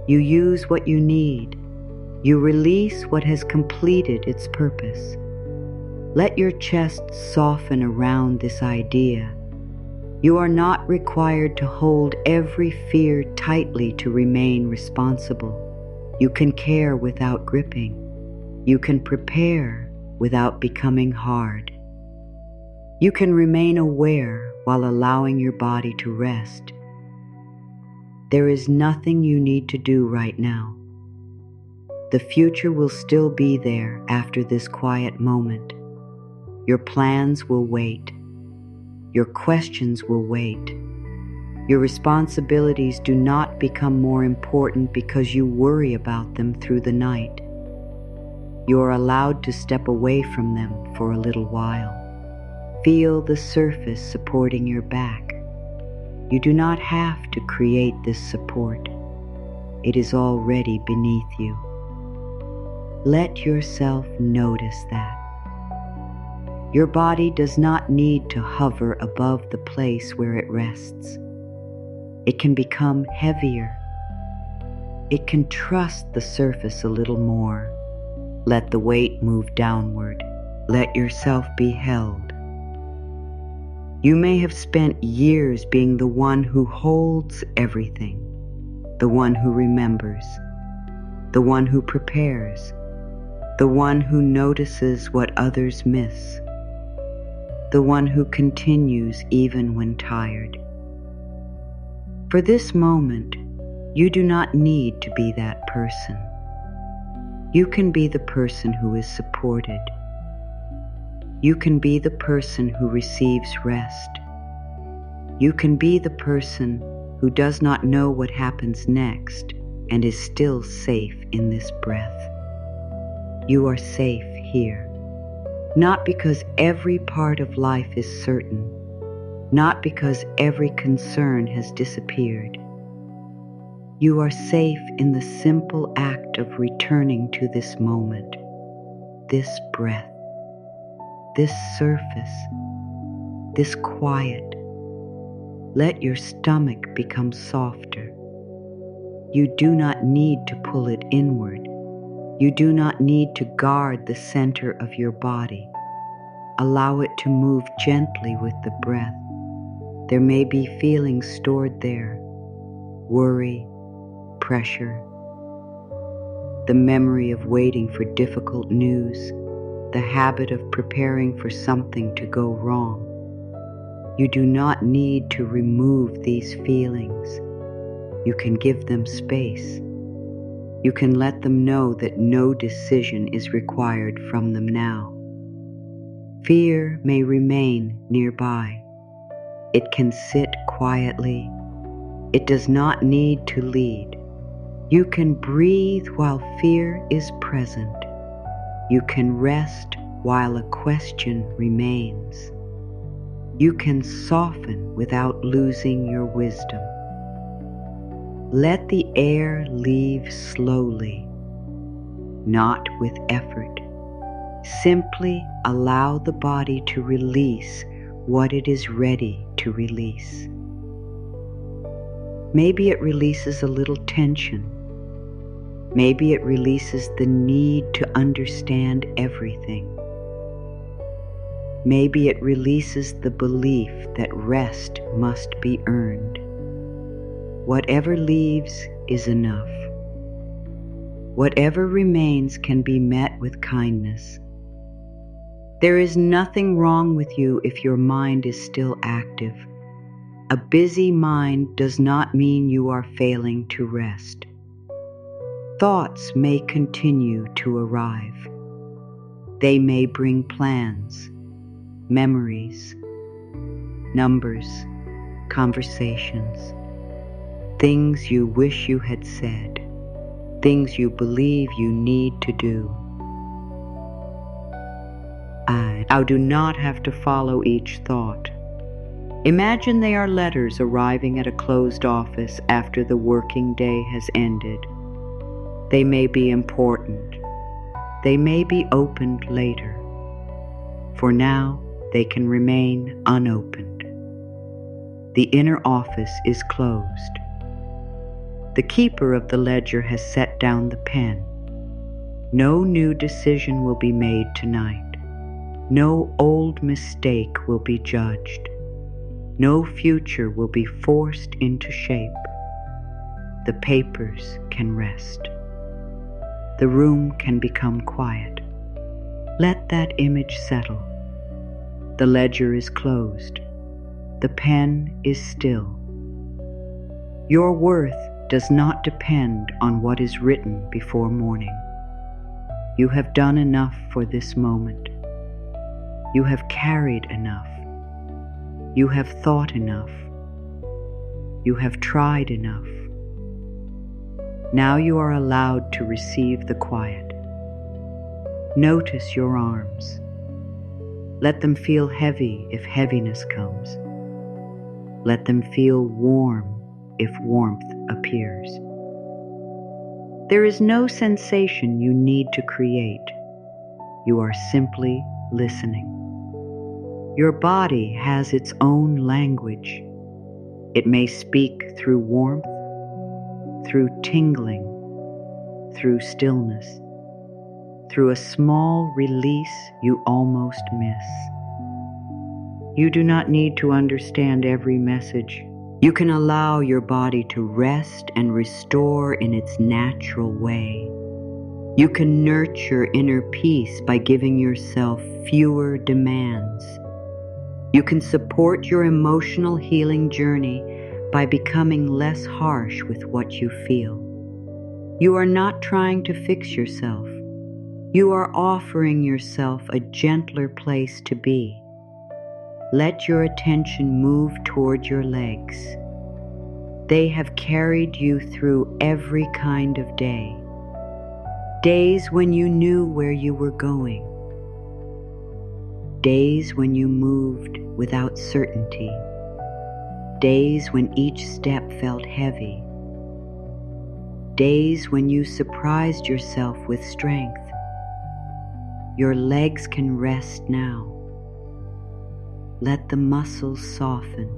You use what you need. You release what has completed its purpose. Let your chest soften around this idea. You are not required to hold every fear tightly to remain responsible. You can care without gripping. You can prepare without becoming hard. You can remain aware while allowing your body to rest. There is nothing you need to do right now. The future will still be there after this quiet moment. Your plans will wait. Your questions will wait. Your responsibilities do not become more important because you worry about them through the night. You are allowed to step away from them for a little while. Feel the surface supporting your back. You do not have to create this support. It is already beneath you. Let yourself notice that. Your body does not need to hover above the place where it rests. It can become heavier. It can trust the surface a little more. Let the weight move downward. Let yourself be held. You may have spent years being the one who holds everything, the one who remembers, the one who prepares, the one who notices what others miss, the one who continues even when tired. For this moment, you do not need to be that person. You can be the person who is supported. You can be the person who receives rest. You can be the person who does not know what happens next and is still safe in this breath. You are safe here, not because every part of life is certain, not because every concern has disappeared. You are safe in the simple act of returning to this moment, this breath, this surface, this quiet. Let your stomach become softer. You do not need to pull it inward. You do not need to guard the center of your body. Allow it to move gently with the breath. There may be feelings stored there, worry, pressure, the memory of waiting for difficult news, the habit of preparing for something to go wrong. You do not need to remove these feelings. You can give them space. You can let them know that no decision is required from them now. Fear may remain nearby. It can sit quietly. It does not need to lead. You can breathe while fear is present. You can rest while a question remains. You can soften without losing your wisdom. Let the air leave slowly, not with effort. Simply allow the body to release what it is ready to release. Maybe it releases a little tension. Maybe it releases the need to understand everything. Maybe it releases the belief that rest must be earned. Whatever leaves is enough. Whatever remains can be met with kindness. There is nothing wrong with you if your mind is still active. A busy mind does not mean you are failing to rest. Thoughts may continue to arrive. They may bring plans, memories, numbers, conversations, things you wish you had said, things you believe you need to do. I do not have to follow each thought. Imagine they are letters arriving at a closed office after the working day has ended. They may be important. They may be opened later. For now, they can remain unopened. The inner office is closed. The keeper of the ledger has set down the pen. No new decision will be made tonight. No old mistake will be judged. No future will be forced into shape. The papers can rest. The room can become quiet. Let that image settle. The ledger is closed. The pen is still. Your worth does not depend on what is written before morning. You have done enough for this moment. You have carried enough. You have thought enough. You have tried enough. Now you are allowed to receive the quiet. Notice your arms. Let them feel heavy if heaviness comes. Let them feel warm if warmth appears. There is no sensation you need to create. You are simply listening. Your body has its own language. It may speak through warmth, through tingling, through stillness, through a small release you almost miss. You do not need to understand every message. You can allow your body to rest and restore in its natural way. You can nurture inner peace by giving yourself fewer demands. You can support your emotional healing journey by becoming less harsh with what you feel. You are not trying to fix yourself. You are offering yourself a gentler place to be. Let your attention move toward your legs. They have carried you through every kind of day. Days when you knew where you were going. Days when you moved without certainty. Days when each step felt heavy. Days when you surprised yourself with strength. Your legs can rest now. Let the muscles soften.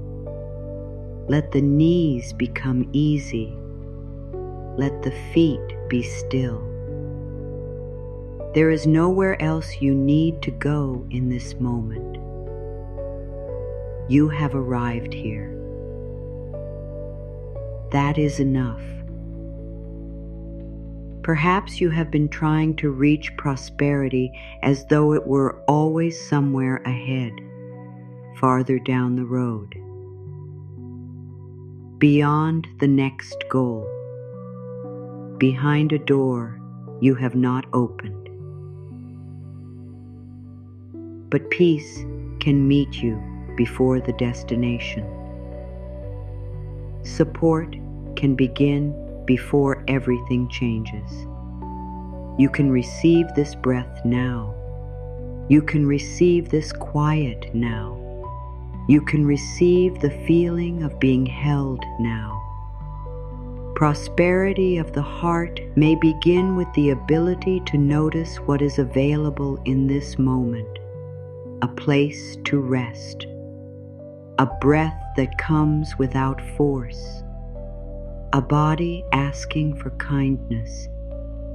Let the knees become easy. Let the feet be still. There is nowhere else you need to go in this moment. You have arrived here. That is enough. Perhaps you have been trying to reach prosperity as though it were always somewhere ahead, farther down the road, beyond the next goal, behind a door you have not opened. But peace can meet you before the destination. Support can begin before everything changes. You can receive this breath now. You can receive this quiet now. You can receive the feeling of being held now. Prosperity of the heart may begin with the ability to notice what is available in this moment. A place to rest, a breath that comes without force, a body asking for kindness,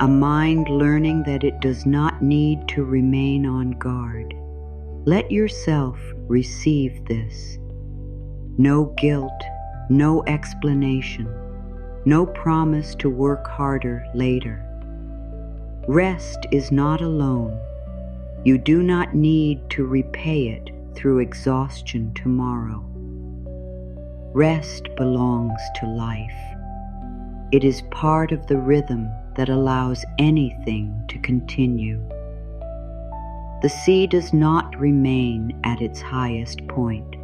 a mind learning that it does not need to remain on guard. Let yourself receive this. No guilt, no explanation, no promise to work harder later. Rest is not alone. You do not need to repay it through exhaustion tomorrow. Rest belongs to life. It is part of the rhythm that allows anything to continue. The sea does not remain at its highest point.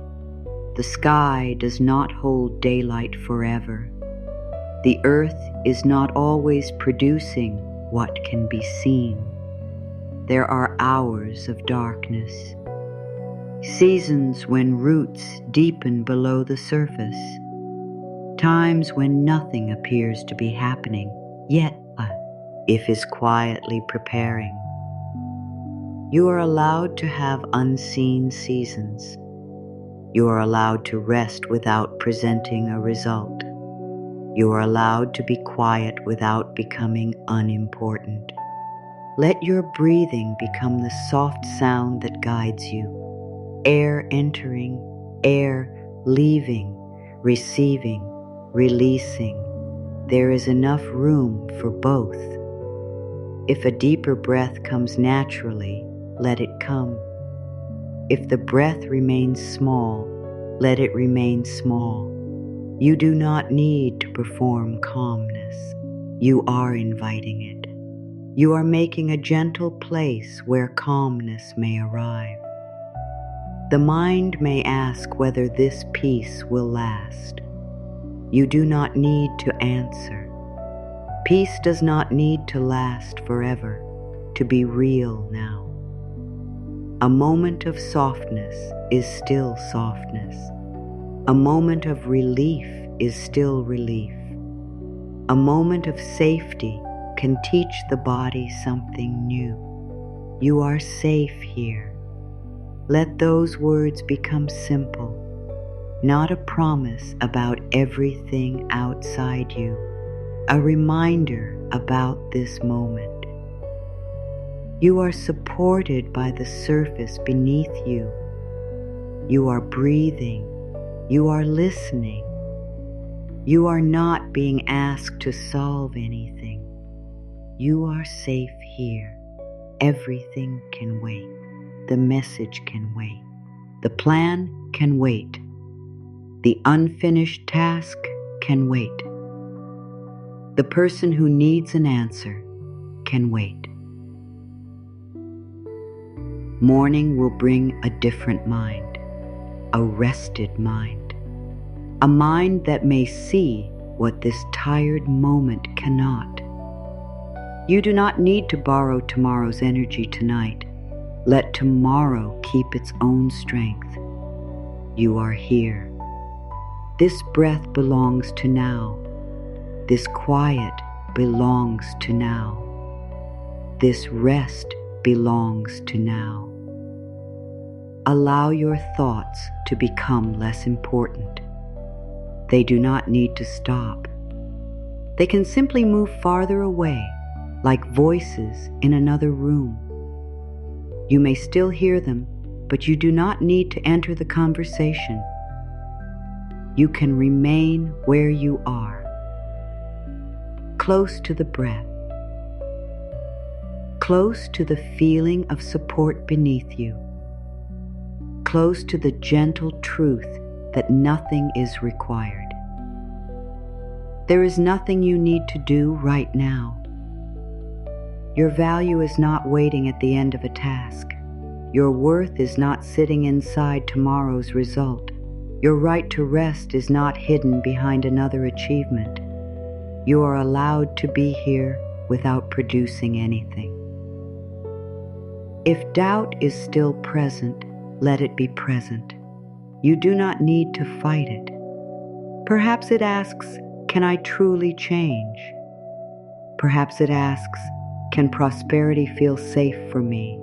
The sky does not hold daylight forever. The earth is not always producing what can be seen. There are hours of darkness, seasons when roots deepen below the surface, times when nothing appears to be happening, yet life is quietly preparing. You are allowed to have unseen seasons. You are allowed to rest without presenting a result. You are allowed to be quiet without becoming unimportant. Let your breathing become the soft sound that guides you. Air entering, air leaving, receiving, releasing. There is enough room for both. If a deeper breath comes naturally, let it come. If the breath remains small, let it remain small. You do not need to perform calmness. You are inviting it. You are making a gentle place where calmness may arrive. The mind may ask whether this peace will last. You do not need to answer. Peace does not need to last forever, to be real now. A moment of softness is still softness. A moment of relief is still relief. A moment of safety can teach the body something new. You are safe here. Let those words become simple, not a promise about everything outside you, a reminder about this moment. You are supported by the surface beneath you. You are breathing. You are listening. You are not being asked to solve anything. You are safe here. Everything can wait. The message can wait. The plan can wait. The unfinished task can wait. The person who needs an answer can wait. Morning will bring a different mind, a rested mind. a mind that may see what this tired moment cannot. You do not need to borrow tomorrow's energy tonight. Let tomorrow keep its own strength. You are here. This breath belongs to now. This quiet belongs to now. This rest belongs to now. Allow your thoughts to become less important. They do not need to stop. They can simply move farther away, like voices in another room. You may still hear them, but you do not need to enter the conversation. You can remain where you are, close to the breath, close to the feeling of support beneath you, close to the gentle truth that nothing is required. There is nothing you need to do right now. Your value is not waiting at the end of a task. Your worth is not sitting inside tomorrow's result. Your right to rest is not hidden behind another achievement. You are allowed to be here without producing anything. If doubt is still present, let it be present. You do not need to fight it. Perhaps it asks, can I truly change? Perhaps it asks, can prosperity feel safe for me?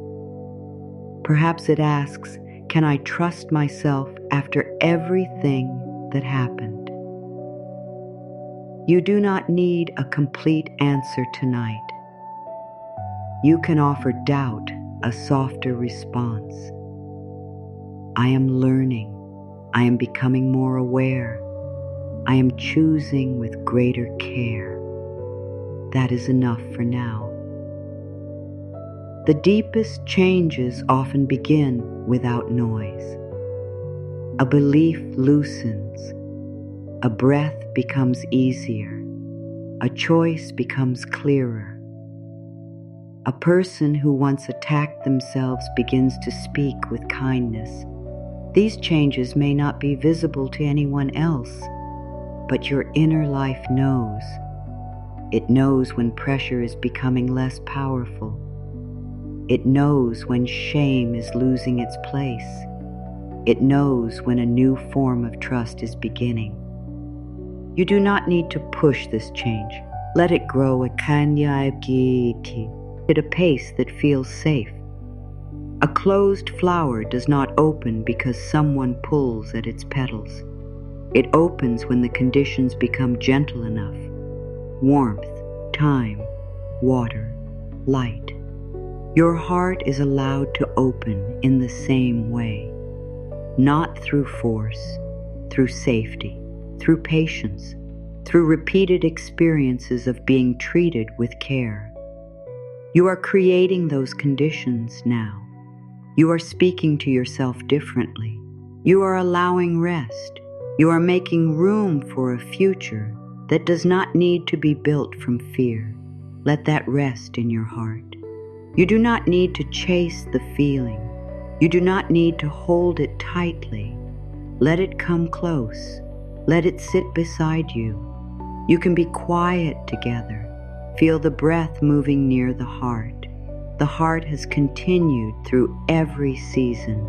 Perhaps it asks, can I trust myself after everything that happened? You do not need a complete answer tonight. You can offer doubt a softer response. I am learning. I am becoming more aware. I am choosing with greater care. That is enough for now. The deepest changes often begin without noise. A belief loosens. A breath becomes easier. A choice becomes clearer. A person who once attacked themselves begins to speak with kindness. These changes may not be visible to anyone else, but your inner life knows. It knows when pressure is becoming less powerful. It knows when shame is losing its place. It knows when a new form of trust is beginning. You do not need to push this change. Let it grow at a pace that feels safe. A closed flower does not open because someone pulls at its petals. It opens when the conditions become gentle enough. Warmth, time, water, light. Your heart is allowed to open in the same way. Not through force, through safety, through patience, through repeated experiences of being treated with care. You are creating those conditions now. You are speaking to yourself differently. You are allowing rest. You are making room for a future that does not need to be built from fear. Let that rest in your heart. You do not need to chase the feeling. You do not need to hold it tightly. Let it come close. Let it sit beside you. You can be quiet together. Feel the breath moving near the heart. The heart has continued through every season,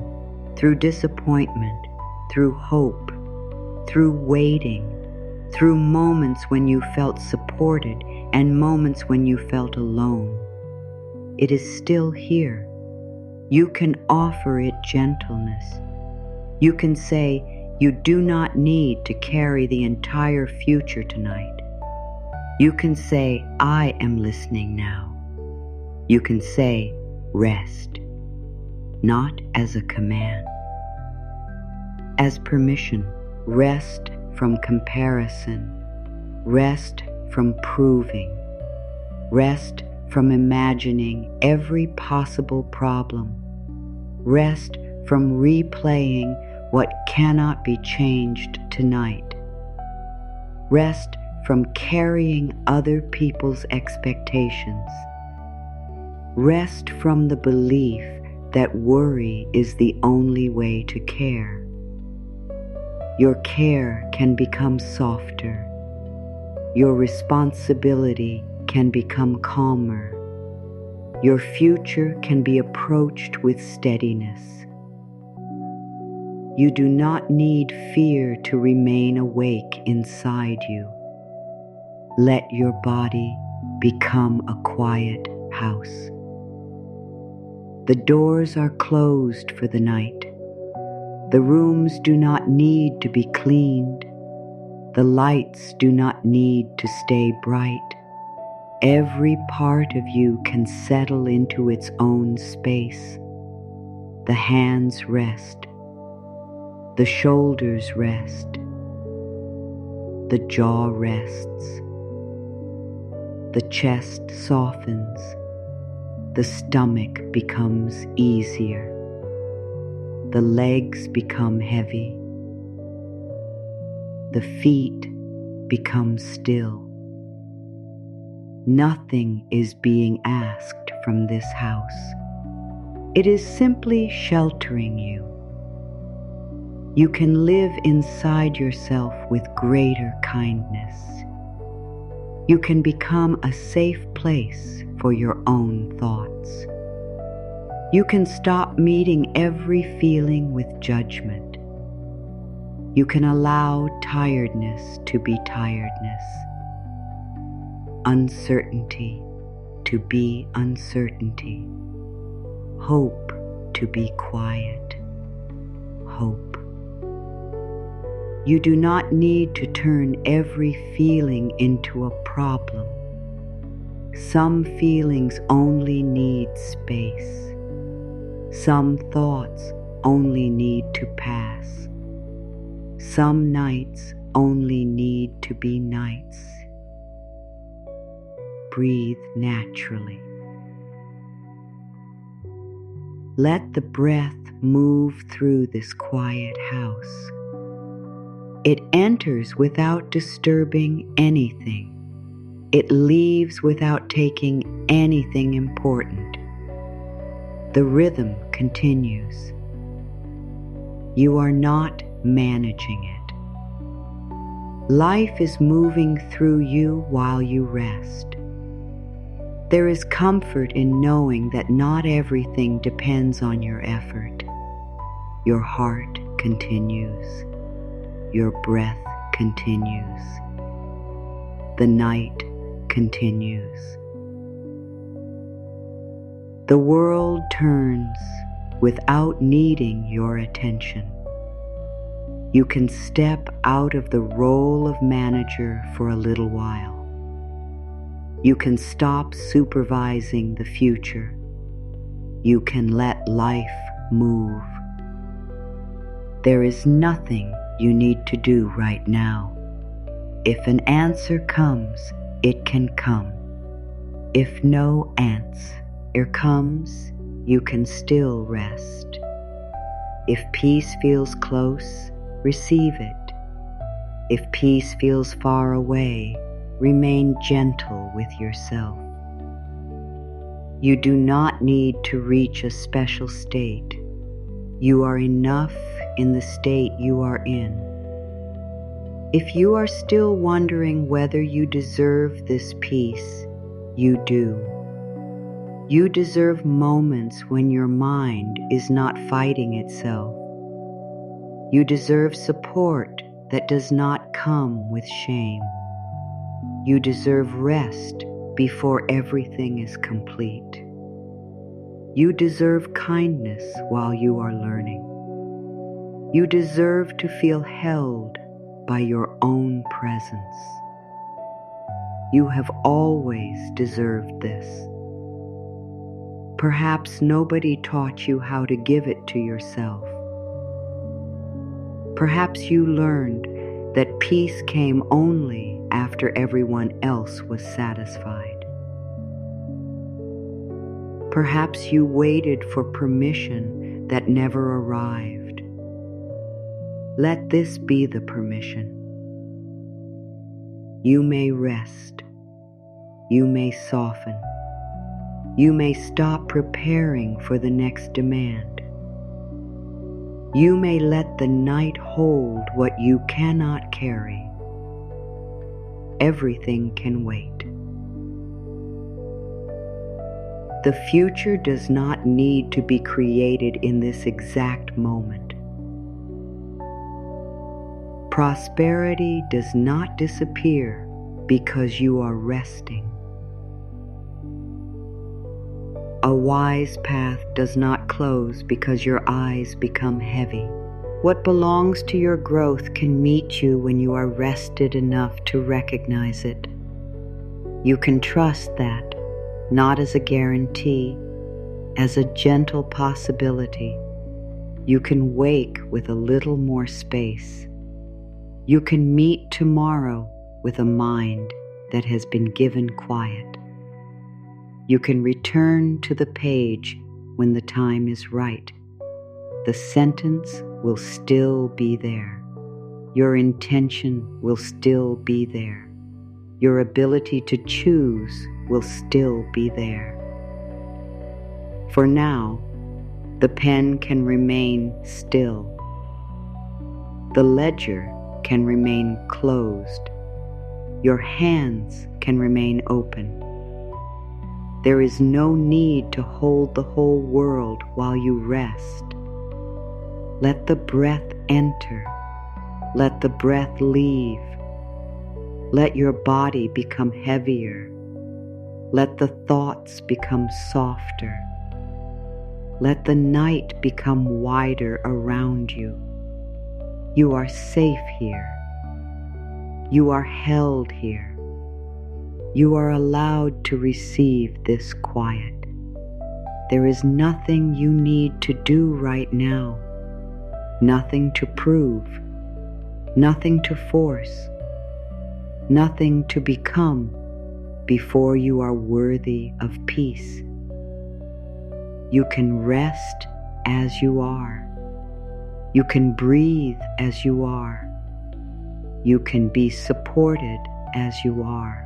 through disappointment, through hope, through waiting, through moments when you felt supported and moments when you felt alone. It is still here. You can offer it gentleness. You can say, you do not need to carry the entire future tonight. You can say, I am listening now. You can say, rest, not as a command, as permission. Rest from comparison, rest from proving, rest from imagining every possible problem, rest from replaying what cannot be changed tonight, rest from carrying other people's expectations, rest from the belief that worry is the only way to care. Your care can become softer. Your responsibility can become calmer. Your future can be approached with steadiness. You do not need fear to remain awake inside you. Let your body become a quiet house. The doors are closed for the night. The rooms do not need to be cleaned. The lights do not need to stay bright. Every part of you can settle into its own space. The hands rest. The shoulders rest. The jaw rests. The chest softens. The stomach becomes easier. The legs become heavy. The feet become still. Nothing is being asked from this house. It is simply sheltering you. You can live inside yourself with greater kindness. You can become a safe place for your own thoughts. You can stop meeting every feeling with judgment. You can allow tiredness to be tiredness, uncertainty to be uncertainty, hope to be quiet, hope. You do not need to turn every feeling into a problem. Some feelings only need space. Some thoughts only need to pass. Some nights only need to be nights. Breathe naturally. Let the breath move through this quiet house. It enters without disturbing anything. It leaves without taking anything important. The rhythm continues. You are not managing it. Life is moving through you while you rest. There is comfort in knowing that not everything depends on your effort. Your heart continues. Your breath continues. The night continues. The world turns without needing your attention. You can step out of the role of manager for a little while. You can stop supervising the future. You can let life move. There is nothing you need to do right now. If an answer comes, it can come. If no answer comes, you can still rest. If peace feels close, receive it. If peace feels far away, remain gentle with yourself. You do not need to reach a special state. You are enough in the state you are in. If you are still wondering whether you deserve this peace, you do. You deserve moments when your mind is not fighting itself. You deserve support that does not come with shame. You deserve rest before everything is complete. You deserve kindness while you are learning. You deserve to feel held by your own presence. You have always deserved this. Perhaps nobody taught you how to give it to yourself. Perhaps you learned that peace came only after everyone else was satisfied. Perhaps you waited for permission that never arrived. Let this be the permission. You may rest. You may soften. You may stop preparing for the next demand. You may let the night hold what you cannot carry. Everything can wait. The future does not need to be created in this exact moment. Prosperity does not disappear because you are resting. A wise path does not close because your eyes become heavy. What belongs to your growth can meet you when you are rested enough to recognize it. You can trust that, not as a guarantee, as a gentle possibility. You can wake with a little more space. You can meet tomorrow with a mind that has been given quiet. You can return to the page when the time is right. The sentence will still be there. Your intention will still be there. Your ability to choose will still be there. For now, the pen can remain still. The ledger can remain closed. Your hands can remain open. There is no need to hold the whole world while you rest. Let the breath enter. Let the breath leave. Let your body become heavier. Let the thoughts become softer. Let the night become wider around you. You are safe here. You are held here. You are allowed to receive this quiet. There is nothing you need to do right now, nothing to prove, nothing to force, nothing to become before you are worthy of peace. You can rest as you are. You can breathe as you are. You can be supported as you are.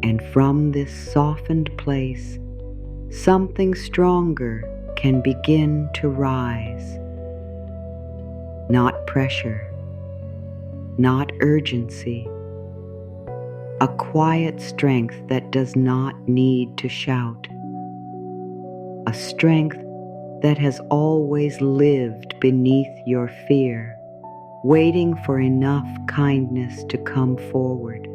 And from this softened place, something stronger can begin to rise. Not pressure, not urgency. A quiet strength that does not need to shout. A strength that has always lived beneath your fear, waiting for enough kindness to come forward.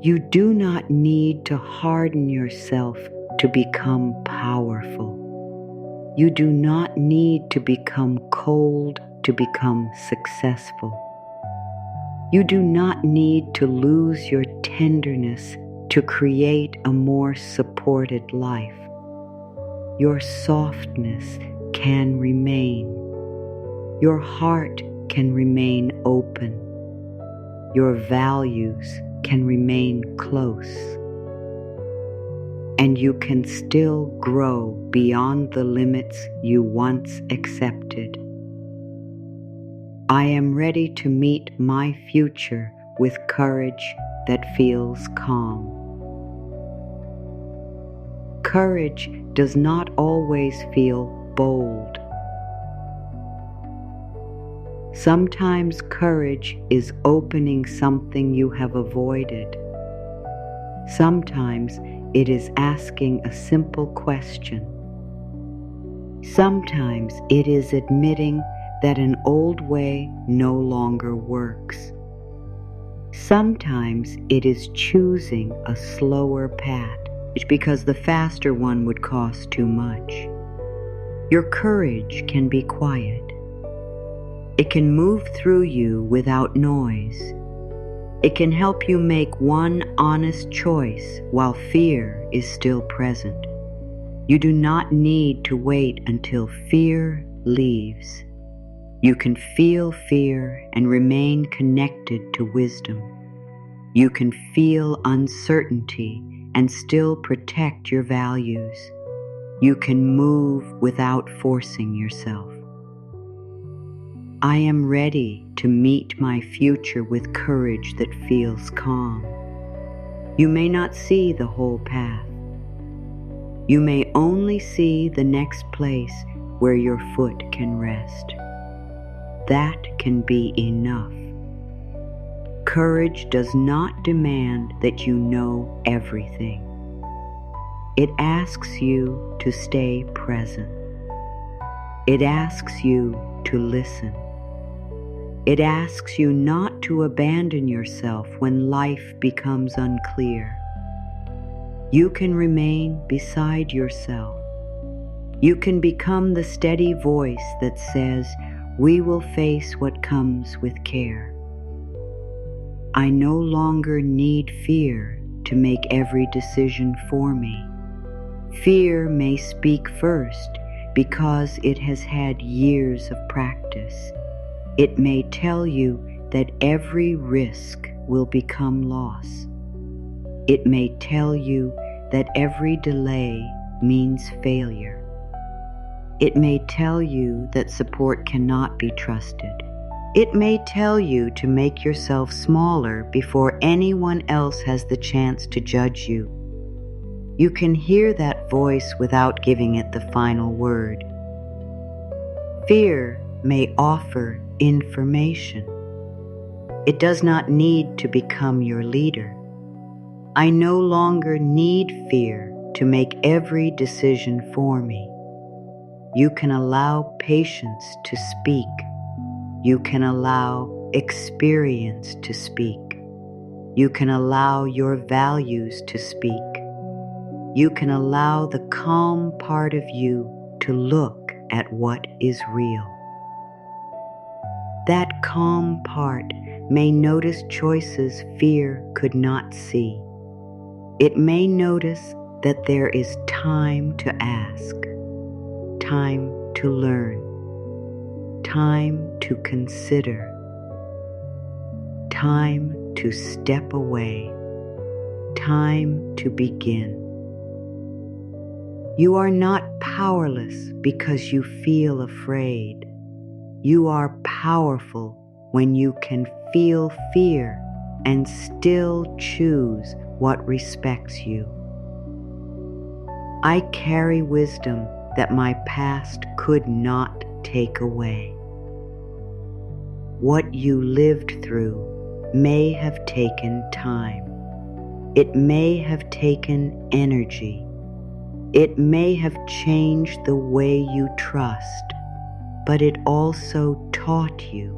You do not need to harden yourself to become powerful. You do not need to become cold to become successful. You do not need to lose your tenderness to create a more supported life. Your softness can remain. Your heart can remain open. Your values can remain close. And you can still grow beyond the limits you once accepted. I am ready to meet my future with courage that feels calm. Courage does not always feel bold. Sometimes courage is opening something you have avoided. Sometimes it is asking a simple question. Sometimes it is admitting that an old way no longer works. Sometimes it is choosing a slower path because the faster one would cost too much. Your courage can be quiet. It can move through you without noise. It can help you make one honest choice while fear is still present. You do not need to wait until fear leaves. You can feel fear and remain connected to wisdom. You can feel uncertainty and still protect your values. You can move without forcing yourself. I am ready to meet my future with courage that feels calm. You may not see the whole path. You may only see the next place where your foot can rest. That can be enough. Courage does not demand that you know everything. It asks you to stay present. It asks you to listen. It asks you not to abandon yourself when life becomes unclear. You can remain beside yourself. You can become the steady voice that says, "We will face what comes with care." I no longer need fear to make every decision for me. Fear may speak first because it has had years of practice. It may tell you that every risk will become loss. It may tell you that every delay means failure. It may tell you that support cannot be trusted. It may tell you to make yourself smaller before anyone else has the chance to judge you. You can hear that voice without giving it the final word. Fear may offer information. It does not need to become your leader. I no longer need fear to make every decision for me. You can allow patience to speak. You can allow experience to speak. You can allow your values to speak. You can allow the calm part of you to look at what is real. That calm part may notice choices fear could not see. It may notice that there is time to ask, time to learn, time to consider, time to step away, time to begin. You are not powerless because you feel afraid. You are powerful when you can feel fear and still choose what respects you. I carry wisdom that my past could not take away. What you lived through may have taken time. It may have taken energy. It may have changed the way you trust, but it also taught you.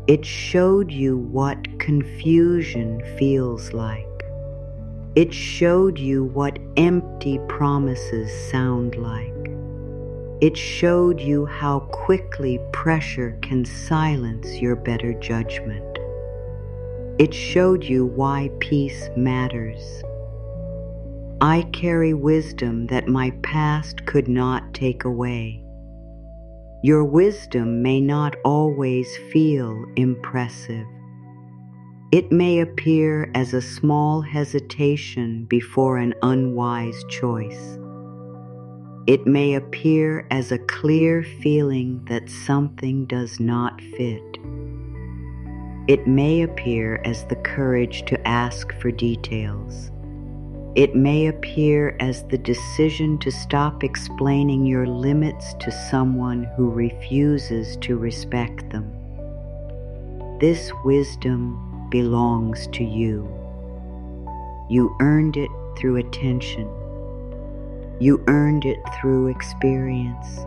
It showed you what confusion feels like. It showed you what empty promises sound like. It showed you how quickly pressure can silence your better judgment. It showed you why peace matters. I carry wisdom that my past could not take away. Your wisdom may not always feel impressive. It may appear as a small hesitation before an unwise choice. It may appear as a clear feeling that something does not fit. It may appear as the courage to ask for details. It may appear as the decision to stop explaining your limits to someone who refuses to respect them. This wisdom belongs to you. You earned it through attention. You earned it through experience.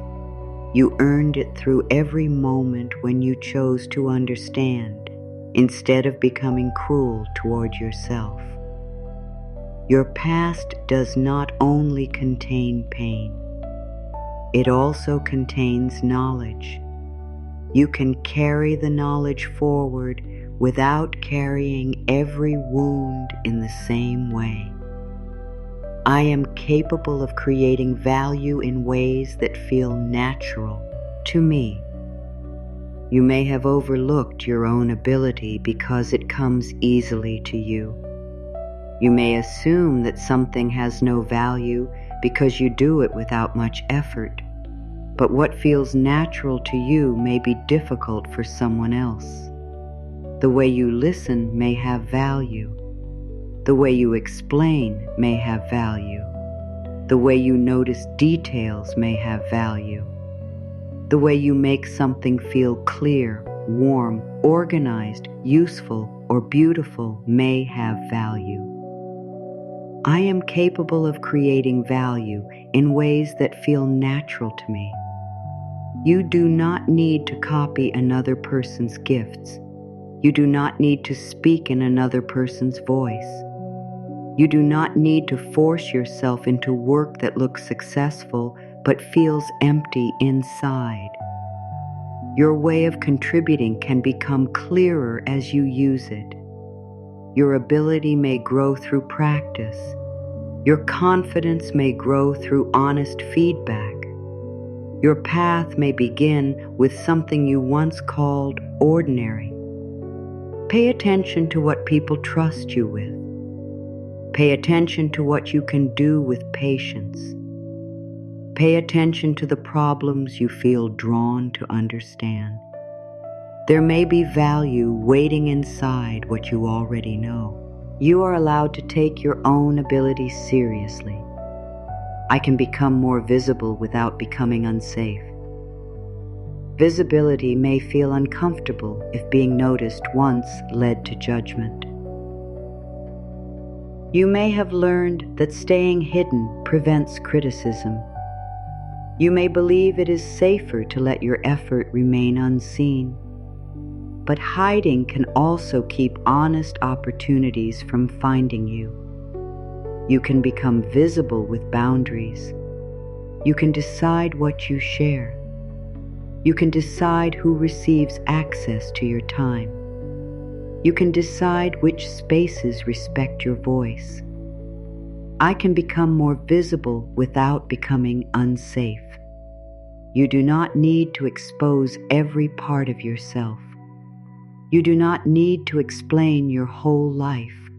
You earned it through every moment when you chose to understand instead of becoming cruel toward yourself. Your past does not only contain pain, it also contains knowledge. You can carry the knowledge forward without carrying every wound in the same way. I am capable of creating value in ways that feel natural to me. You may have overlooked your own ability because it comes easily to you. You may assume that something has no value because you do it without much effort. But what feels natural to you may be difficult for someone else. The way you listen may have value. The way you explain may have value. The way you notice details may have value. The way you make something feel clear, warm, organized, useful, or beautiful may have value. I am capable of creating value in ways that feel natural to me. You do not need to copy another person's gifts. You do not need to speak in another person's voice. You do not need to force yourself into work that looks successful but feels empty inside. Your way of contributing can become clearer as you use it. Your ability may grow through practice. Your confidence may grow through honest feedback. Your path may begin with something you once called ordinary. Pay attention to what people trust you with. Pay attention to what you can do with patience. Pay attention to the problems you feel drawn to understand. There may be value waiting inside what you already know. You are allowed to take your own abilities seriously. I can become more visible without becoming unsafe. Visibility may feel uncomfortable if being noticed once led to judgment. You may have learned that staying hidden prevents criticism. You may believe it is safer to let your effort remain unseen. But hiding can also keep honest opportunities from finding you. You can become visible with boundaries. You can decide what you share. You can decide who receives access to your time. You can decide which spaces respect your voice. I can become more visible without becoming unsafe. You do not need to expose every part of yourself. You do not need to explain your whole life.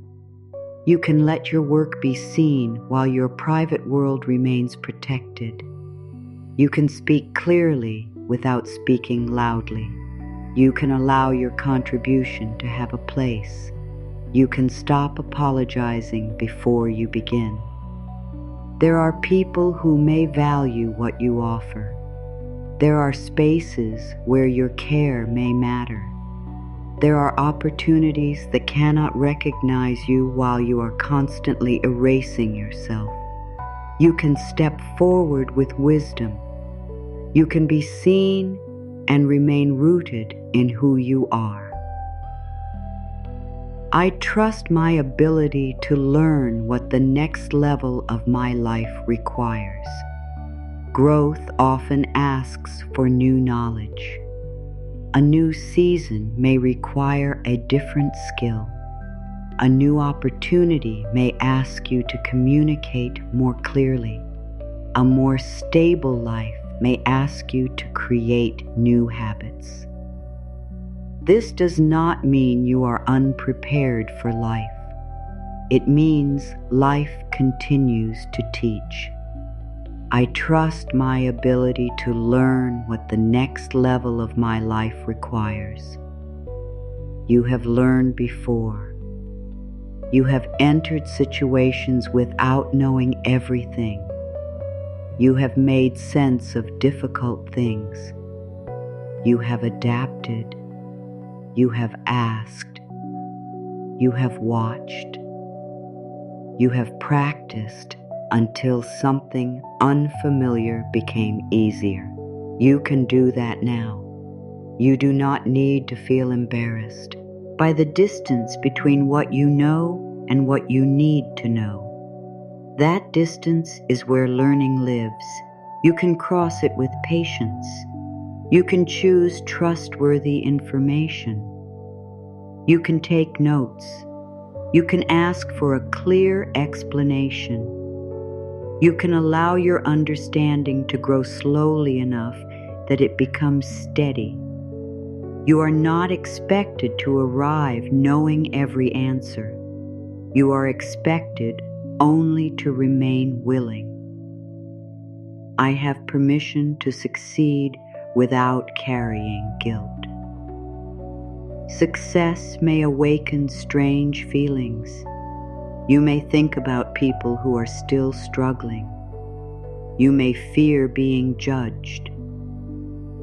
You can let your work be seen while your private world remains protected. You can speak clearly without speaking loudly. You can allow your contribution to have a place. You can stop apologizing before you begin. There are people who may value what you offer. There are spaces where your care may matter. There are opportunities that cannot recognize you while you are constantly erasing yourself. You can step forward with wisdom. You can be seen and remain rooted in who you are. I trust my ability to learn what the next level of my life requires. Growth often asks for new knowledge. A new season may require a different skill. A new opportunity may ask you to communicate more clearly. A more stable life may ask you to create new habits. This does not mean you are unprepared for life. It means life continues to teach. I trust my ability to learn what the next level of my life requires. You have learned before. You have entered situations without knowing everything. You have made sense of difficult things. You have adapted. You have asked. You have watched. You have practiced until something unfamiliar became easier. You can do that now. You do not need to feel embarrassed by the distance between what you know and what you need to know. That distance is where learning lives. You can cross it with patience. You can choose trustworthy information. You can take notes. You can ask for a clear explanation. You can allow your understanding to grow slowly enough that it becomes steady. You are not expected to arrive knowing every answer. You are expected only to remain willing. I have permission to succeed without carrying guilt. Success may awaken strange feelings. You may think about people who are still struggling. You may fear being judged.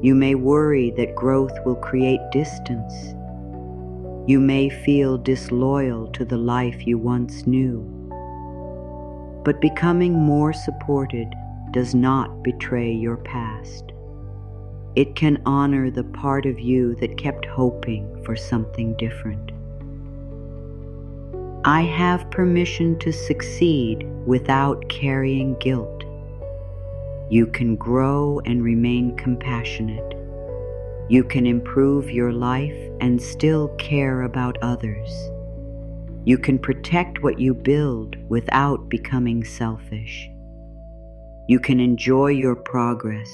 You may worry that growth will create distance. You may feel disloyal to the life you once knew. But becoming more supported does not betray your past. It can honor the part of you that kept hoping for something different. I have permission to succeed without carrying guilt. You can grow and remain compassionate. You can improve your life and still care about others. You can protect what you build without becoming selfish. You can enjoy your progress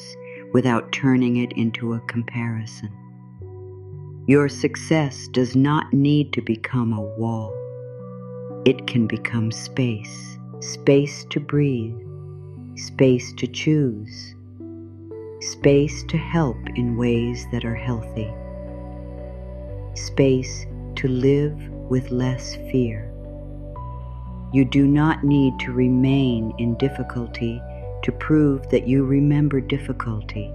without turning it into a comparison. Your success does not need to become a wall. It can become space, space to breathe, space to choose, space to help in ways that are healthy, space to live with less fear. You do not need to remain in difficulty to prove that you remember difficulty.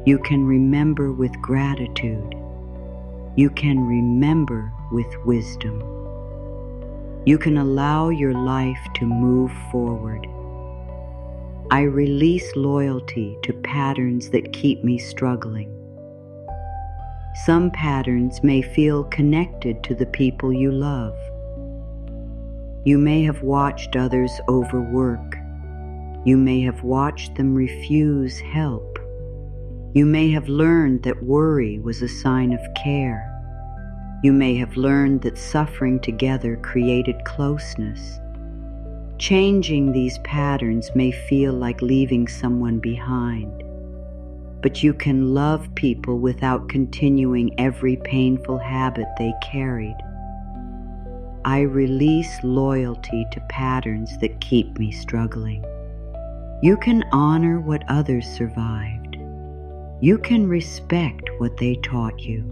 You can remember with gratitude. You can remember with wisdom. You can allow your life to move forward. I release loyalty to patterns that keep me struggling. Some patterns may feel connected to the people you love. You may have watched others overwork. You may have watched them refuse help. You may have learned that worry was a sign of care. You may have learned that suffering together created closeness. Changing these patterns may feel like leaving someone behind, but you can love people without continuing every painful habit they carried. I release loyalty to patterns that keep me struggling. You can honor what others survived. You can respect what they taught you.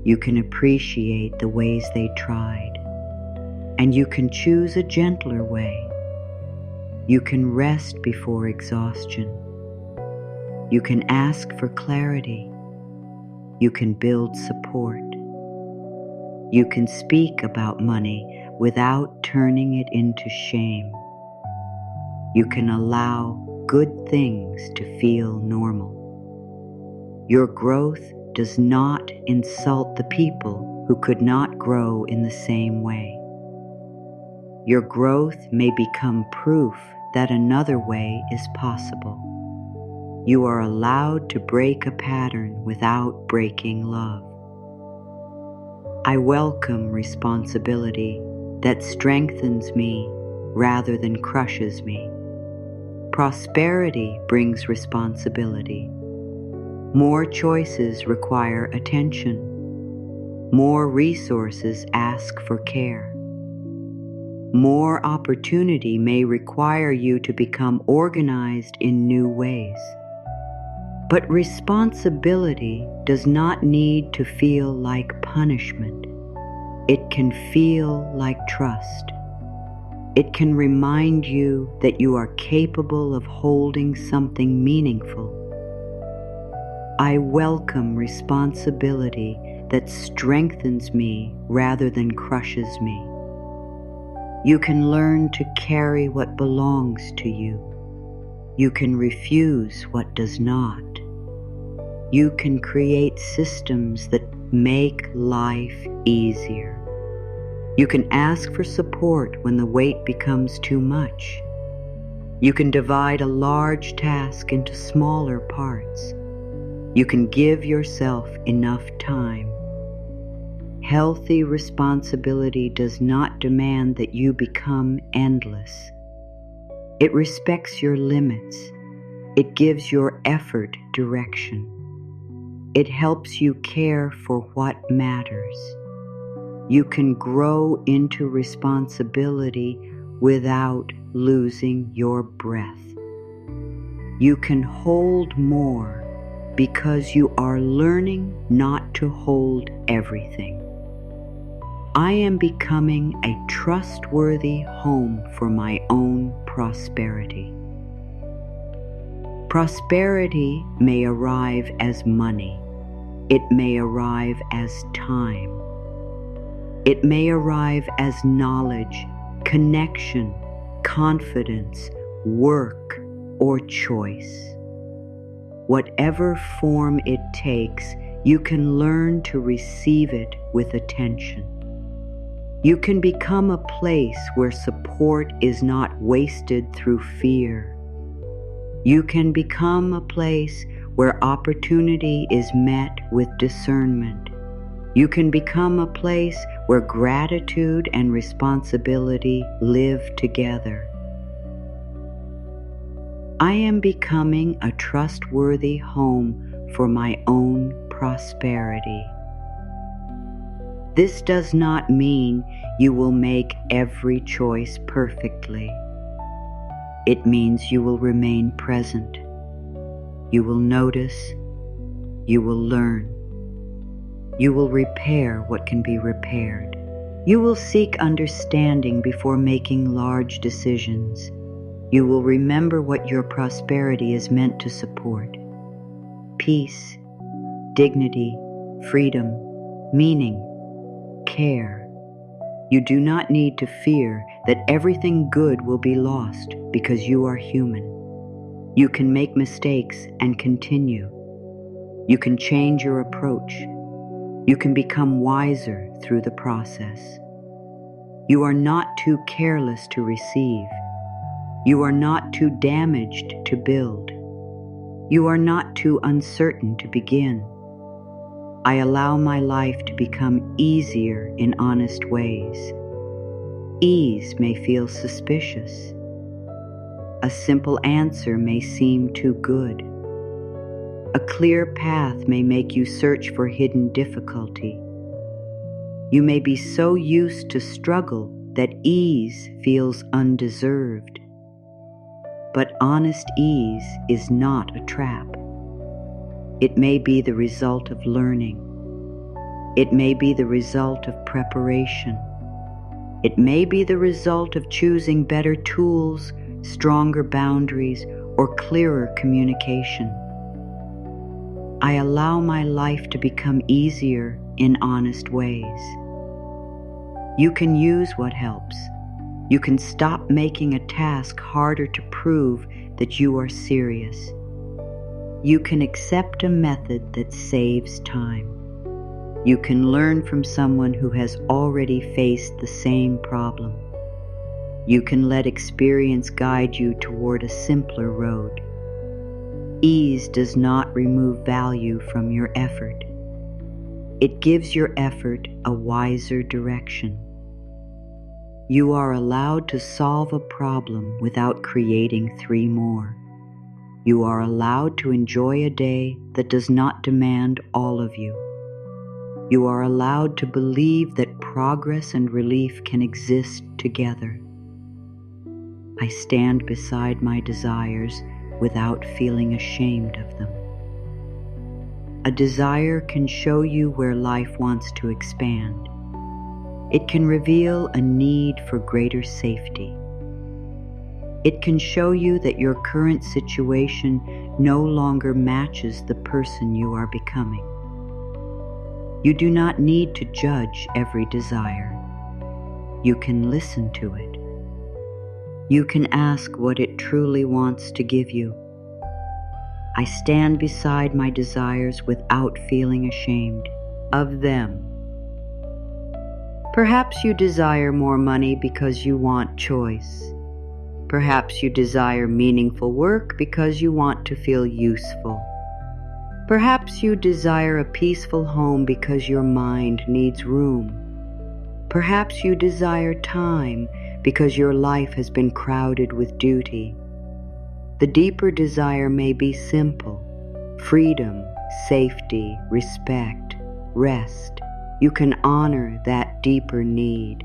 You can appreciate the ways they tried. And you can choose a gentler way. You can rest before exhaustion. You can ask for clarity. You can build support. You can speak about money without turning it into shame. You can allow good things to feel normal. Your growth does not insult the people who could not grow in the same way. Your growth may become proof that another way is possible. You are allowed to break a pattern without breaking love. I welcome responsibility that strengthens me rather than crushes me. Prosperity brings responsibility. More choices require attention. More resources ask for care. More opportunity may require you to become organized in new ways. But responsibility does not need to feel like punishment. It can feel like trust. It can remind you that you are capable of holding something meaningful. I welcome responsibility that strengthens me rather than crushes me. You can learn to carry what belongs to you. You can refuse what does not. You can create systems that make life easier. You can ask for support when the weight becomes too much. You can divide a large task into smaller parts. You can give yourself enough time. Healthy responsibility does not demand that you become endless. It respects your limits. It gives your effort direction. It helps you care for what matters. You can grow into responsibility without losing your breath. You can hold more because you are learning not to hold everything. I am becoming a trustworthy home for my own prosperity. Prosperity may arrive as money. It may arrive as time. It may arrive as knowledge, connection, confidence, work, or choice. Whatever form it takes, you can learn to receive it with attention. You can become a place where support is not wasted through fear. You can become a place where opportunity is met with discernment. You can become a place where gratitude and responsibility live together. I am becoming a trustworthy home for my own prosperity. This does not mean you will make every choice perfectly. It means you will remain present. You will notice. You will learn. You will repair what can be repaired. You will seek understanding before making large decisions. You will remember what your prosperity is meant to support: peace, dignity, freedom, meaning, care. You do not need to fear that everything good will be lost because you are human. You can make mistakes and continue. You can change your approach. You can become wiser through the process. You are not too careless to receive. You are not too damaged to build. You are not too uncertain to begin. I allow my life to become easier in honest ways. Ease may feel suspicious. A simple answer may seem too good. A clear path may make you search for hidden difficulty. You may be so used to struggle that ease feels undeserved. But honest ease is not a trap. It may be the result of learning. It may be the result of preparation. It may be the result of choosing better tools, stronger boundaries, or clearer communication. I allow my life to become easier in honest ways. You can use what helps. You can stop making a task harder to prove that you are serious. You can accept a method that saves time. You can learn from someone who has already faced the same problem. You can let experience guide you toward a simpler road. Ease does not remove value from your effort. It gives your effort a wiser direction. You are allowed to solve a problem without creating 3 more. You are allowed to enjoy a day that does not demand all of you. You are allowed to believe that progress and relief can exist together. I stand beside my desires without feeling ashamed of them. A desire can show you where life wants to expand. It can reveal a need for greater safety. It can show you that your current situation no longer matches the person you are becoming. You do not need to judge every desire. You can listen to it. You can ask what it truly wants to give you. I stand beside my desires without feeling ashamed of them. Perhaps you desire more money because you want choice. Perhaps you desire meaningful work because you want to feel useful. Perhaps you desire a peaceful home because your mind needs room. Perhaps you desire time because your life has been crowded with duty. The deeper desire may be simple: freedom, safety, respect, rest. You can honor that deeper need.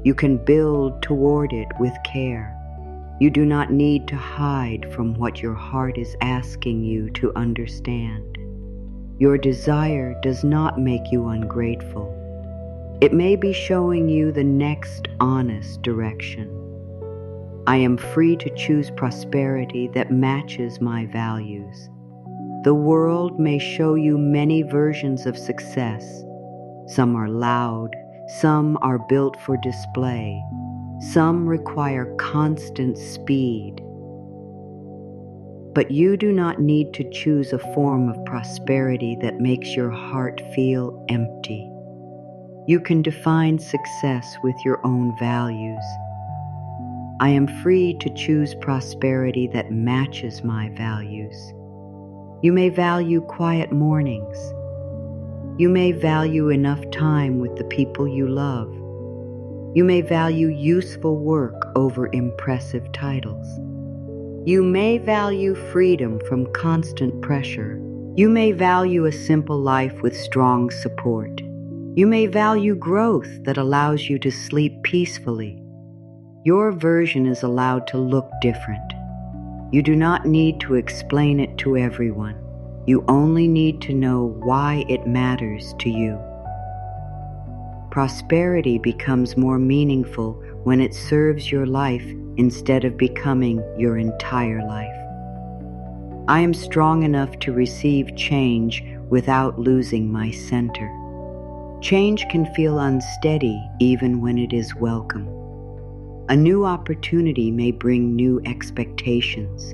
You can build toward it with care. You do not need to hide from what your heart is asking you to understand. Your desire does not make you ungrateful. It may be showing you the next honest direction. I am free to choose prosperity that matches my values. The world may show you many versions of success. Some are loud, some are built for display, some require constant speed. But you do not need to choose a form of prosperity that makes your heart feel empty. You can define success with your own values. I am free to choose prosperity that matches my values. You may value quiet mornings. You may value enough time with the people you love. You may value useful work over impressive titles. You may value freedom from constant pressure. You may value a simple life with strong support. You may value growth that allows you to sleep peacefully. Your version is allowed to look different. You do not need to explain it to everyone. You only need to know why it matters to you. Prosperity becomes more meaningful when it serves your life instead of becoming your entire life. I am strong enough to receive change without losing my center. Change can feel unsteady even when it is welcome. A new opportunity may bring new expectations.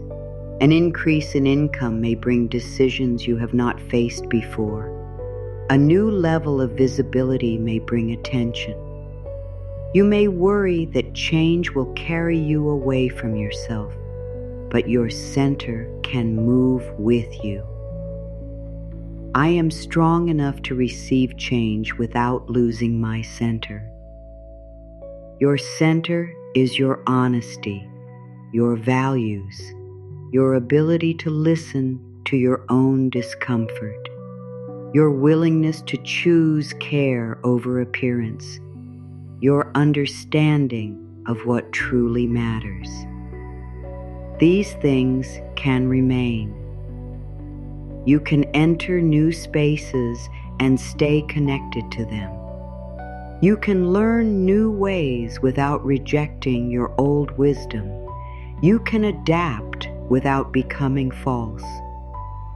An increase in income may bring decisions you have not faced before. A new level of visibility may bring attention. You may worry that change will carry you away from yourself, but your center can move with you. I am strong enough to receive change without losing my center. Your center is your honesty, your values, your ability to listen to your own discomfort, your willingness to choose care over appearance, your understanding of what truly matters. These things can remain. You can enter new spaces and stay connected to them. You can learn new ways without rejecting your old wisdom. You can adapt without becoming false.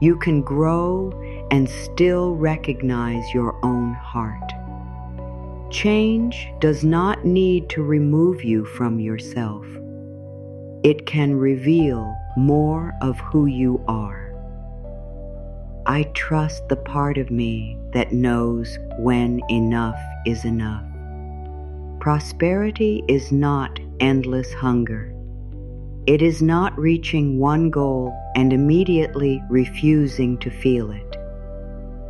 You can grow and still recognize your own heart. Change does not need to remove you from yourself. It can reveal more of who you are. I trust the part of me that knows when enough is enough. Prosperity is not endless hunger. It is not reaching one goal and immediately refusing to feel it.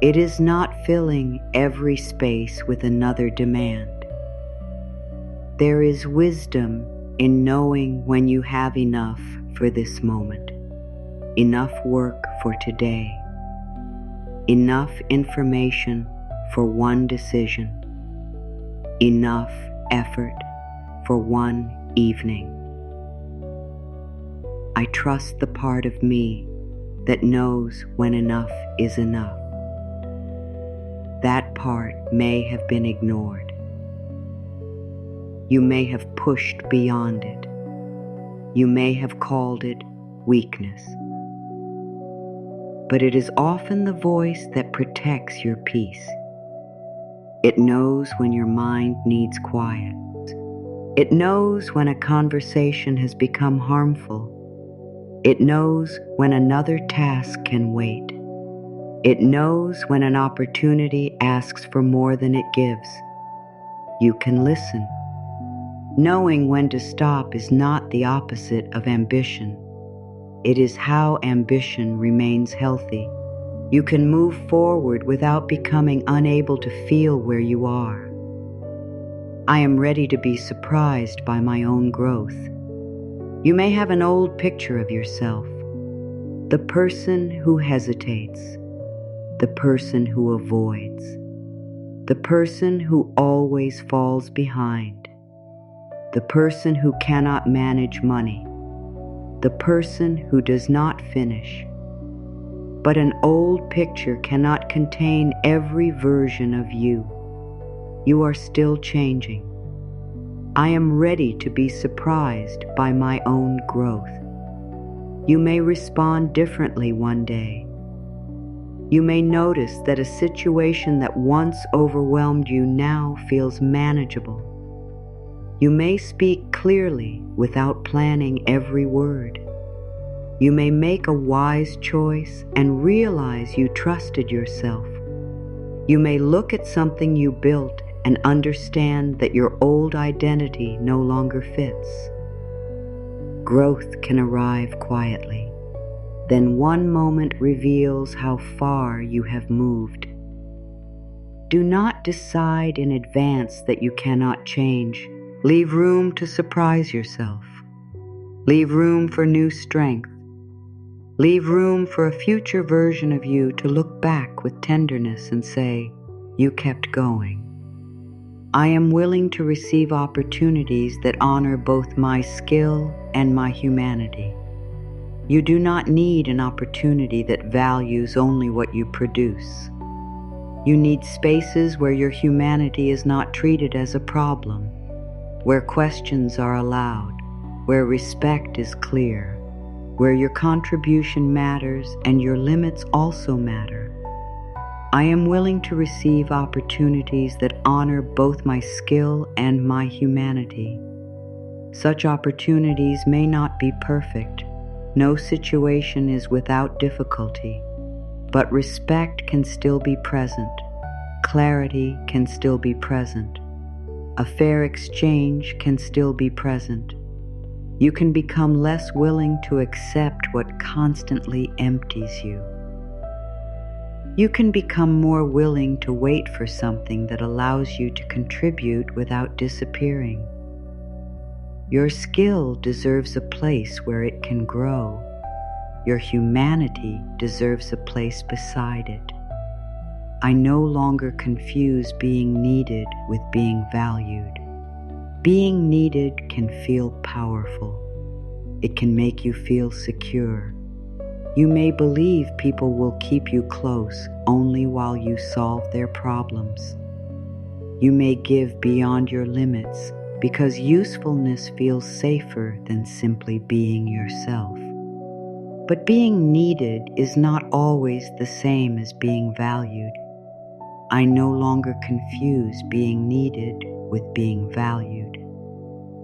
It is not filling every space with another demand. There is wisdom in knowing when you have enough for this moment, enough work for today, enough information for one decision, enough effort for one evening. I trust the part of me that knows when enough is enough. That part may have been ignored. You may have pushed beyond it. You may have called it weakness. But it is often the voice that protects your peace. It knows when your mind needs quiet. It knows when a conversation has become harmful. It knows when another task can wait. It knows when an opportunity asks for more than it gives. You can listen. Knowing when to stop is not the opposite of ambition. It is how ambition remains healthy. You can move forward without becoming unable to feel where you are. I am ready to be surprised by my own growth. You may have an old picture of yourself, the person who hesitates, the person who avoids, the person who always falls behind, the person who cannot manage money, the person who does not finish. But an old picture cannot contain every version of you. You are still changing. I am ready to be surprised by my own growth. You may respond differently one day. You may notice that a situation that once overwhelmed you now feels manageable. You may speak clearly without planning every word. You may make a wise choice and realize you trusted yourself. You may look at something you built and understand that your old identity no longer fits. Growth can arrive quietly. Then one moment reveals how far you have moved. Do not decide in advance that you cannot change. Leave room to surprise yourself. Leave room for new strength. Leave room for a future version of you to look back with tenderness and say, "You kept going." I am willing to receive opportunities that honor both my skill and my humanity. You do not need an opportunity that values only what you produce. You need spaces where your humanity is not treated as a problem, where questions are allowed, where respect is clear, where your contribution matters and your limits also matter. I am willing to receive opportunities that honor both my skill and my humanity. Such opportunities may not be perfect. No situation is without difficulty, but respect can still be present. Clarity can still be present. A fair exchange can still be present. You can become less willing to accept what constantly empties you. You can become more willing to wait for something that allows you to contribute without disappearing. Your skill deserves a place where it can grow. Your humanity deserves a place beside it. I no longer confuse being needed with being valued. Being needed can feel powerful. It can make you feel secure. You may believe people will keep you close only while you solve their problems. You may give beyond your limits because usefulness feels safer than simply being yourself. But being needed is not always the same as being valued. I no longer confuse being needed with being valued.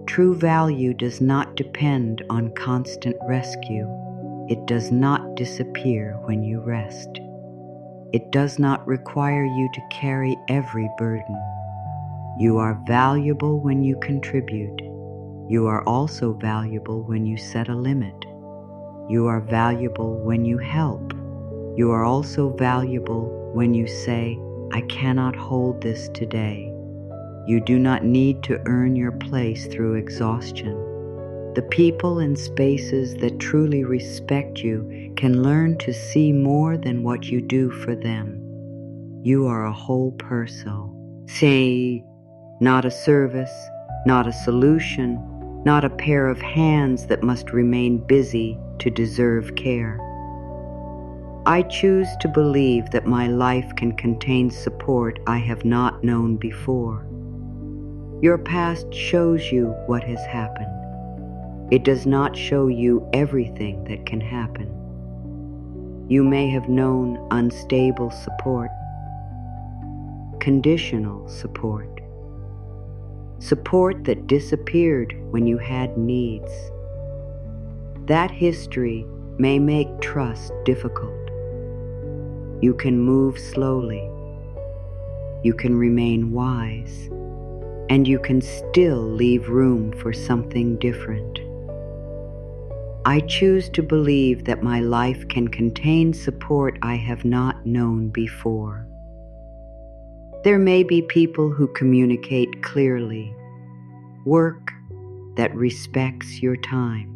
True value does not depend on constant rescue. It does not disappear when you rest. It does not require you to carry every burden. You are valuable when you contribute. You are also valuable when you set a limit. You are valuable when you help. You are also valuable when you say, "I cannot hold this today." You do not need to earn your place through exhaustion. The people and spaces that truly respect you can learn to see more than what you do for them. You are a whole person. Say, not a service, not a solution, not a pair of hands that must remain busy to deserve care. I choose to believe that my life can contain support I have not known before. Your past shows you what has happened. It does not show you everything that can happen. You may have known unstable support, conditional support, support that disappeared when you had needs. That history may make trust difficult. You can move slowly. You can remain wise. And you can still leave room for something different. I choose to believe that my life can contain support I have not known before. There may be people who communicate clearly, work that respects your time,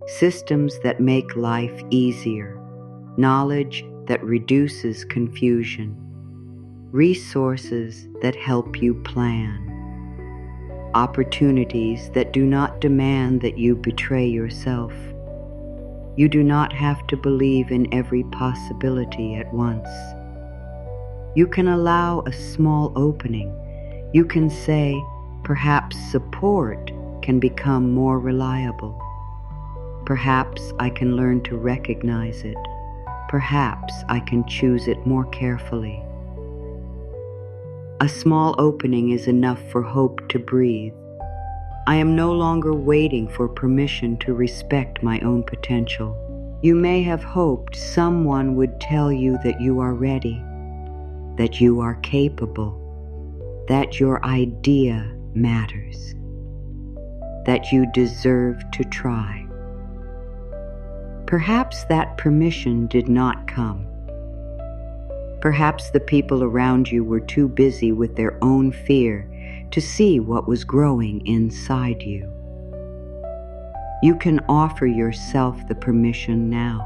systems that make life easier, knowledge that reduces confusion, resources that help you plan, opportunities that do not demand that you betray yourself. You do not have to believe in every possibility at once. You can allow a small opening. You can say, Perhaps support can become more reliable. Perhaps I can learn to recognize it. Perhaps I can choose it more carefully. A small opening is enough for hope to breathe. I am no longer waiting for permission to respect my own potential. You may have hoped someone would tell you that you are ready, that you are capable, that your idea matters, that you deserve to try. Perhaps that permission did not come. Perhaps the people around you were too busy with their own fear to see what was growing inside you. You can offer yourself the permission now.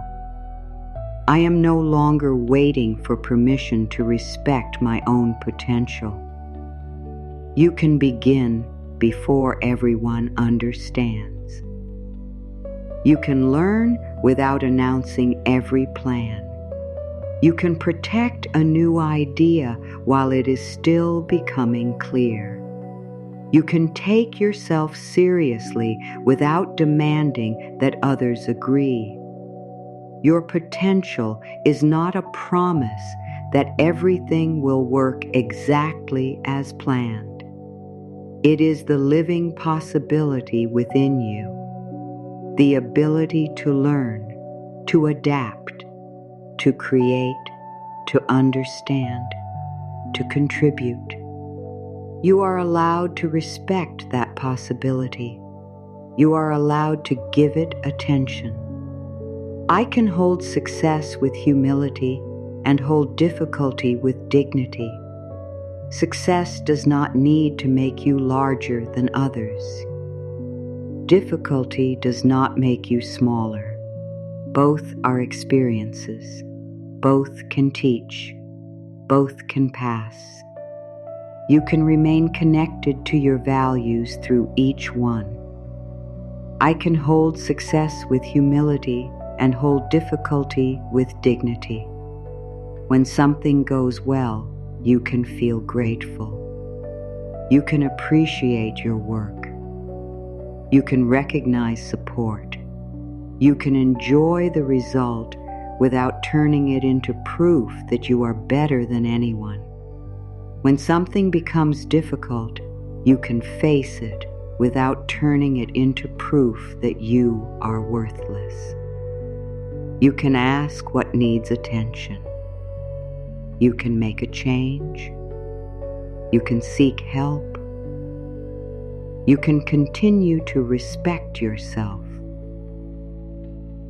I am no longer waiting for permission to respect my own potential. You can begin before everyone understands. You can learn without announcing every plan. You can protect a new idea while it is still becoming clear. You can take yourself seriously without demanding that others agree. Your potential is not a promise that everything will work exactly as planned. It is the living possibility within you, the ability to learn, to adapt, to create, to understand, to contribute. You are allowed to respect that possibility. You are allowed to give it attention. I can hold success with humility and hold difficulty with dignity. Success does not need to make you larger than others. Difficulty does not make you smaller. Both are experiences. Both can teach. Both can pass. You can remain connected to your values through each one. I can hold success with humility and hold difficulty with dignity. When something goes well, you can feel grateful. You can appreciate your work. You can recognize support. You can enjoy the result without turning it into proof that you are better than anyone. When something becomes difficult, you can face it without turning it into proof that you are worthless. You can ask what needs attention. You can make a change. You can seek help. You can continue to respect yourself.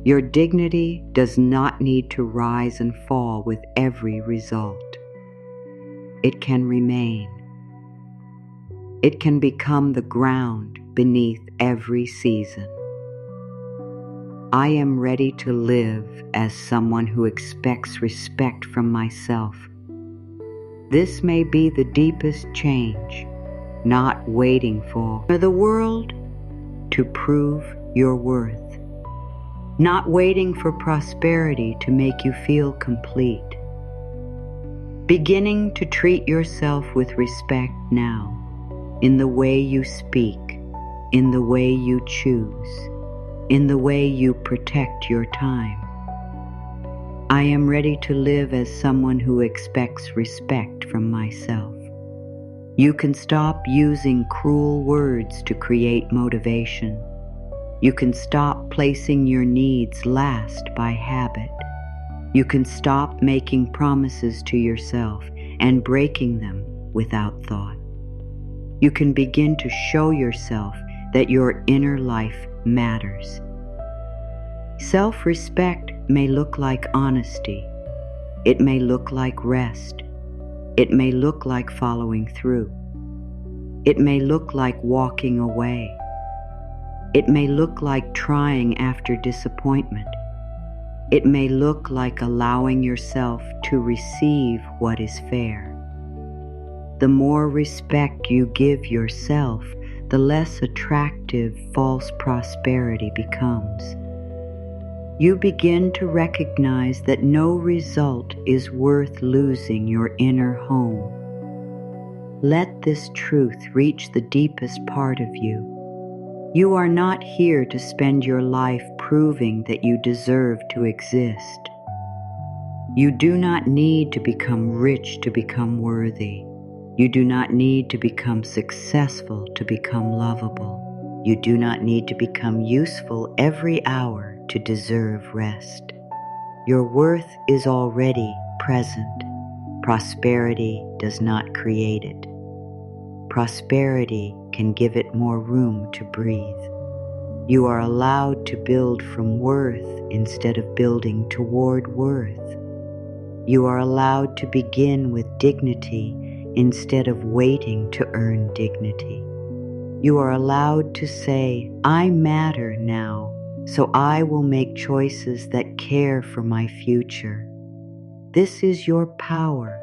Your dignity does not need to rise and fall with every result. It can remain. It can become the ground beneath every season. I am ready to live as someone who expects respect from myself. This may be the deepest change, not waiting for the world to prove your worth, not waiting for prosperity to make you feel complete. Beginning to treat yourself with respect now, in the way you speak, in the way you choose, in the way you protect your time. I am ready to live as someone who expects respect from myself. You can stop using cruel words to create motivation. You can stop placing your needs last by habit. You can stop making promises to yourself and breaking them without thought. You can begin to show yourself that your inner life matters. Self-respect may look like honesty. It may look like rest. It may look like following through. It may look like walking away. It may look like trying after disappointment. It may look like allowing yourself to receive what is fair. The more respect you give yourself, the less attractive false prosperity becomes. You begin to recognize that no result is worth losing your inner home. Let this truth reach the deepest part of you. You are not here to spend your life proving that you deserve to exist. You do not need to become rich to become worthy. You do not need to become successful to become lovable. You do not need to become useful every hour to deserve rest. Your worth is already present. Prosperity does not create it. Prosperity can give it more room to breathe. You are allowed to build from worth instead of building toward worth. You are allowed to begin with dignity instead of waiting to earn dignity. You are allowed to say, I matter now, so I will make choices that care for my future. This is your power,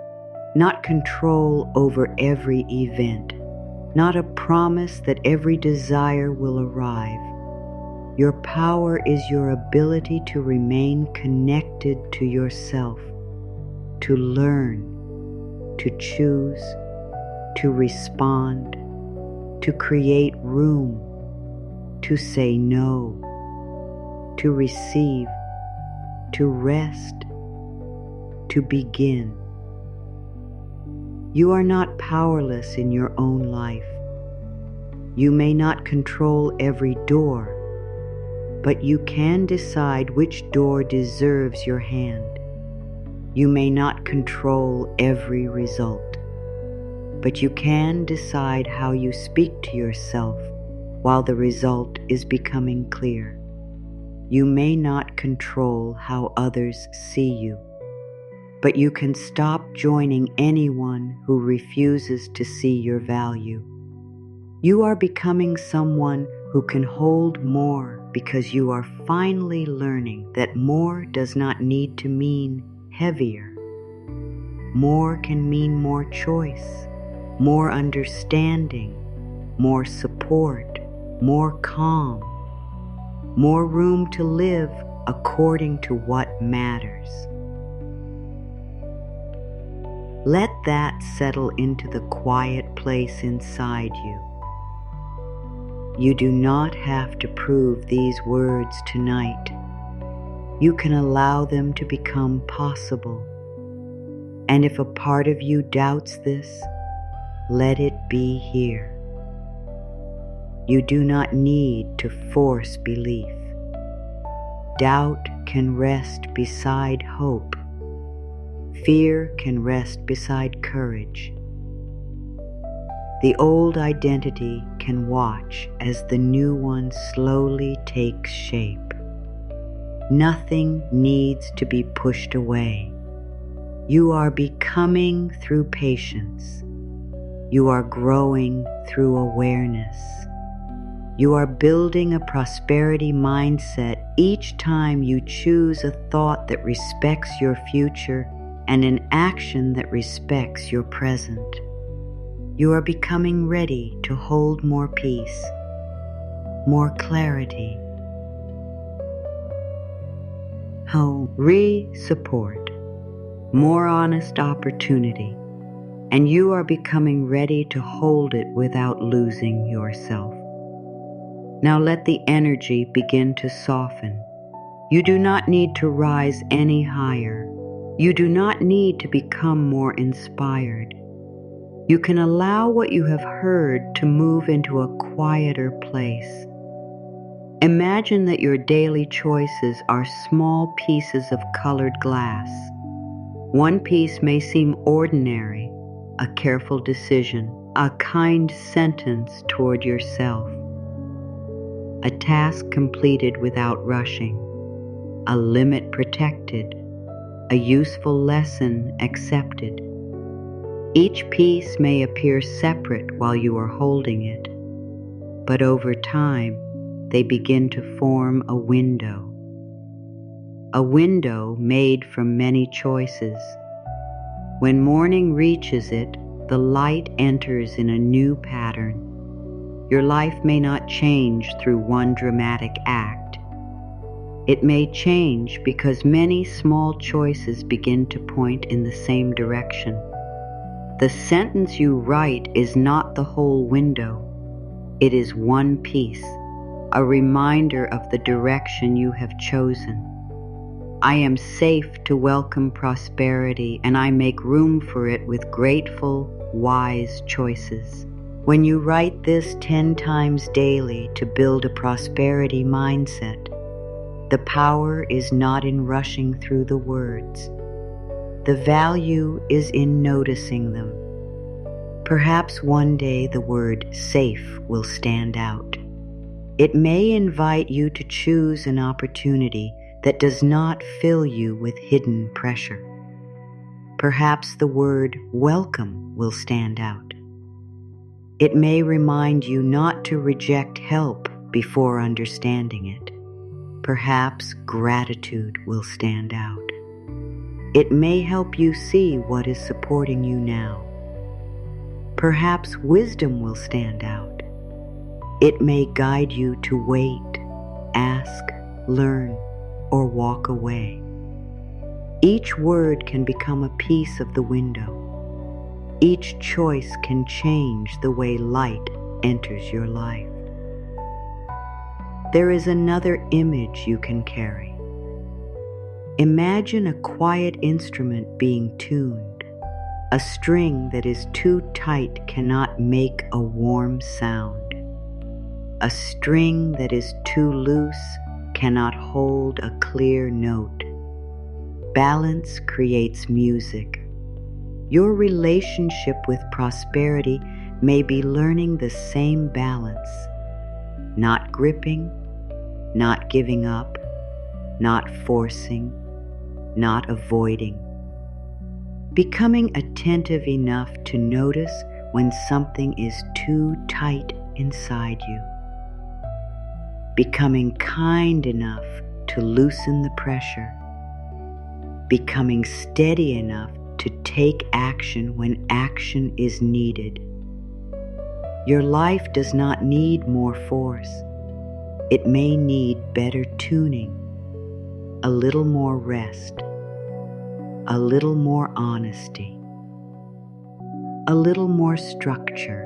not control over every event, not a promise that every desire will arrive. Your power is your ability to remain connected to yourself, to learn, to choose, to respond, to create room, to say no, to receive, to rest, to begin. You are not powerless in your own life. You may not control every door, but you can decide which door deserves your hand. You may not control every result, but you can decide how you speak to yourself while the result is becoming clear. You may not control how others see you, but you can stop joining anyone who refuses to see your value. You are becoming someone who can hold more because you are finally learning that more does not need to mean heavier. More can mean more choice, more understanding, more support, more calm, more room to live according to what matters. Let that settle into the quiet place inside you. You do not have to prove these words tonight. You can allow them to become possible. And if a part of you doubts this, let it be here. You do not need to force belief. Doubt can rest beside hope. Fear can rest beside courage. The old identity can watch as the new one slowly takes shape. Nothing needs to be pushed away. You are becoming through patience. You are growing through awareness. You are building a prosperity mindset each time you choose a thought that respects your future and an action that respects your present. You are becoming ready to hold more peace, more clarity. Support, more honest opportunity, and you are becoming ready to hold it without losing yourself. Now let the energy begin to soften. You do not need to rise any higher. You do not need to become more inspired. You can allow what you have heard to move into a quieter place. Imagine that your daily choices are small pieces of colored glass. One piece may seem ordinary, a careful decision, a kind sentence toward yourself, a task completed without rushing, a limit protected, a useful lesson accepted. Each piece may appear separate while you are holding it, but over time, they begin to form a window made from many choices. When morning reaches it, the light enters in a new pattern. Your life may not change through one dramatic act. It may change because many small choices begin to point in the same direction. The sentence you write is not the whole window. It is one piece, a reminder of the direction you have chosen. I am safe to welcome prosperity, and I make room for it with grateful, wise choices. When you write this 10 times daily to build a prosperity mindset, the power is not in rushing through the words. The value is in noticing them. Perhaps one day the word safe will stand out. It may invite you to choose an opportunity that does not fill you with hidden pressure. Perhaps the word welcome will stand out. It may remind you not to reject help before understanding it. Perhaps gratitude will stand out. It may help you see what is supporting you now. Perhaps wisdom will stand out. It may guide you to wait, ask, learn, or walk away. Each word can become a piece of the window. Each choice can change the way light enters your life. There is another image you can carry. Imagine a quiet instrument being tuned. A string that is too tight cannot make a warm sound. A string that is too loose cannot hold a clear note. Balance creates music. Your relationship with prosperity may be learning the same balance. Not gripping, not giving up, not forcing, not avoiding. Becoming attentive enough to notice when something is too tight inside you. Becoming kind enough to loosen the pressure. Becoming steady enough to take action when action is needed. Your life does not need more force. It may need better tuning, a little more rest, a little more honesty, a little more structure,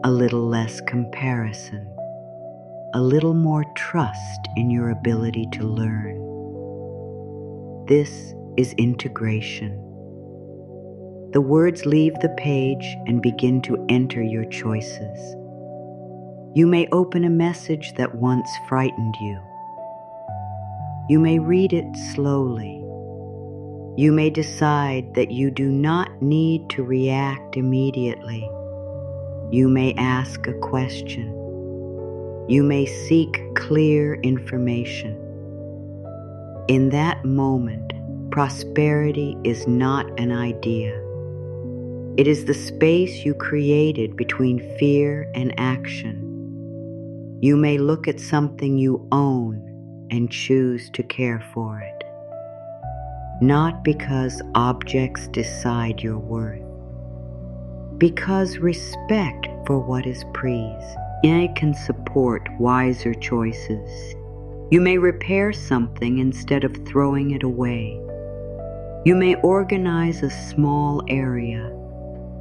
a little less comparison, a little more trust in your ability to learn. This is integration. The words leave the page and begin to enter your choices. You may open a message that once frightened you. You may read it slowly. You may decide that you do not need to react immediately. You may ask a question. You may seek clear information. In that moment, prosperity is not an idea. It is the space you created between fear and action. You may look at something you own and choose to care for it. Not because objects decide your worth, because respect for what is praised. It can support wiser choices. You may repair something instead of throwing it away. You may organize a small area.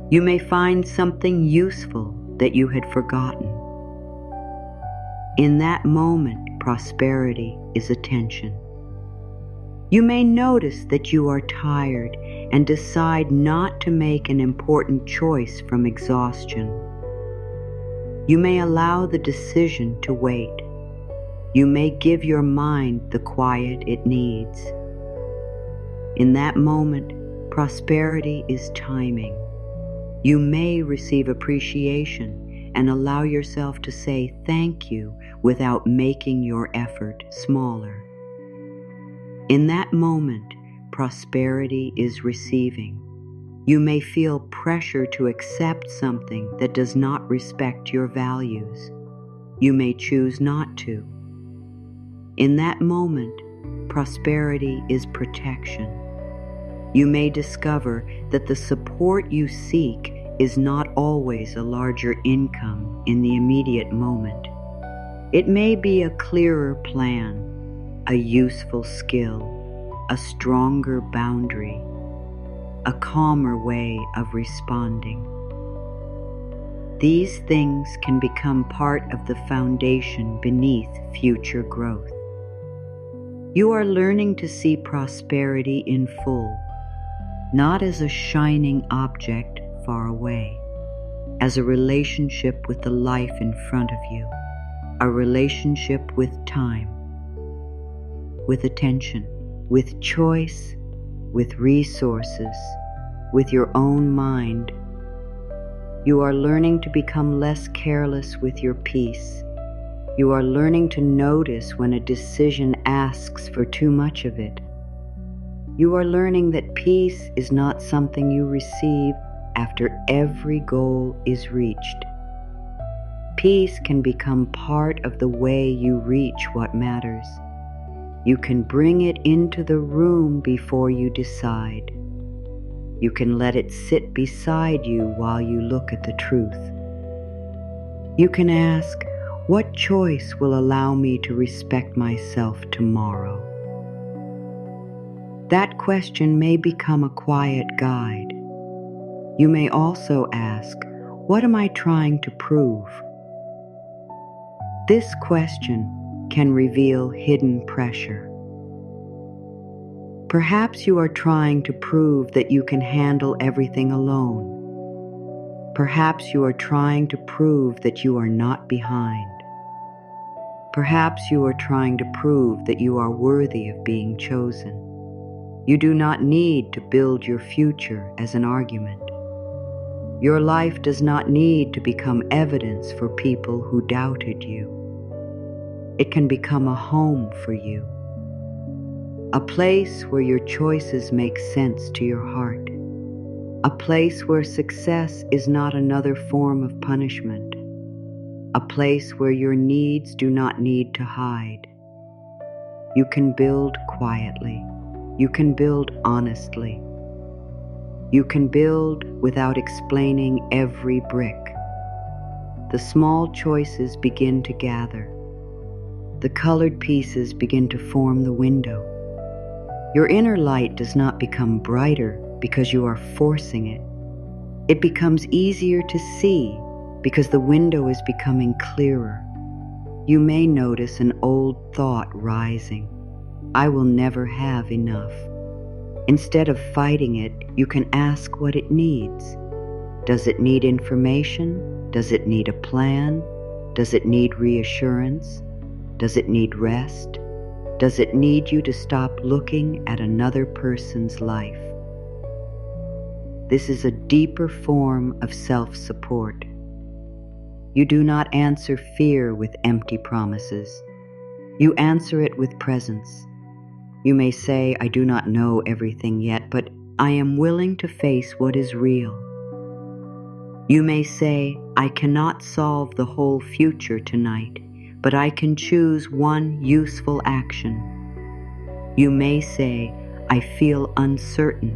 You may find something useful that you had forgotten. In that moment, prosperity is attention. You may notice that you are tired and decide not to make an important choice from exhaustion. You may allow the decision to wait. You may give your mind the quiet it needs. In that moment, prosperity is timing. You may receive appreciation and allow yourself to say thank you without making your effort smaller. In that moment, prosperity is receiving. You may feel pressure to accept something that does not respect your values. You may choose not to. In that moment, prosperity is protection. You may discover that the support you seek is not always a larger income in the immediate moment. It may be a clearer plan, a useful skill, a stronger boundary, a calmer way of responding. These things can become part of the foundation beneath future growth. You are learning to see prosperity in full, not as a shining object far away, as a relationship with the life in front of you, a relationship with time, with attention, with choice, with resources, with your own mind. You are learning to become less careless with your peace. You are learning to notice when a decision asks for too much of it. You are learning that peace is not something you receive after every goal is reached. Peace can become part of the way you reach what matters. You can bring it into the room before you decide. You can let it sit beside you while you look at the truth. You can ask, what choice will allow me to respect myself tomorrow? That question may become a quiet guide. You may also ask, what am I trying to prove? This question can reveal hidden pressure. Perhaps you are trying to prove that you can handle everything alone. Perhaps you are trying to prove that you are not behind. Perhaps you are trying to prove that you are worthy of being chosen. You do not need to build your future as an argument. Your life does not need to become evidence for people who doubted you. It can become a home for you, a place where your choices make sense to your heart, a place where success is not another form of punishment, a place where your needs do not need to hide. You can build quietly. You can build honestly. You can build without explaining every brick. The small choices begin to gather. The colored pieces begin to form the window. Your inner light does not become brighter because you are forcing it. It becomes easier to see because the window is becoming clearer. You may notice an old thought rising. I will never have enough. Instead of fighting it, you can ask what it needs. Does it need information? Does it need a plan? Does it need reassurance? Does it need rest? Does it need you to stop looking at another person's life? This is a deeper form of self-support. You do not answer fear with empty promises. You answer it with presence. You may say, I do not know everything yet, but I am willing to face what is real. You may say, I cannot solve the whole future tonight, but I can choose one useful action. You may say, I feel uncertain,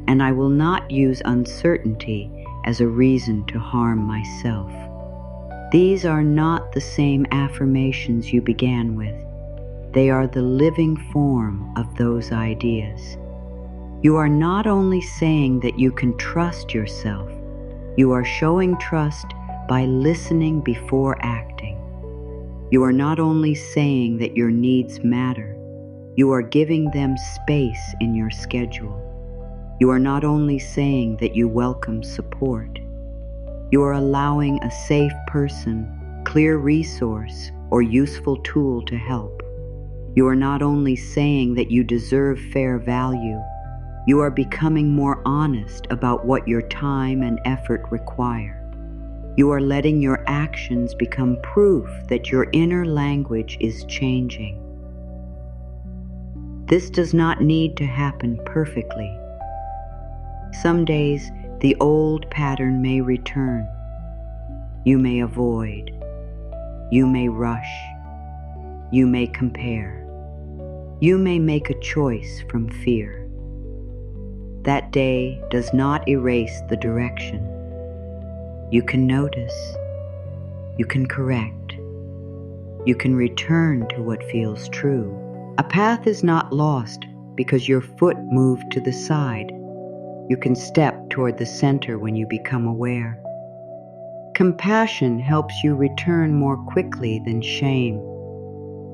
and I will not use uncertainty as a reason to harm myself. These are not the same affirmations you began with. They are the living form of those ideas. You are not only saying that you can trust yourself, you are showing trust by listening before acting. You are not only saying that your needs matter, you are giving them space in your schedule. You are not only saying that you welcome support, you are allowing a safe person, clear resource, or useful tool to help. You are not only saying that you deserve fair value, you are becoming more honest about what your time and effort require. You are letting your actions become proof that your inner language is changing. This does not need to happen perfectly. Some days, the old pattern may return. You may avoid. You may rush. You may compare. You may make a choice from fear. That day does not erase the direction. You can notice. You can correct. You can return to what feels true. A path is not lost because your foot moved to the side. You can step toward the center when you become aware. Compassion helps you return more quickly than shame.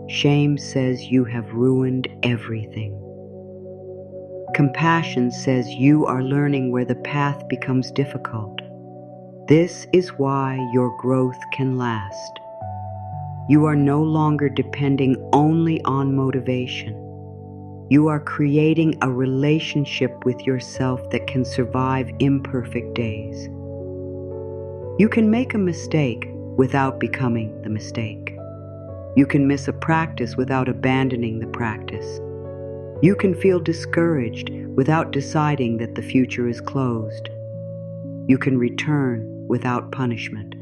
Shame says you have ruined everything. Compassion says you are learning where the path becomes difficult. This is why your growth can last. You are no longer depending only on motivation. You are creating a relationship with yourself that can survive imperfect days. You can make a mistake without becoming the mistake. You can miss a practice without abandoning the practice. You can feel discouraged without deciding that the future is closed. You can return without punishment.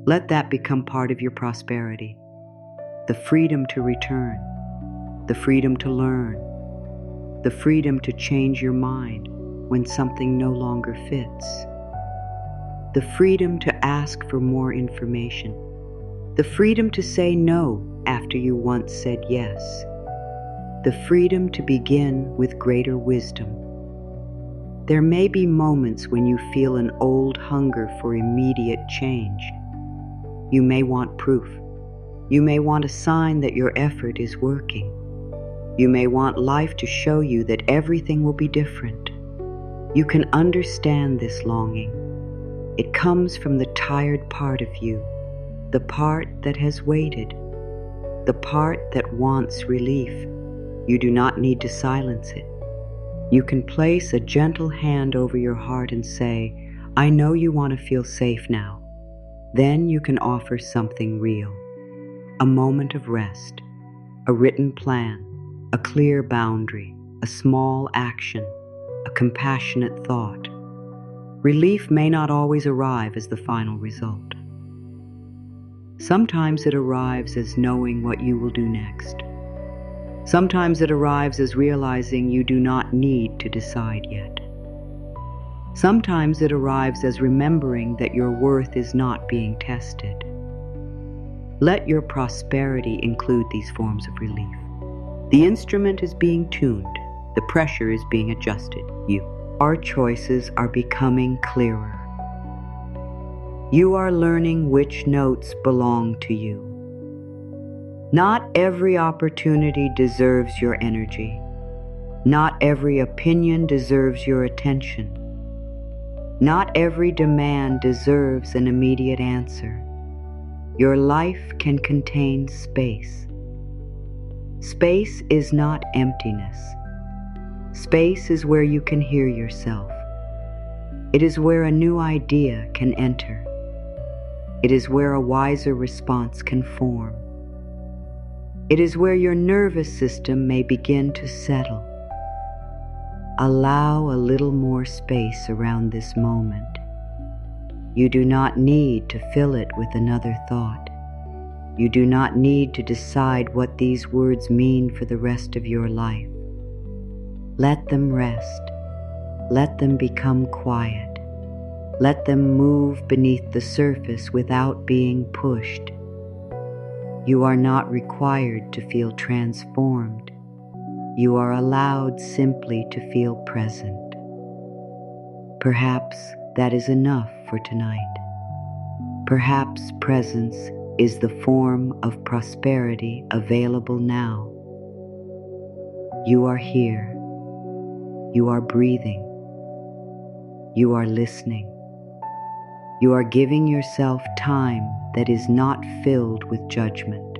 Let that become part of your prosperity. The freedom to return, the freedom to learn, the freedom to change your mind when something no longer fits, the freedom to ask for more information, the freedom to say no after you once said yes, the freedom to begin with greater wisdom. There may be moments when you feel an old hunger for immediate change. You may want proof. You may want a sign that your effort is working. You may want life to show you that everything will be different. You can understand this longing. It comes from the tired part of you, the part that has waited, the part that wants relief. You do not need to silence it. You can place a gentle hand over your heart and say, I know you want to feel safe now. Then you can offer something real, a moment of rest, a written plan, a clear boundary, a small action, a compassionate thought. Relief may not always arrive as the final result. Sometimes it arrives as knowing what you will do next. Sometimes it arrives as realizing you do not need to decide yet. Sometimes it arrives as remembering that your worth is not being tested. Let your prosperity include these forms of relief. The instrument is being tuned. The pressure is being adjusted. Our choices are becoming clearer. You are learning which notes belong to you. Not every opportunity deserves your energy. Not every opinion deserves your attention. Not every demand deserves an immediate answer. Your life can contain space. Space is not emptiness. Space is where you can hear yourself. It is where a new idea can enter. It is where a wiser response can form. It is where your nervous system may begin to settle. Allow a little more space around this moment. You do not need to fill it with another thought. You do not need to decide what these words mean for the rest of your life. Let them rest. Let them become quiet. Let them move beneath the surface without being pushed. You are not required to feel transformed. You are allowed simply to feel present. Perhaps that is enough for tonight. Perhaps presence is the form of prosperity available now. You are here. You are breathing. You are listening. You are giving yourself time that is not filled with judgment.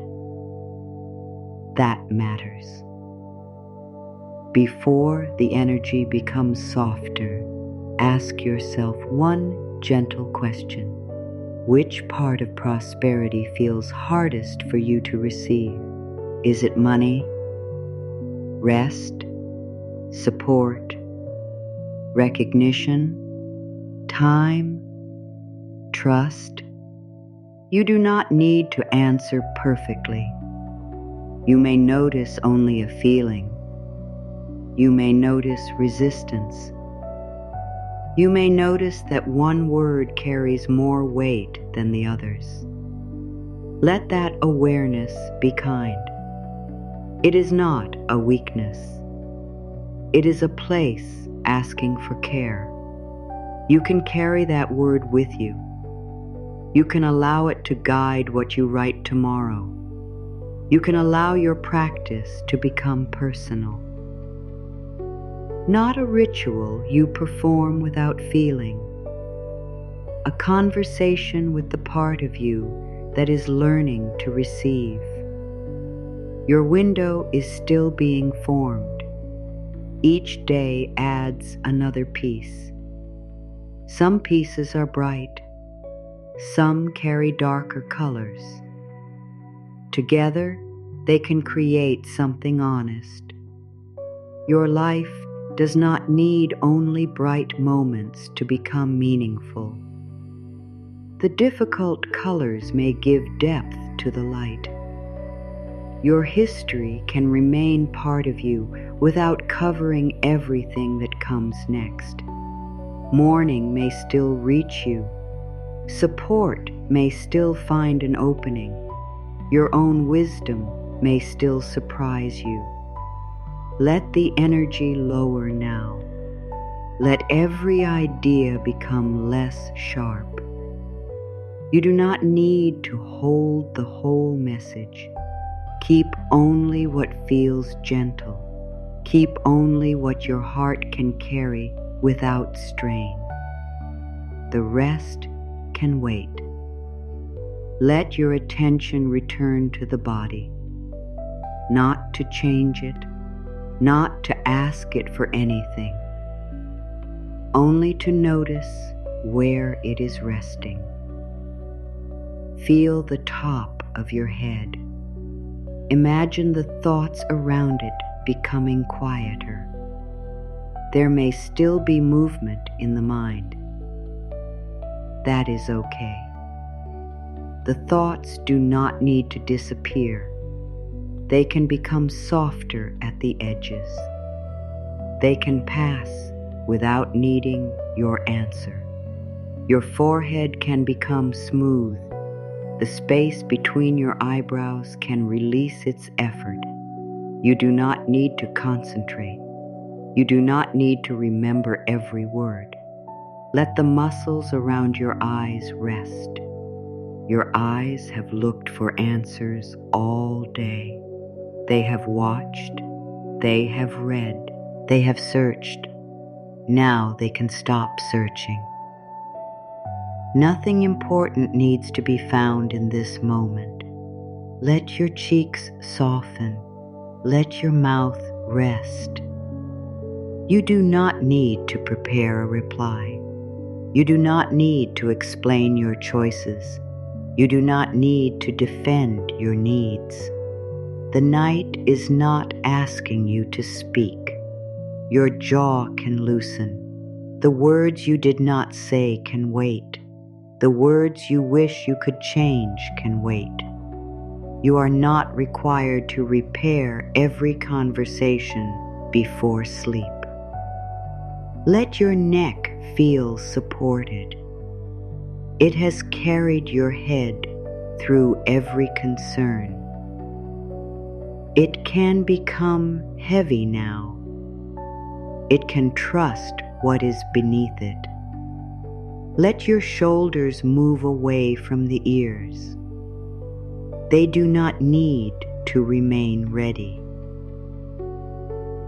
That matters. Before the energy becomes softer, ask yourself one gentle question. Which part of prosperity feels hardest for you to receive? Is it money, rest, support, recognition, time, trust? You do not need to answer perfectly. You may notice only a feeling. You may notice resistance. You may notice that one word carries more weight than the others. Let that awareness be kind. It is not a weakness. It is a place asking for care. You can carry that word with you. You can allow it to guide what you write tomorrow. You can allow your practice to become personal. Not a ritual you perform without feeling. A conversation with the part of you that is learning to receive. Your window is still being formed. Each day adds another piece. Some pieces are bright. Some carry darker colors. Together, they can create something honest. Your life does not need only bright moments to become meaningful. The difficult colors may give depth to the light. Your history can remain part of you without covering everything that comes next. Mourning may still reach you. Support may still find an opening. Your own wisdom may still surprise you. Let the energy lower now. Let every idea become less sharp. You do not need to hold the whole message. Keep only what feels gentle. Keep only what your heart can carry without strain. The rest can wait. Let your attention return to the body, not to change it, not to ask it for anything, only to notice where it is resting. Feel the top of your head. Imagine the thoughts around it becoming quieter. There may still be movement in the mind. That is okay. The thoughts do not need to disappear. They can become softer at the edges. They can pass without needing your answer. Your forehead can become smooth. The space between your eyebrows can release its effort. You do not need to concentrate. You do not need to remember every word. Let the muscles around your eyes rest. Your eyes have looked for answers all day. They have watched. They have read. They have searched. Now they can stop searching. Nothing important needs to be found in this moment. Let your cheeks soften. Let your mouth rest. You do not need to prepare a reply. You do not need to explain your choices. You do not need to defend your needs. The night is not asking you to speak. Your jaw can loosen. The words you did not say can wait. The words you wish you could change can wait. You are not required to repair every conversation before sleep. Let your neck feel supported. It has carried your head through every concern. It can become heavy now. It can trust what is beneath it. Let your shoulders move away from the ears. They do not need to remain ready.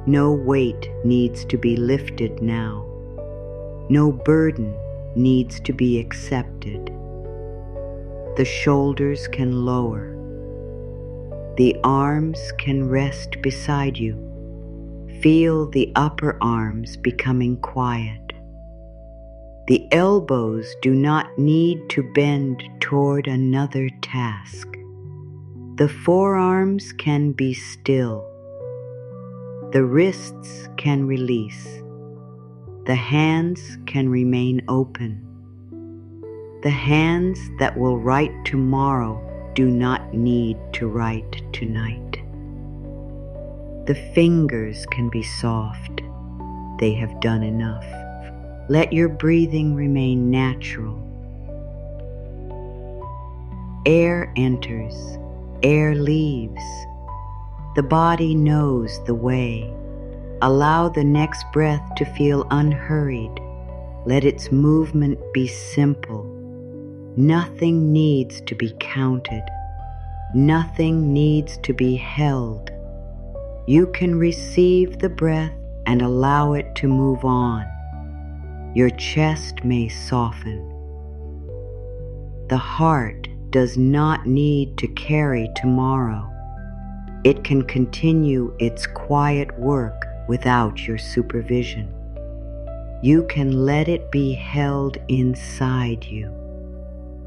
No weight needs to be lifted now. No burden needs to be accepted. The shoulders can lower. The arms can rest beside you. Feel the upper arms becoming quiet. The elbows do not need to bend toward another task. The forearms can be still. The wrists can release. The hands can remain open. The hands that will write tomorrow do not need to write tonight. The fingers can be soft. They have done enough. Let your breathing remain natural. Air enters, air leaves. The body knows the way. Allow the next breath to feel unhurried. Let its movement be simple. Nothing needs to be counted. Nothing needs to be held. You can receive the breath and allow it to move on. Your chest may soften. The heart does not need to carry tomorrow. It can continue its quiet work without your supervision. You can let it be held inside you.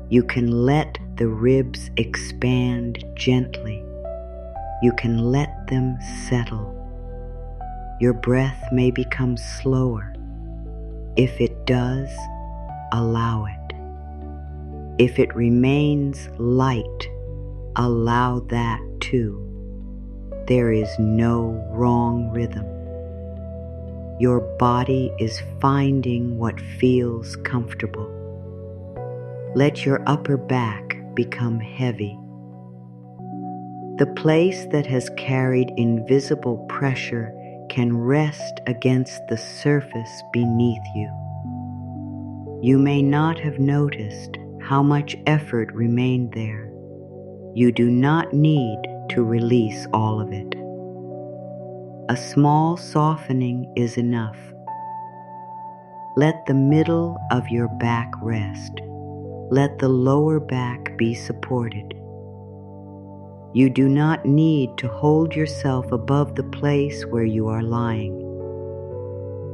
You can let the ribs expand gently. You can let them settle. Your breath may become slower. If it does, allow it. If it remains light, allow that too. There is no wrong rhythm. Your body is finding what feels comfortable. Let your upper back become heavy. The place that has carried invisible pressure can rest against the surface beneath you. You may not have noticed how much effort remained there. You do not need to release all of it. A small softening is enough. Let the middle of your back rest. Let the lower back be supported. You do not need to hold yourself above the place where you are lying.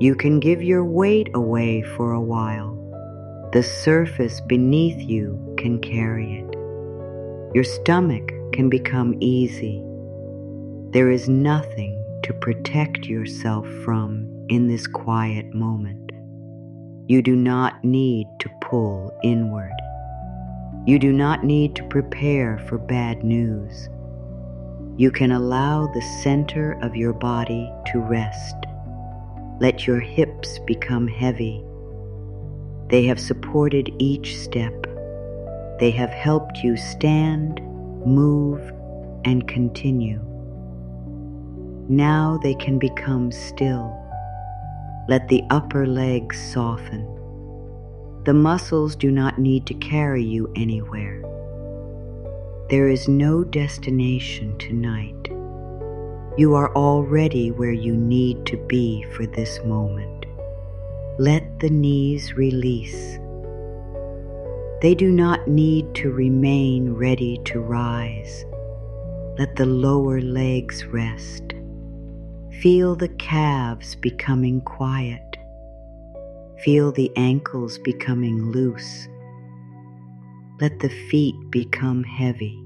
You can give your weight away for a while. The surface beneath you can carry it. Your stomach can become easy. There is nothing to protect yourself from in this quiet moment. You do not need to pull inward. You do not need to prepare for bad news. You can allow the center of your body to rest. Let your hips become heavy. They have supported each step. They have helped you stand, move, and continue. Now they can become still. Let the upper legs soften. The muscles do not need to carry you anywhere. There is no destination tonight. You are already where you need to be for this moment. Let the knees release. They do not need to remain ready to rise. Let the lower legs rest. Feel the calves becoming quiet. Feel the ankles becoming loose. Let the feet become heavy.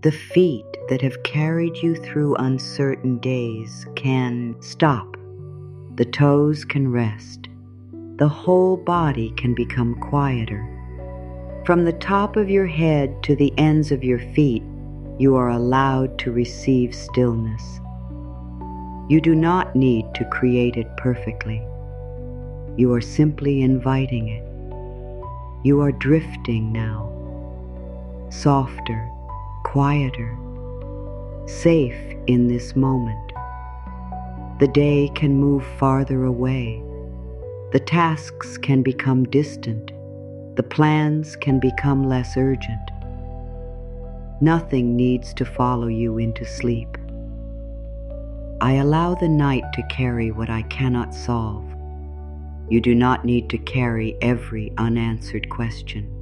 The feet that have carried you through uncertain days can stop. The toes can rest. The whole body can become quieter. From the top of your head to the ends of your feet, you are allowed to receive stillness. You do not need to create it perfectly. You are simply inviting it. You are drifting now, softer, quieter, safe in this moment. The day can move farther away. The tasks can become distant. The plans can become less urgent. Nothing needs to follow you into sleep. I allow the night to carry what I cannot solve. You do not need to carry every unanswered question.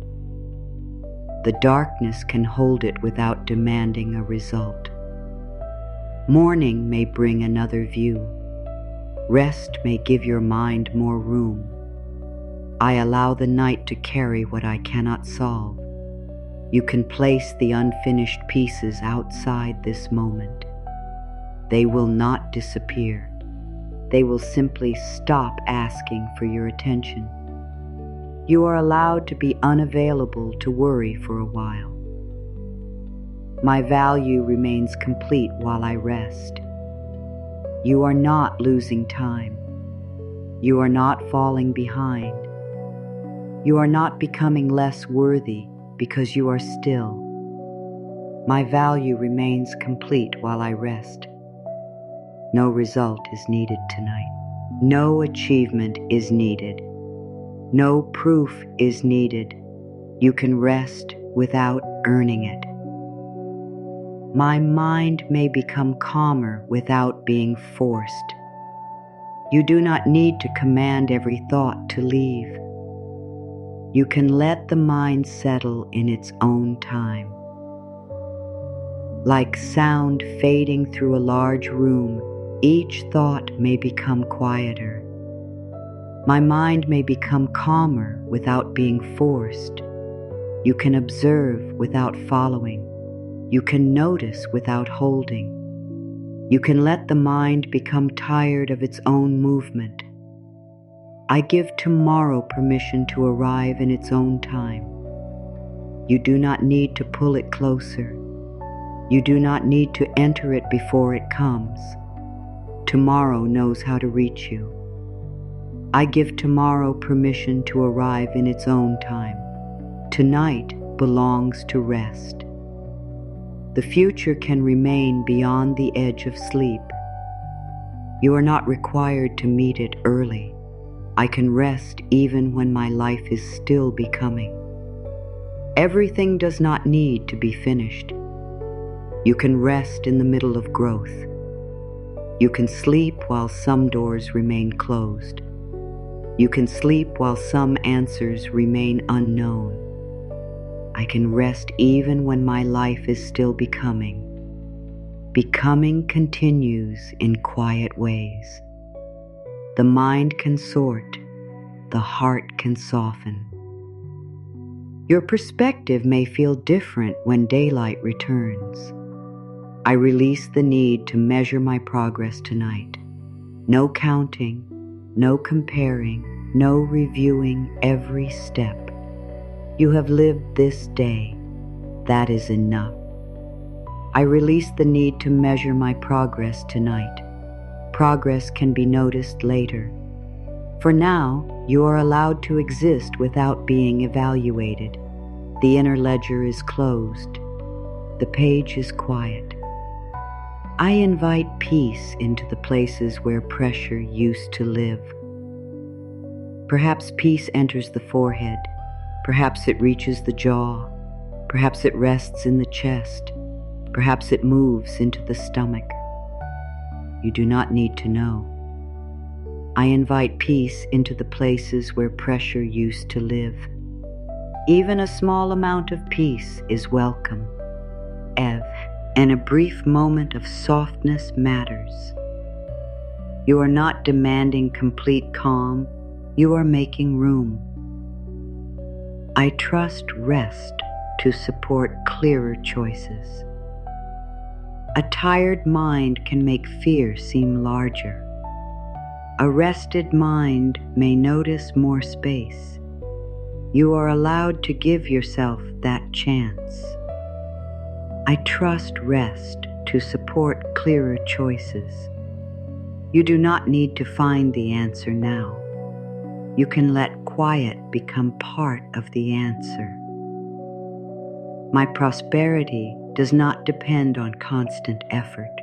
The darkness can hold it without demanding a result. Morning may bring another view. Rest may give your mind more room. I allow the night to carry what I cannot solve. You can place the unfinished pieces outside this moment. They will not disappear. They will simply stop asking for your attention. You are allowed to be unavailable to worry for a while. My value remains complete while I rest. You are not losing time. You are not falling behind. You are not becoming less worthy because you are still. My value remains complete while I rest. No result is needed tonight. No achievement is needed. No proof is needed. You can rest without earning it. My mind may become calmer without being forced. You do not need to command every thought to leave. You can let the mind settle in its own time. Like sound fading through a large room, each thought may become quieter. My mind may become calmer without being forced. You can observe without following. You can notice without holding. You can let the mind become tired of its own movement. I give tomorrow permission to arrive in its own time. You do not need to pull it closer. You do not need to enter it before it comes. Tomorrow knows how to reach you. I give tomorrow permission to arrive in its own time. Tonight belongs to rest. The future can remain beyond the edge of sleep. You are not required to meet it early. I can rest even when my life is still becoming. Everything does not need to be finished. You can rest in the middle of growth. You can sleep while some doors remain closed. You can sleep while some answers remain unknown. I can rest even when my life is still becoming. Becoming continues in quiet ways. The mind can sort, the heart can soften. Your perspective may feel different when daylight returns. I release the need to measure my progress tonight. No counting, no comparing, no reviewing every step. You have lived this day. That is enough. I release the need to measure my progress tonight. Progress can be noticed later. For now, you are allowed to exist without being evaluated. The inner ledger is closed. The page is quiet. I invite peace into the places where pressure used to live. Perhaps peace enters the forehead. Perhaps it reaches the jaw. Perhaps it rests in the chest. Perhaps it moves into the stomach. You do not need to know. I invite peace into the places where pressure used to live. Even a small amount of peace is welcome. And a brief moment of softness matters. You are not demanding complete calm. You are making room. I trust rest to support clearer choices. A tired mind can make fear seem larger. A rested mind may notice more space. You are allowed to give yourself that chance. I trust rest to support clearer choices. You do not need to find the answer now. You can let quiet become part of the answer. My prosperity does not depend on constant effort.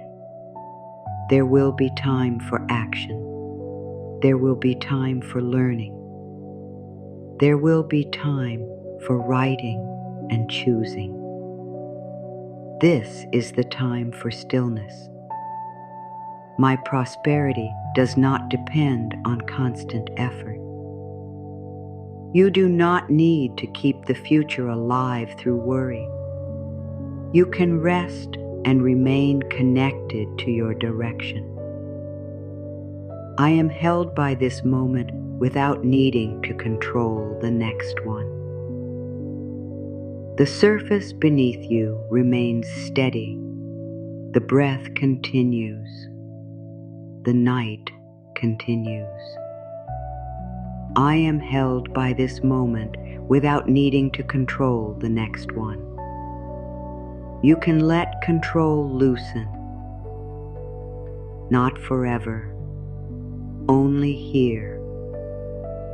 There will be time for action. There will be time for learning. There will be time for writing and choosing. This is the time for stillness. My prosperity does not depend on constant effort. You do not need to keep the future alive through worry. You can rest and remain connected to your direction. I am held by this moment without needing to control the next one. The surface beneath you remains steady. The breath continues. The night continues. I am held by this moment without needing to control the next one. You can let control loosen. Not forever. Only here.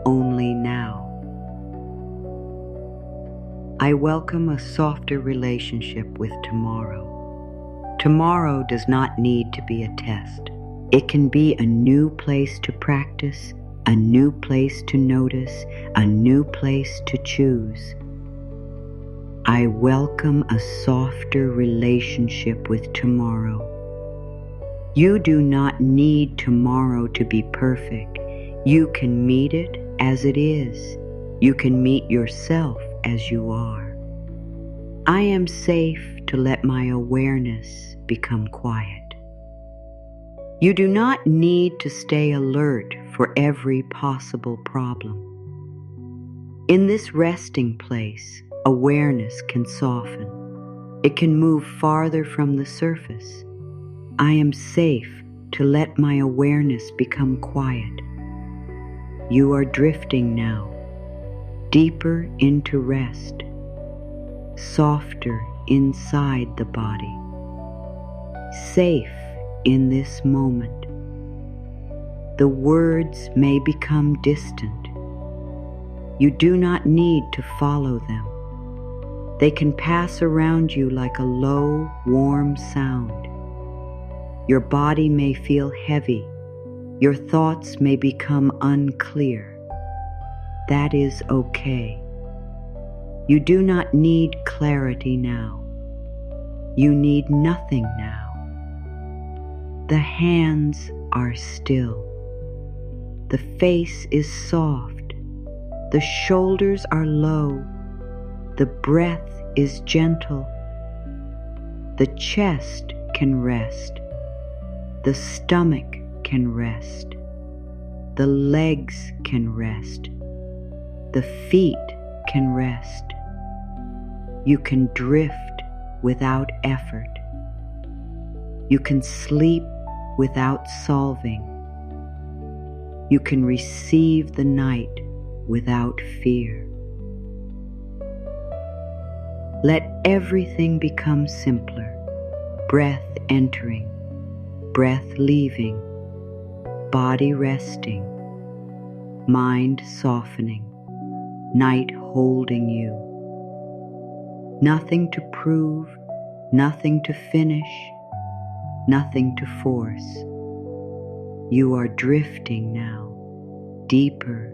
Only now. I welcome a softer relationship with tomorrow. Tomorrow does not need to be a test. It can be a new place to practice, a new place to notice, a new place to choose. I welcome a softer relationship with tomorrow. You do not need tomorrow to be perfect. You can meet it as it is. You can meet yourself as you are. I am safe to let my awareness become quiet. You do not need to stay alert for every possible problem. In this resting place, awareness can soften. It can move farther from the surface. I am safe to let my awareness become quiet. You are drifting now, deeper into rest, softer inside the body, safe in this moment. The words may become distant. You do not need to follow them. They can pass around you like a low, warm sound. Your body may feel heavy. Your thoughts may become unclear. That is okay. You do not need clarity now. You need nothing now. The hands are still. The face is soft. The shoulders are low. The breath is gentle. The chest can rest. The stomach can rest. The legs can rest. The feet can rest. You can drift without effort. You can sleep without solving. You can receive the night without fear. Let everything become simpler. Breath entering, breath leaving, body resting, mind softening, night holding you. Nothing to prove, nothing to finish, nothing to force. You are drifting now, deeper,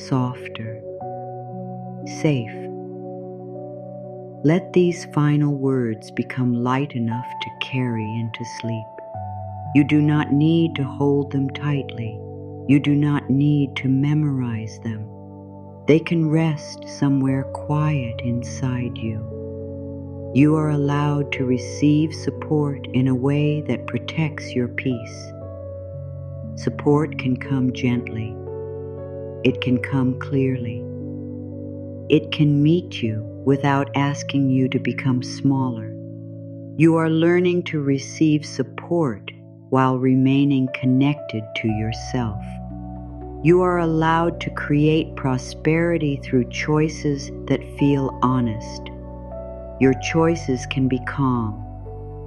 softer, safe. Let these final words become light enough to carry into sleep. You do not need to hold them tightly. You do not need to memorize them. They can rest somewhere quiet inside you. You are allowed to receive support in a way that protects your peace. Support can come gently. It can come clearly. It can meet you without asking you to become smaller. You are learning to receive support while remaining connected to yourself. You are allowed to create prosperity through choices that feel honest. Your choices can be calm.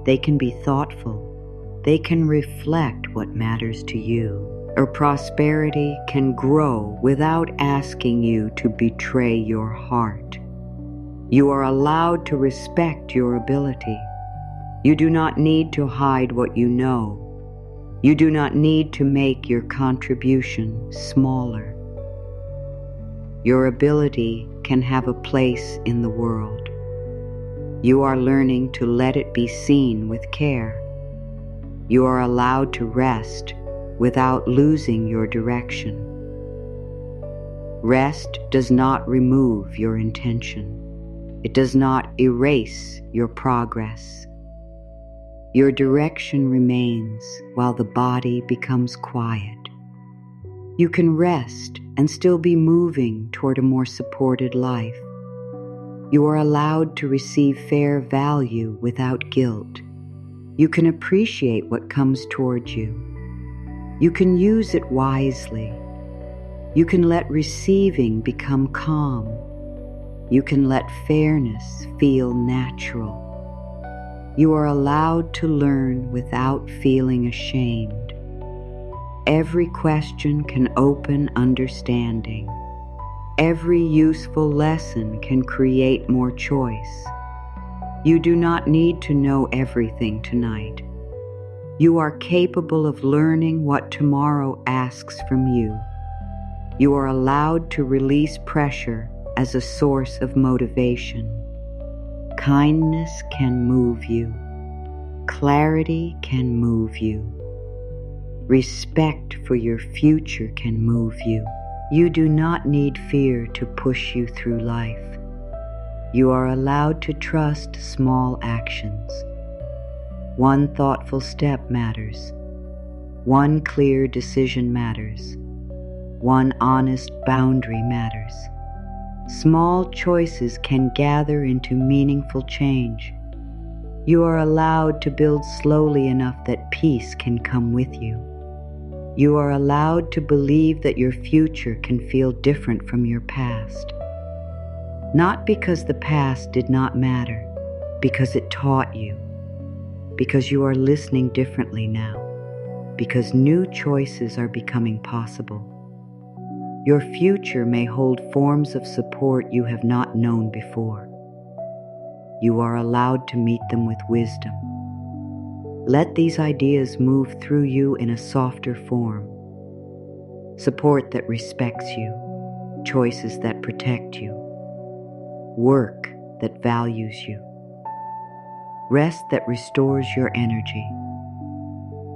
They can be thoughtful. They can reflect what matters to you. Or prosperity can grow without asking you to betray your heart. You are allowed to respect your ability. You do not need to hide what you know. You do not need to make your contribution smaller. Your ability can have a place in the world. You are learning to let it be seen with care. You are allowed to rest without losing your direction. Rest does not remove your intention. It does not erase your progress. Your direction remains while the body becomes quiet. You can rest and still be moving toward a more supported life. You are allowed to receive fair value without guilt. You can appreciate what comes towards you. You can use it wisely. You can let receiving become calm. You can let fairness feel natural. You are allowed to learn without feeling ashamed. Every question can open understanding. Every useful lesson can create more choice. You do not need to know everything tonight. You are capable of learning what tomorrow asks from you. You are allowed to release pressure as a source of motivation. Kindness can move you. Clarity can move you. Respect for your future can move you. You do not need fear to push you through life. You are allowed to trust small actions. One thoughtful step matters. One clear decision matters. One honest boundary matters. Small choices can gather into meaningful change. You are allowed to build slowly enough that peace can come with you. You are allowed to believe that your future can feel different from your past. Not because the past did not matter, because it taught you. Because you are listening differently now. Because new choices are becoming possible. Your future may hold forms of support you have not known before. You are allowed to meet them with wisdom. Let these ideas move through you in a softer form. Support that respects you, choices that protect you, work that values you, rest that restores your energy,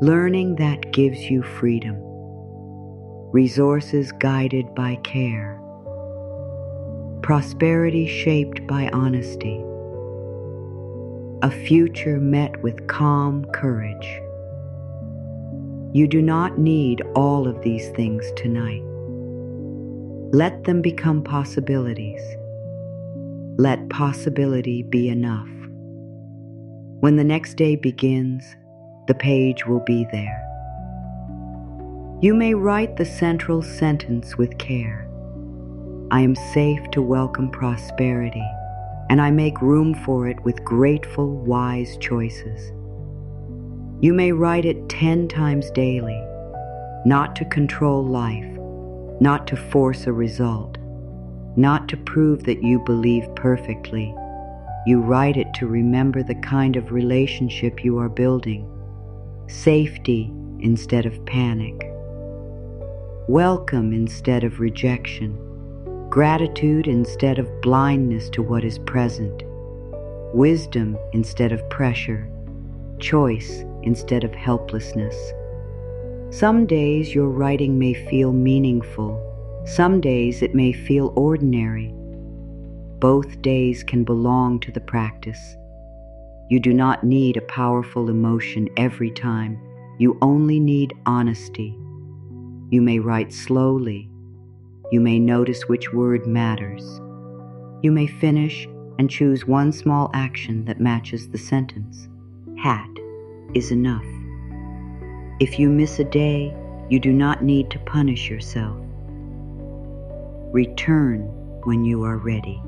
learning that gives you freedom, resources guided by care, prosperity shaped by honesty, a future met with calm courage. You do not need all of these things tonight. Let them become possibilities. Let possibility be enough. When the next day begins, the page will be there. You may write the central sentence with care. I am safe to welcome prosperity, and I make room for it with grateful, wise choices. You may write it 10 times daily, not to control life, not to force a result, not to prove that you believe perfectly. You write it to remember the kind of relationship you are building. Safety instead of panic. Welcome instead of rejection. Gratitude instead of blindness to what is present. Wisdom instead of pressure. Choice instead of helplessness. Some days your writing may feel meaningful. Some days it may feel ordinary. Both days can belong to the practice. You do not need a powerful emotion every time. You only need honesty. You may write slowly. You may notice which word matters. You may finish and choose one small action that matches the sentence. Hat is enough. If you miss a day, you do not need to punish yourself. Return when you are ready.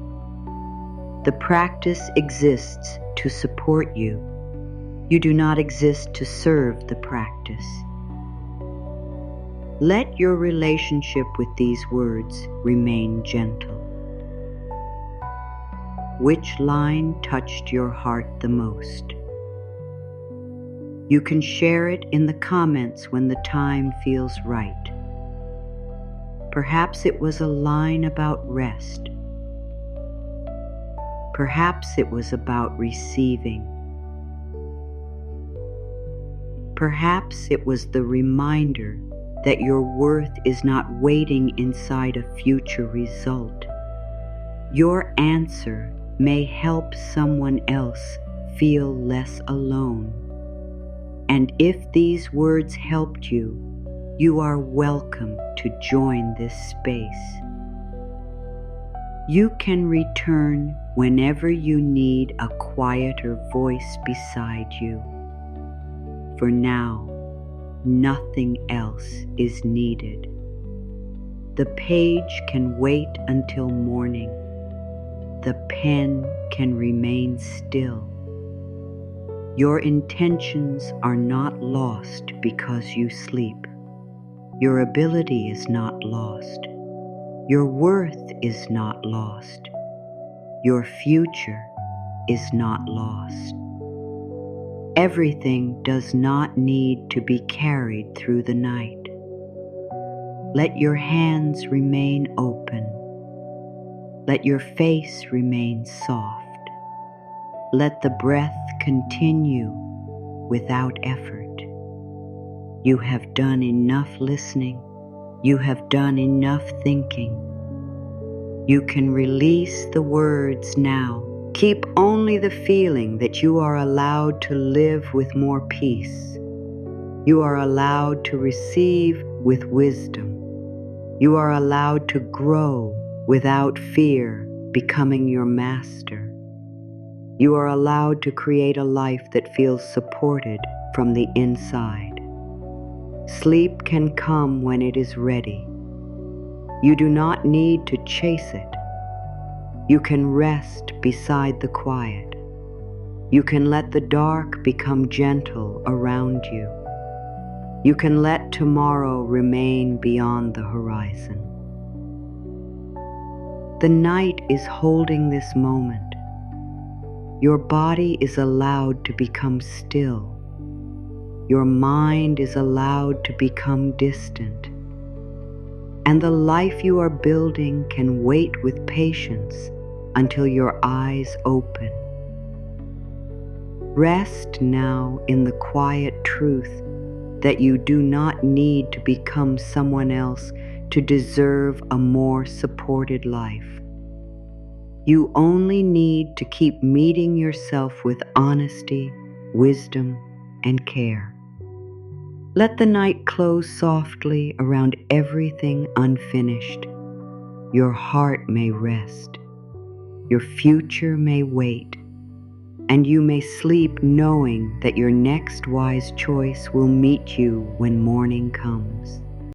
The practice exists to support you. You do not exist to serve the practice. Let your relationship with these words remain gentle. Which line touched your heart the most? You can share it in the comments when the time feels right. Perhaps it was a line about rest. Perhaps it was about receiving. Perhaps it was the reminder that your worth is not waiting inside a future result. Your answer may help someone else feel less alone. And if these words helped you, you are welcome to join this space. You can return whenever you need a quieter voice beside you. For now, nothing else is needed. The page can wait until morning. The pen can remain still. Your intentions are not lost because you sleep. Your ability is not lost. Your worth is not lost. Your future is not lost. Everything does not need to be carried through the night. Let your hands remain open. Let your face remain soft. Let the breath continue without effort. You have done enough listening. You have done enough thinking. You can release the words now. Keep only the feeling that you are allowed to live with more peace. You are allowed to receive with wisdom. You are allowed to grow without fear becoming your master. You are allowed to create a life that feels supported from the inside. Sleep can come when it is ready. You do not need to chase it. You can rest beside the quiet. You can let the dark become gentle around you. You can let tomorrow remain beyond the horizon. The night is holding this moment. Your body is allowed to become still. Your mind is allowed to become distant. And the life you are building can wait with patience until your eyes open. Rest now in the quiet truth that you do not need to become someone else to deserve a more supported life. You only need to keep meeting yourself with honesty, wisdom, and care. Let the night close softly around everything unfinished. Your heart may rest. Your future may wait. And you may sleep knowing that your next wise choice will meet you when morning comes.